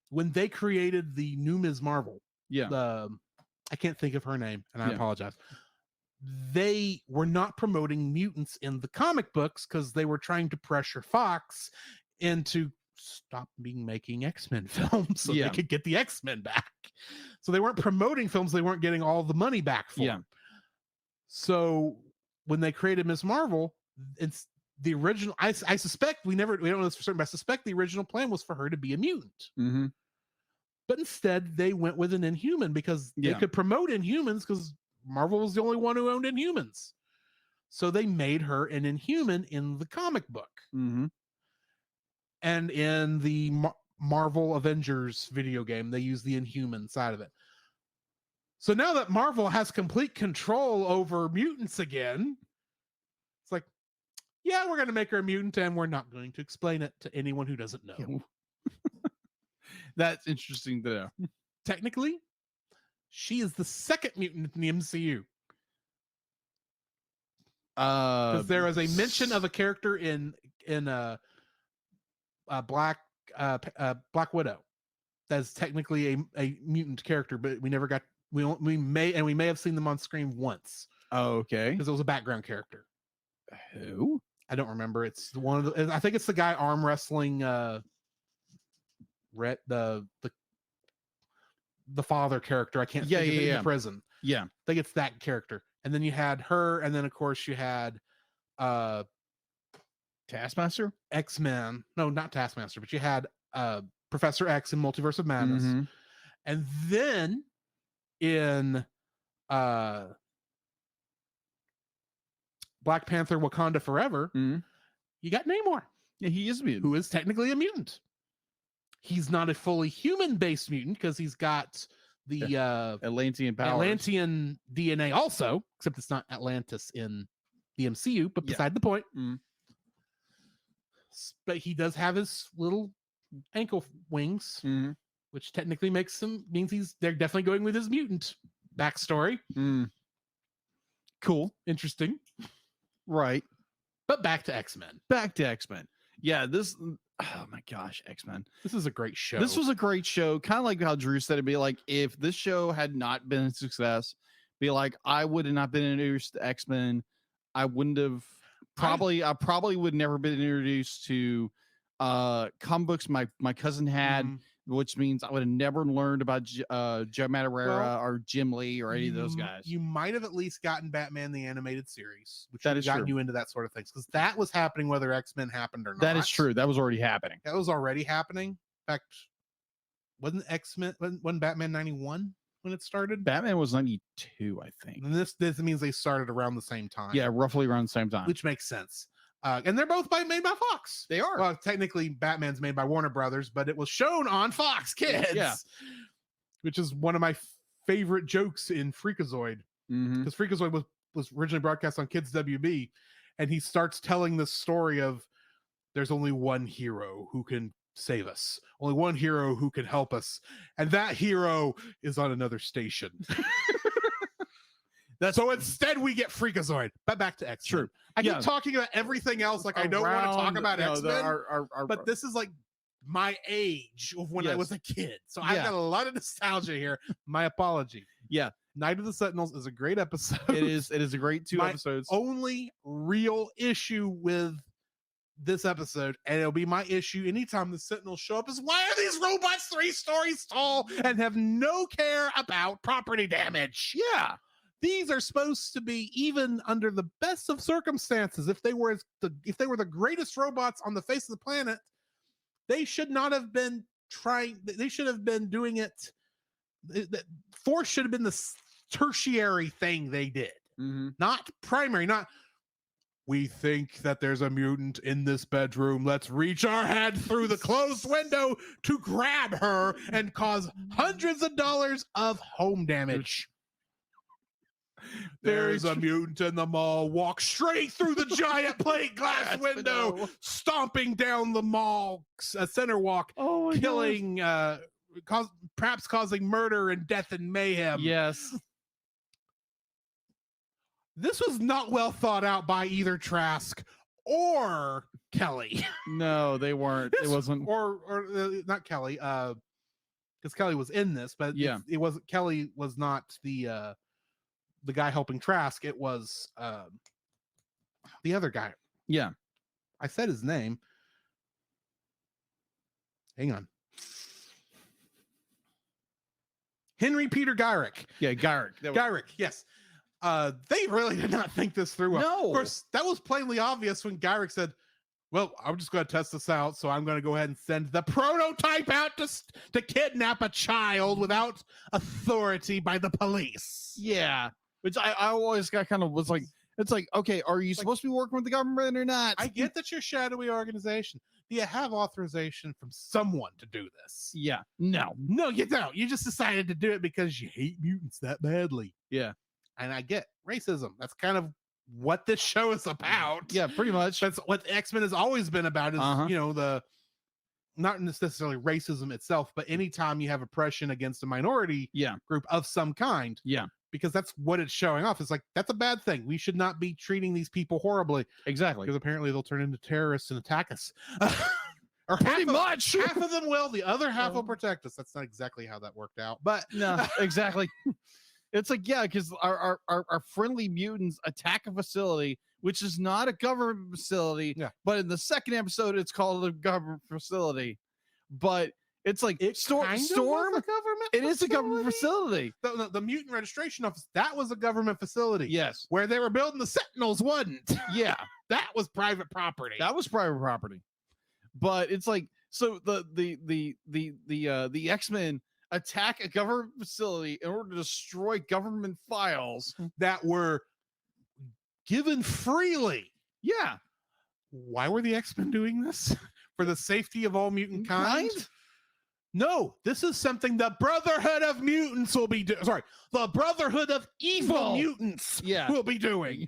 when they created the new Ms. Marvel, I can't think of her name, and I apologize. They were not promoting mutants in the comic books because they were trying to pressure Fox into stop making X-Men films so they could get the X-Men back. So they weren't promoting films they weren't getting all the money back for. So when they created Ms. Marvel, it's the original. I suspect we don't know this for certain, but I suspect the original plan was for her to be a mutant. But instead, they went with an Inhuman because they could promote Inhumans because Marvel was the only one who owned Inhumans. So they made her an Inhuman in the comic book. And in the Marvel Avengers video game, they use the Inhuman side of it. So now that Marvel has complete control over mutants again, it's like, we're going to make her a mutant and we're not going to explain it to anyone who doesn't know. That's interesting to know. Technically, she is the second mutant in the MCU. Because there was a mention of a character in Black Widow. that's technically a mutant character, but we never got we may have seen them on screen once. Oh, okay. Because it was a background character. Who? I don't remember. It's one of the. I think it's the guy arm wrestling. The father character. I can't. Yeah, think of it in yeah. the prison. Yeah, I think it's that character. And then you had her, and then of course you had Taskmaster. X-Men. No, not Taskmaster, but you had Professor X in Multiverse of Madness, and then in Black Panther: Wakanda Forever, you got Namor. Yeah, he is a mutant. Who is technically a mutant. He's not a fully human-based mutant because he's got the Atlantean powers. Atlantean DNA also, except it's not Atlantis in the MCU, but beside the point. But he does have his little ankle wings, which technically means they're definitely going with his mutant backstory. Cool. Interesting. Right. But back to X-Men. Yeah, oh my gosh, X-Men. This is a great show. This was a great show. Kind of like how Drew said, it'd be like, if this show had not been a success, be like, I would have not been introduced to X-Men. I wouldn't have I probably would never been introduced to comic books my cousin had, which means I would have never learned about Joe Madureira or Jim Lee or any of those guys. You might have at least gotten Batman the Animated Series, which that has gotten you into that sort of things, because that was happening whether X-Men happened or not. That is true. That was already happening. That was already happening. In fact, wasn't X-Men wasn't Batman 91 when it started? Batman was 92, I think. And this means they started around the same time. Yeah, roughly around the same time. Which makes sense. And they're both made by Fox. They are. Well, technically, Batman's made by Warner Brothers, but it was shown on Fox Kids. Yeah. Which is one of my favorite jokes in Freakazoid. Because Freakazoid was originally broadcast on Kids WB, and he starts telling the story of there's only one hero who can save us. Only one hero who can help us. And that hero is on another station. So instead we get Freakazoid. But back to X-Men. True. I keep talking about everything else like I don't want to talk about X-Men. But this is like my age of when I was a kid. So I've got a lot of nostalgia here. My apology. Yeah. Night of the Sentinels is a great episode. It is a great two episodes. Only real issue with this episode, and it'll be my issue anytime the Sentinels show up, is why are these robots 3 stories tall and have no care about property damage? Yeah. These are supposed to be, even under the best of circumstances, if they were the greatest robots on the face of the planet, they should not have been they should have been doing it. Force should have been the tertiary thing they did, not primary, not we think that there's a mutant in this bedroom. Let's reach our head through the closed window to grab her and cause hundreds of dollars of home damage. There's a mutant in the mall. Walk straight through the giant plate glass window, stomping down the mall center walk, killing, perhaps causing murder and death and mayhem. Yes. This was not well thought out by either Trask or Kelly. No, they weren't. It wasn't. Or not Kelly, because Kelly was in this, but it wasn't. Kelly was not the guy helping Trask. It was the other guy. Yeah, I said his name. Hang on. Henry Peter Gyrick. Yeah, Gyrick. Gyrick, yes. They really did not think this through well. No. Of course, that was plainly obvious when Gyrick said, well, I'm just going to test this out, so I'm going to go ahead and send the prototype out to kidnap a child without authority by the police. Yeah, which I always got kind of was like, it's like, okay, are you supposed to be working with the government or not? I get that you're a shadowy organization. Do you have authorization from someone to do this? Yeah. No, you don't. You just decided to do it because you hate mutants that badly. Yeah. And I get racism. That's kind of what this show is about. Yeah, pretty much. That's what X-Men has always been about, is the not necessarily racism itself, but anytime you have oppression against a minority group of some kind. Yeah. Because that's what it's showing off. It's like, that's a bad thing. We should not be treating these people horribly. Exactly. Because apparently they'll turn into terrorists and attack us. Or Pretty much. half of them will, the other half will protect us. That's not exactly how that worked out, but No, exactly. It's like, yeah, because our friendly mutants attack a facility, which is not a government facility. Yeah. But in the second episode, it's called a government facility. But it's like Storm. It is a government It is a government facility. The mutant registration office, that was a government facility. Yes. Where they were building the Sentinels wasn't. Yeah. That was private property. That was private property. But it's like, so the X-Men attack a government facility in order to destroy government files that were given freely. Yeah. Why were the X-Men doing this? For the safety of all mutant kind? No, this is something the Brotherhood of Mutants will be doing. Sorry, the Brotherhood of Evil Mutants will be doing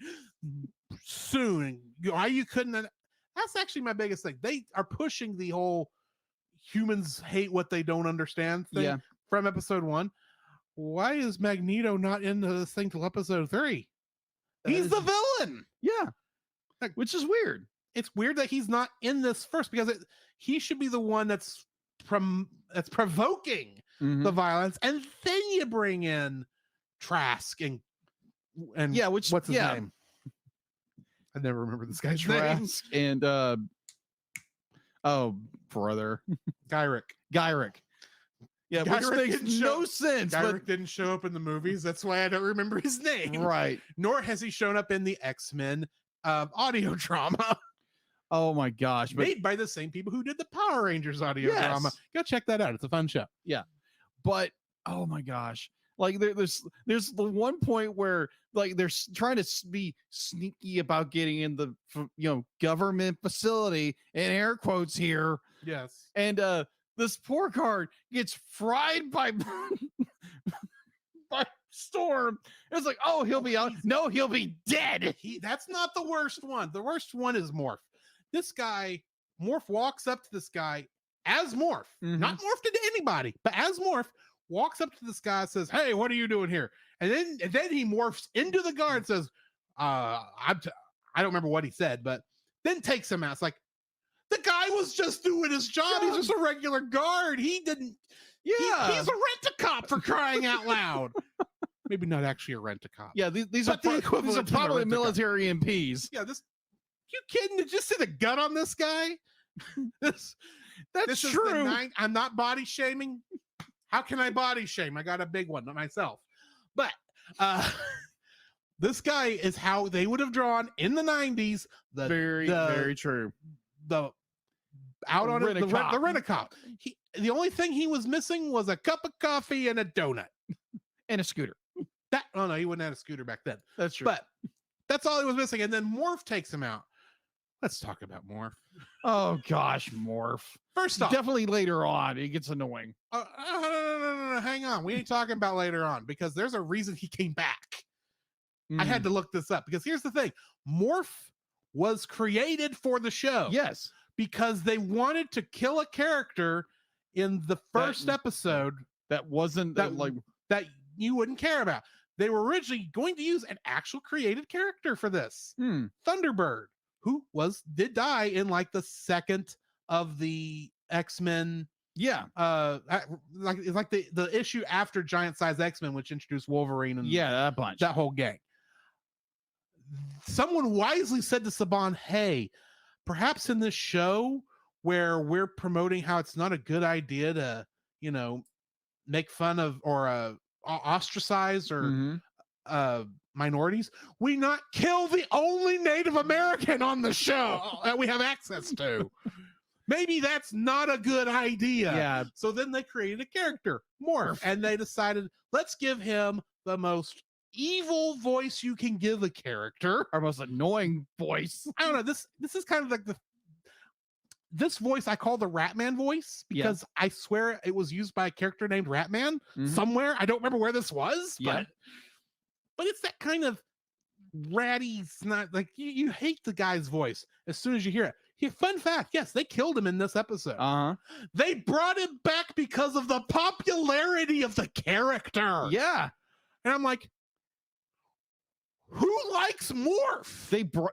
soon. Why you couldn't? That's actually my biggest thing. They are pushing the whole humans hate what they don't understand thing from episode 1. Why is Magneto not into this thing till episode 3? He's the villain. Yeah. Which is weird. It's weird that he's not in this first, because he should be the one that's provoking the violence, and then you bring in Trask and what's his name? I never remember this guy's name. Trask and brother Gyrick. Yeah, Gyrick which makes no sense. Gyrick didn't show up in the movies. That's why I don't remember his name. Right. Nor has he shown up in the X-Men audio drama. Oh my gosh. Made by the same people who did the Power Rangers audio drama. Go check that out. It's a fun show. Yeah. But oh my gosh. Like there's the one point where like they're trying to be sneaky about getting in the government facility, in air quotes here. Yes. And this poor guard gets fried by Storm. It's like, oh, he'll be out. No, he'll be dead. That's not the worst one. The worst one is Morph. This guy, Morph walks up to this guy as Morph, not morphed into anybody, but as Morph, walks up to this guy and says, "Hey, what are you doing here?" And then he morphs into the guard and says, I don't remember what he said, but then takes him out. It's like, the guy was just doing his job. He's just a regular guard. He didn't. Yeah, he's a rent-a-cop, for crying out loud. Maybe not actually a rent-a-cop. Yeah, these are probably military MPs. Yeah, you kidding? Did you see the gun on this guy? That's true. I'm not body shaming. How can I body shame? I got a big one myself. But this guy is how they would have drawn in the 90s. Very true. The rent-a-cop. The only thing he was missing was a cup of coffee and a donut. And a scooter. No, he wouldn't have a scooter back then. That's true. But that's all he was missing. And then Morph takes him out. Let's talk about Morph. Oh gosh, Morph. First off, definitely later on, it gets annoying. No, hang on. We ain't talking about later on, because there's a reason he came back. I had to look this up, because here's the thing. Morph was created for the show. Yes. Because they wanted to kill a character in the first episode that wasn't that you wouldn't care about. They were originally going to use an actual created character for this. Thunderbird, who did die in like the second of the X-Men. Yeah. Like the issue after Giant Size X-Men, which introduced Wolverine and that bunch. That whole gang. Someone wisely said to Saban, "Hey, perhaps in this show where we're promoting how it's not a good idea to, make fun of or ostracize or minorities, we not kill the only Native American on the show that we have access to. Maybe that's not a good idea." Yeah. So then they created a character, Morph, and they decided, let's give him the most evil voice you can give a character. Our most annoying voice. I don't know. This is kind of like this voice I call the Ratman voice, because I swear it was used by a character named Ratman somewhere. I don't remember where this was, but it's that kind of ratty snot. Like you hate the guy's voice as soon as you hear it. Fun fact, yes, they killed him in this episode. They brought him back because of the popularity of the character. Yeah. And I'm like, who likes Morph?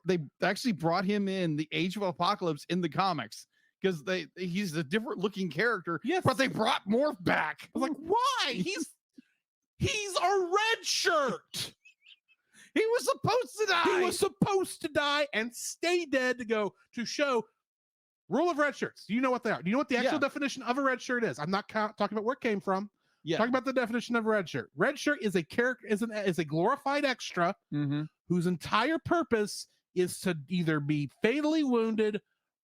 They actually brought him in the Age of Apocalypse in the comics, because he's a different looking character. Yes. But they brought Morph back. I was like, why? He's a red shirt. He was supposed to die. He was supposed to die and stay dead to show rule of red shirts. Do you know what they are? Do you know what the actual definition of a red shirt is? I'm not talking about where it came from. Yeah. Talking about the definition of a red shirt. Red shirt is a character, is a glorified extra whose entire purpose is to either be fatally wounded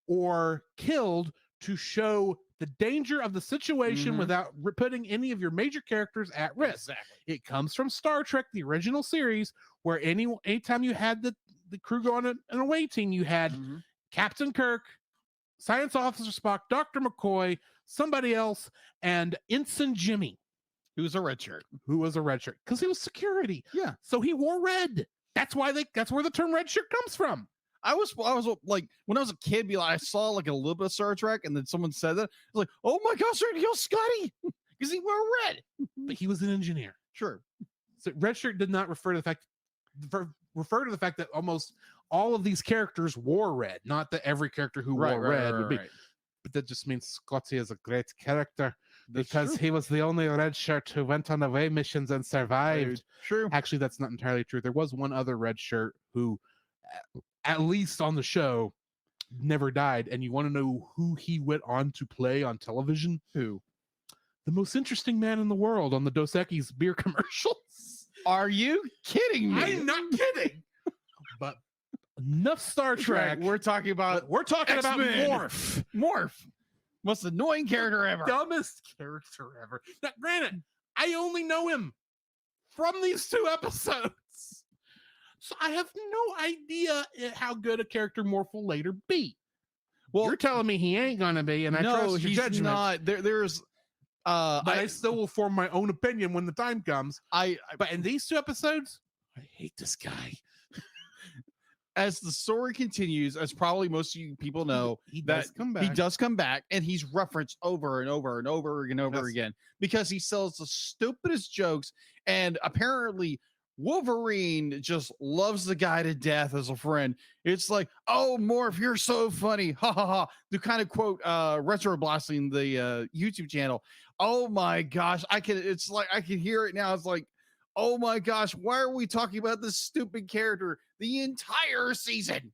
or killed to show the danger of the situation without putting any of your major characters at risk. Exactly. It comes from Star Trek, the original series, where anytime you had the crew go on an away team, you had Captain Kirk, Science Officer Spock, Dr. McCoy, somebody else, and Ensign Jimmy. Who was a red shirt. Who was a red shirt. Because he was security. Yeah. So he wore red. That's where the term red shirt comes from. I was like, when I was a kid, I saw like a little bit of Star Trek, and then someone said that. I was like, oh my gosh, they're gonna kill Scotty because he wore red. But he was an engineer. Sure. So red shirt did not refer to the fact that almost all of these characters wore red, not that every character who wore red would be. Right. But that just means Scotty is a great character because he was the only red shirt who went on away missions and survived. True. Actually, that's not entirely true. There was one other red shirt who, at least on the show, never died. And you want to know who he went on to play on television? Who? The most interesting man in the world on the Dos Equis beer commercials. Are you kidding me? I'm not kidding. But enough Star Trek. We're talking about X-Men. About Morph. Most annoying character ever. Dumbest character ever. Now, granted, I only know him from these 2 episodes. So I have no idea how good a character Morph will later be. Well, you're telling me he ain't gonna be, and I trust your judgment. Not. There's but I still will form my own opinion when the time comes. But in these 2 episodes, I hate this guy. As the story continues, as probably most of you people know, he does come back, and he's referenced over and over and over and over again because he sells the stupidest jokes, and apparently Wolverine just loves the guy to death as a friend. It's like, oh, Morph, you're so funny, ha ha ha. To kind of quote Retro Blasting, the YouTube channel. Oh my gosh, I can hear it now. It's like, oh my gosh, why are we talking about this stupid character the entire season?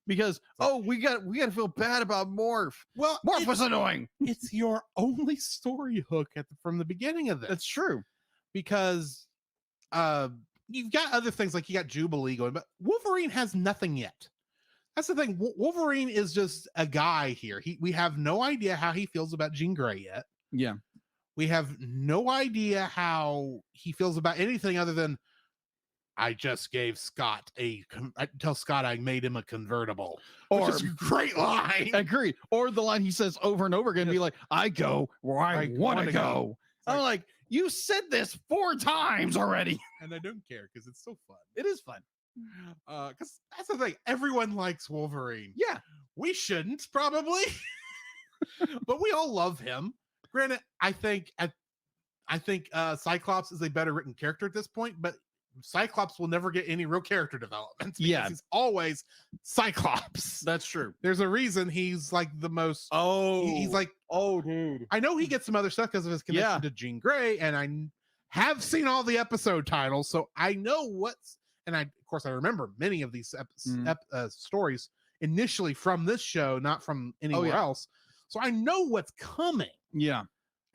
Because we got to feel bad about Morph. Well, Morph was annoying. It's your only story hook from the beginning of this. That's true. Because you've got other things, like you got Jubilee going, but Wolverine has nothing yet. That's the thing. Wolverine is just a guy here. We have no idea how he feels about Jean Grey yet. Yeah. We have no idea how he feels about anything other than, I just gave Scott tell Scott I made him a convertible. Which is a great line. Agreed. Or the line he says over and over again, be like, I go where I want to go. I'm like, you said this 4 times already. And I don't care because it's so fun. It is fun. Because that's the thing. Everyone likes Wolverine. Yeah. We shouldn't, probably. But we all love him. Granted, I think Cyclops is a better written character at this point, but Cyclops will never get any real character development. Yeah, he's always Cyclops. That's true. There's a reason he's like the most. He's like, dude. I know he gets some other stuff because of his connection to Jean Grey, and I have seen all the episode titles, so I know what's. And of course, I remember many of these stories initially from this show, not from anywhere else. So I know what's coming. Yeah.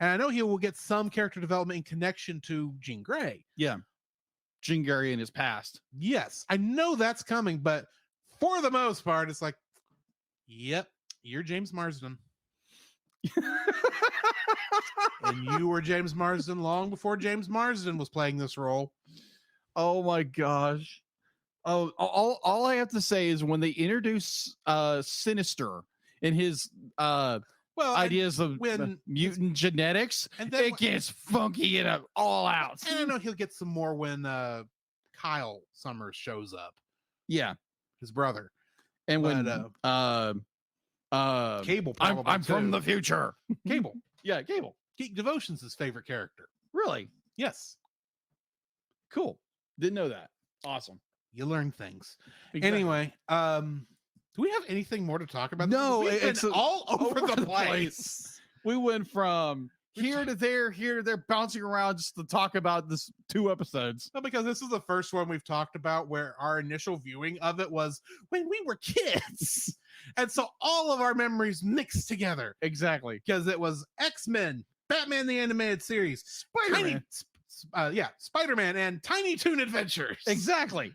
And I know he will get some character development in connection to Jean Grey. Yeah. Jean Grey in his past. Yes. I know that's coming, but for the most part, it's like, yep, you're James Marsden. And you were James Marsden long before James Marsden was playing this role. Oh my gosh. Oh, all I have to say is when they introduce Sinister in his ideas of mutant genetics, and then it gets funky and all out. And I know he'll get some more when Kyle Summers shows up. Yeah, his brother. And when Cable, probably I'm from the future. Cable, yeah, Cable. Geek Devotion's his favorite character. Really? Yes. Cool. Didn't know that. Awesome. You learn things. Exactly. Anyway, Do we have anything more to talk about? No, it's all over the place. We went from here to there, bouncing around just to talk about this 2 episodes. No, because this is the first one we've talked about where our initial viewing of it was when we were kids. And so all of our memories mixed together. Exactly. Because it was X-Men, Batman the Animated Series, Spider-Man. Spider-Man and Tiny Toon Adventures. Exactly.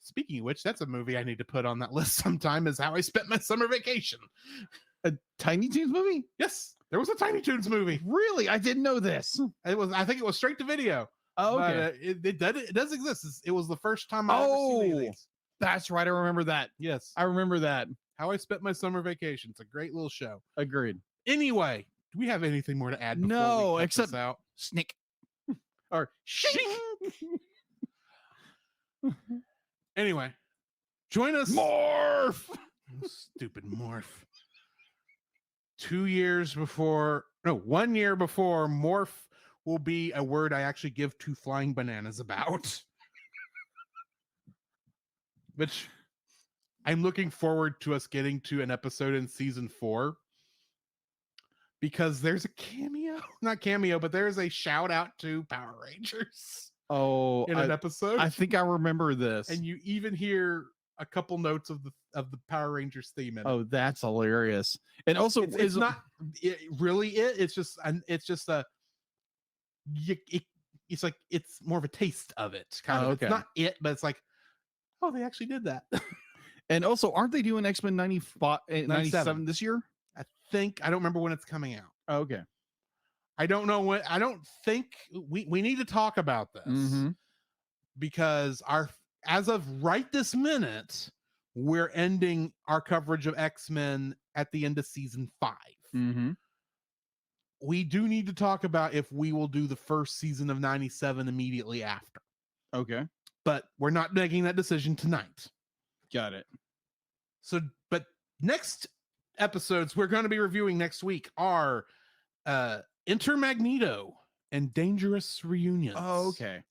Speaking of which, that's a movie I need to put on that list sometime, is How I Spent My Summer Vacation. A Tiny Toons movie? Yes, there was a Tiny Toons movie. Really? I didn't know this. I think it was straight to video. Oh, okay. But, it does exist. It was the first time I ever seen these. That's right. I remember that. Yes. I remember that. How I Spent My Summer Vacation. It's a great little show. Agreed. Anyway, do we have anything more to add? No, we cut except this out? Snick. Or shink. Anyway, join us. Morph. Stupid Morph. 1 year before Morph will be a word I actually give 2 flying bananas about. Which I'm looking forward to us getting to an episode in season 4. Because there's a not cameo, but there's a shout out to Power Rangers. Oh, in an episode. I think I remember this. And you even hear a couple notes of the Power Rangers theme in it. Oh, that's hilarious. And also, it's not really it. It's just a. It's like it's more of a taste of it. Kind of. Okay. It's not it, but it's like, oh, they actually did that. And also, aren't they doing X-Men 97 this year? I don't remember when it's coming out. Oh, okay. I don't know when. I don't think we need to talk about this because as of right this minute, we're ending our coverage of X-Men at the end of season 5. We do need to talk about if we will do the first season of 97 immediately after. Okay. But we're not making that decision tonight. Got it. So, but next episodes we're going to be reviewing next week are Enter Magneto and Dangerous Reunions. Oh, okay.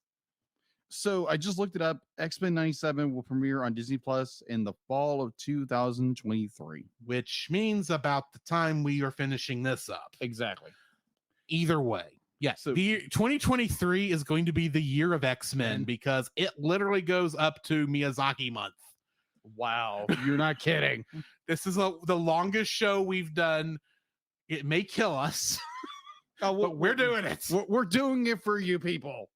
So I just looked it up. X-Men 97 will premiere on Disney Plus in the fall of 2023. Which means about the time we are finishing this up. Exactly. Either way. Yes. So, the year 2023 is going to be the year of X-Men because it literally goes up to Miyazaki month. Wow. You're not kidding. This is the longest show we've done. It may kill us. But we're doing it. We're doing it for you people.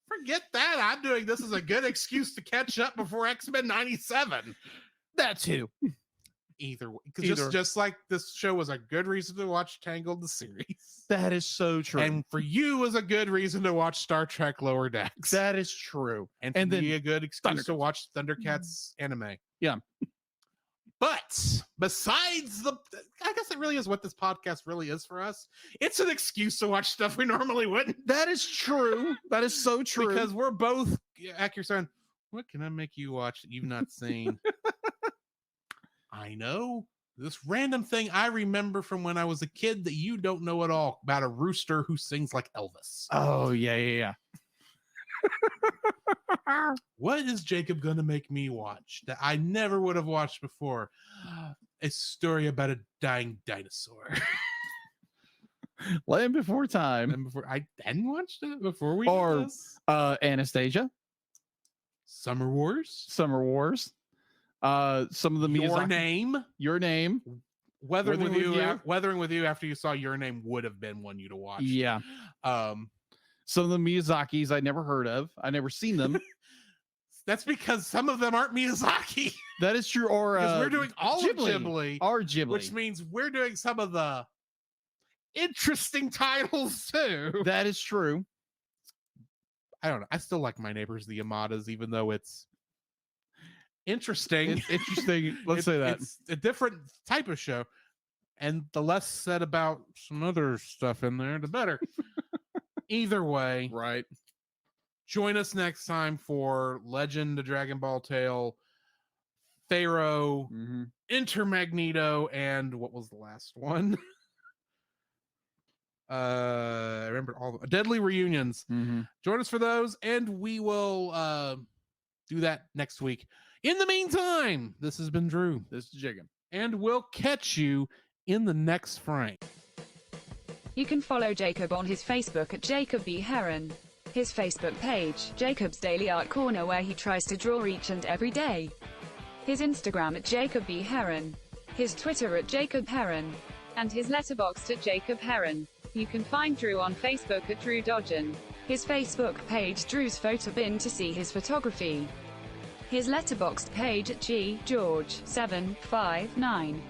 Forget that. I'm doing this as a good excuse to catch up before X-Men 97. That too. Either way. Because just like this show was a good reason to watch Tangled the series. That is so true. And for you was a good reason to watch Star Trek Lower Decks. That is true. And then be a good excuse to watch Thundercats anime. Yeah. But besides I guess it really is what this podcast really is for us. It's an excuse to watch stuff we normally wouldn't. That is true. That is so true. Because we're both accurate on what can I make you watch that you've not seen? I know this random thing I remember from when I was a kid that you don't know at all about a rooster who sings like Elvis. Oh, yeah. What is Jacob going to make me watch that I never would have watched before? A story about a dying dinosaur. Land Before Time. And before I hadn't watched it before we did this. Anastasia. Summer Wars. Some of the Your Name. Weathering with You after you saw Your Name would have been one you to watch. Yeah. Some of the Miyazakis I never heard of. I never seen them. That's because some of them aren't Miyazaki. That is true. Or we're doing all Ghibli. of Ghibli, which means we're doing some of the interesting titles too. That is true. I don't know. I still like My Neighbors the Yamadas, even though it's interesting. It's interesting. Let's say that it's a different type of show, and the less said about some other stuff in there, the better. Either way, right. Join us next time for Legend of Dragon Ball Tale, Pharaoh, Enter Magneto, and what was the last one? I remember all Deadly Reunions. Join us for those, and we will do that next week. In the meantime, this has been Drew. This is Jiggin. And we'll catch you in the next frame. You can follow Jacob on his Facebook at Jacob B. Heron. His Facebook page, Jacob's Daily Art Corner, where he tries to draw each and every day. His Instagram at Jacob B. Heron. His Twitter at Jacob Heron. And his Letterboxd at Jacob Heron. You can find Drew on Facebook at Drew Dodgen. His Facebook page, Drew's Photo Bin, to see his photography. His Letterboxd page at GGeorge759.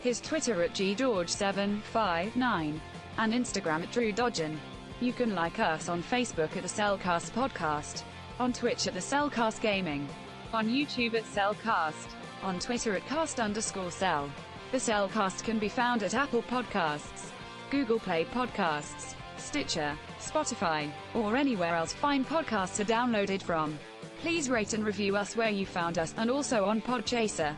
His Twitter at GGeorge759. And Instagram at Drew Dodgen. You can like us on Facebook at the Cellcast Podcast. On Twitch at the Cellcast Gaming. On YouTube at Cellcast. On Twitter at cast_cell. The Cellcast can be found at Apple Podcasts, Google Play Podcasts, Stitcher, Spotify, or anywhere else fine podcasts are downloaded from. Please rate and review us where you found us, and also on Podchaser.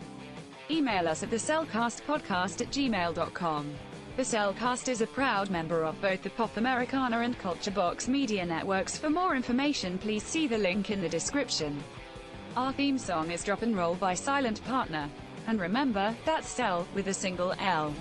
Email us at thecellcastpodcast@gmail.com. The Cellcast is a proud member of both the Pop Americana and Culture Box media networks. For more information, please see the link in the description. Our theme song is Drop and Roll by Silent Partner. And remember, that's Cell, with a single L.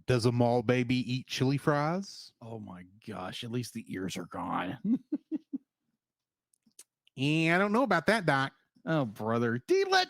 Does a mall baby eat chili fries? Oh my gosh, at least the ears are gone. Yeah, I don't know about that, Doc. Oh, brother. Deal it.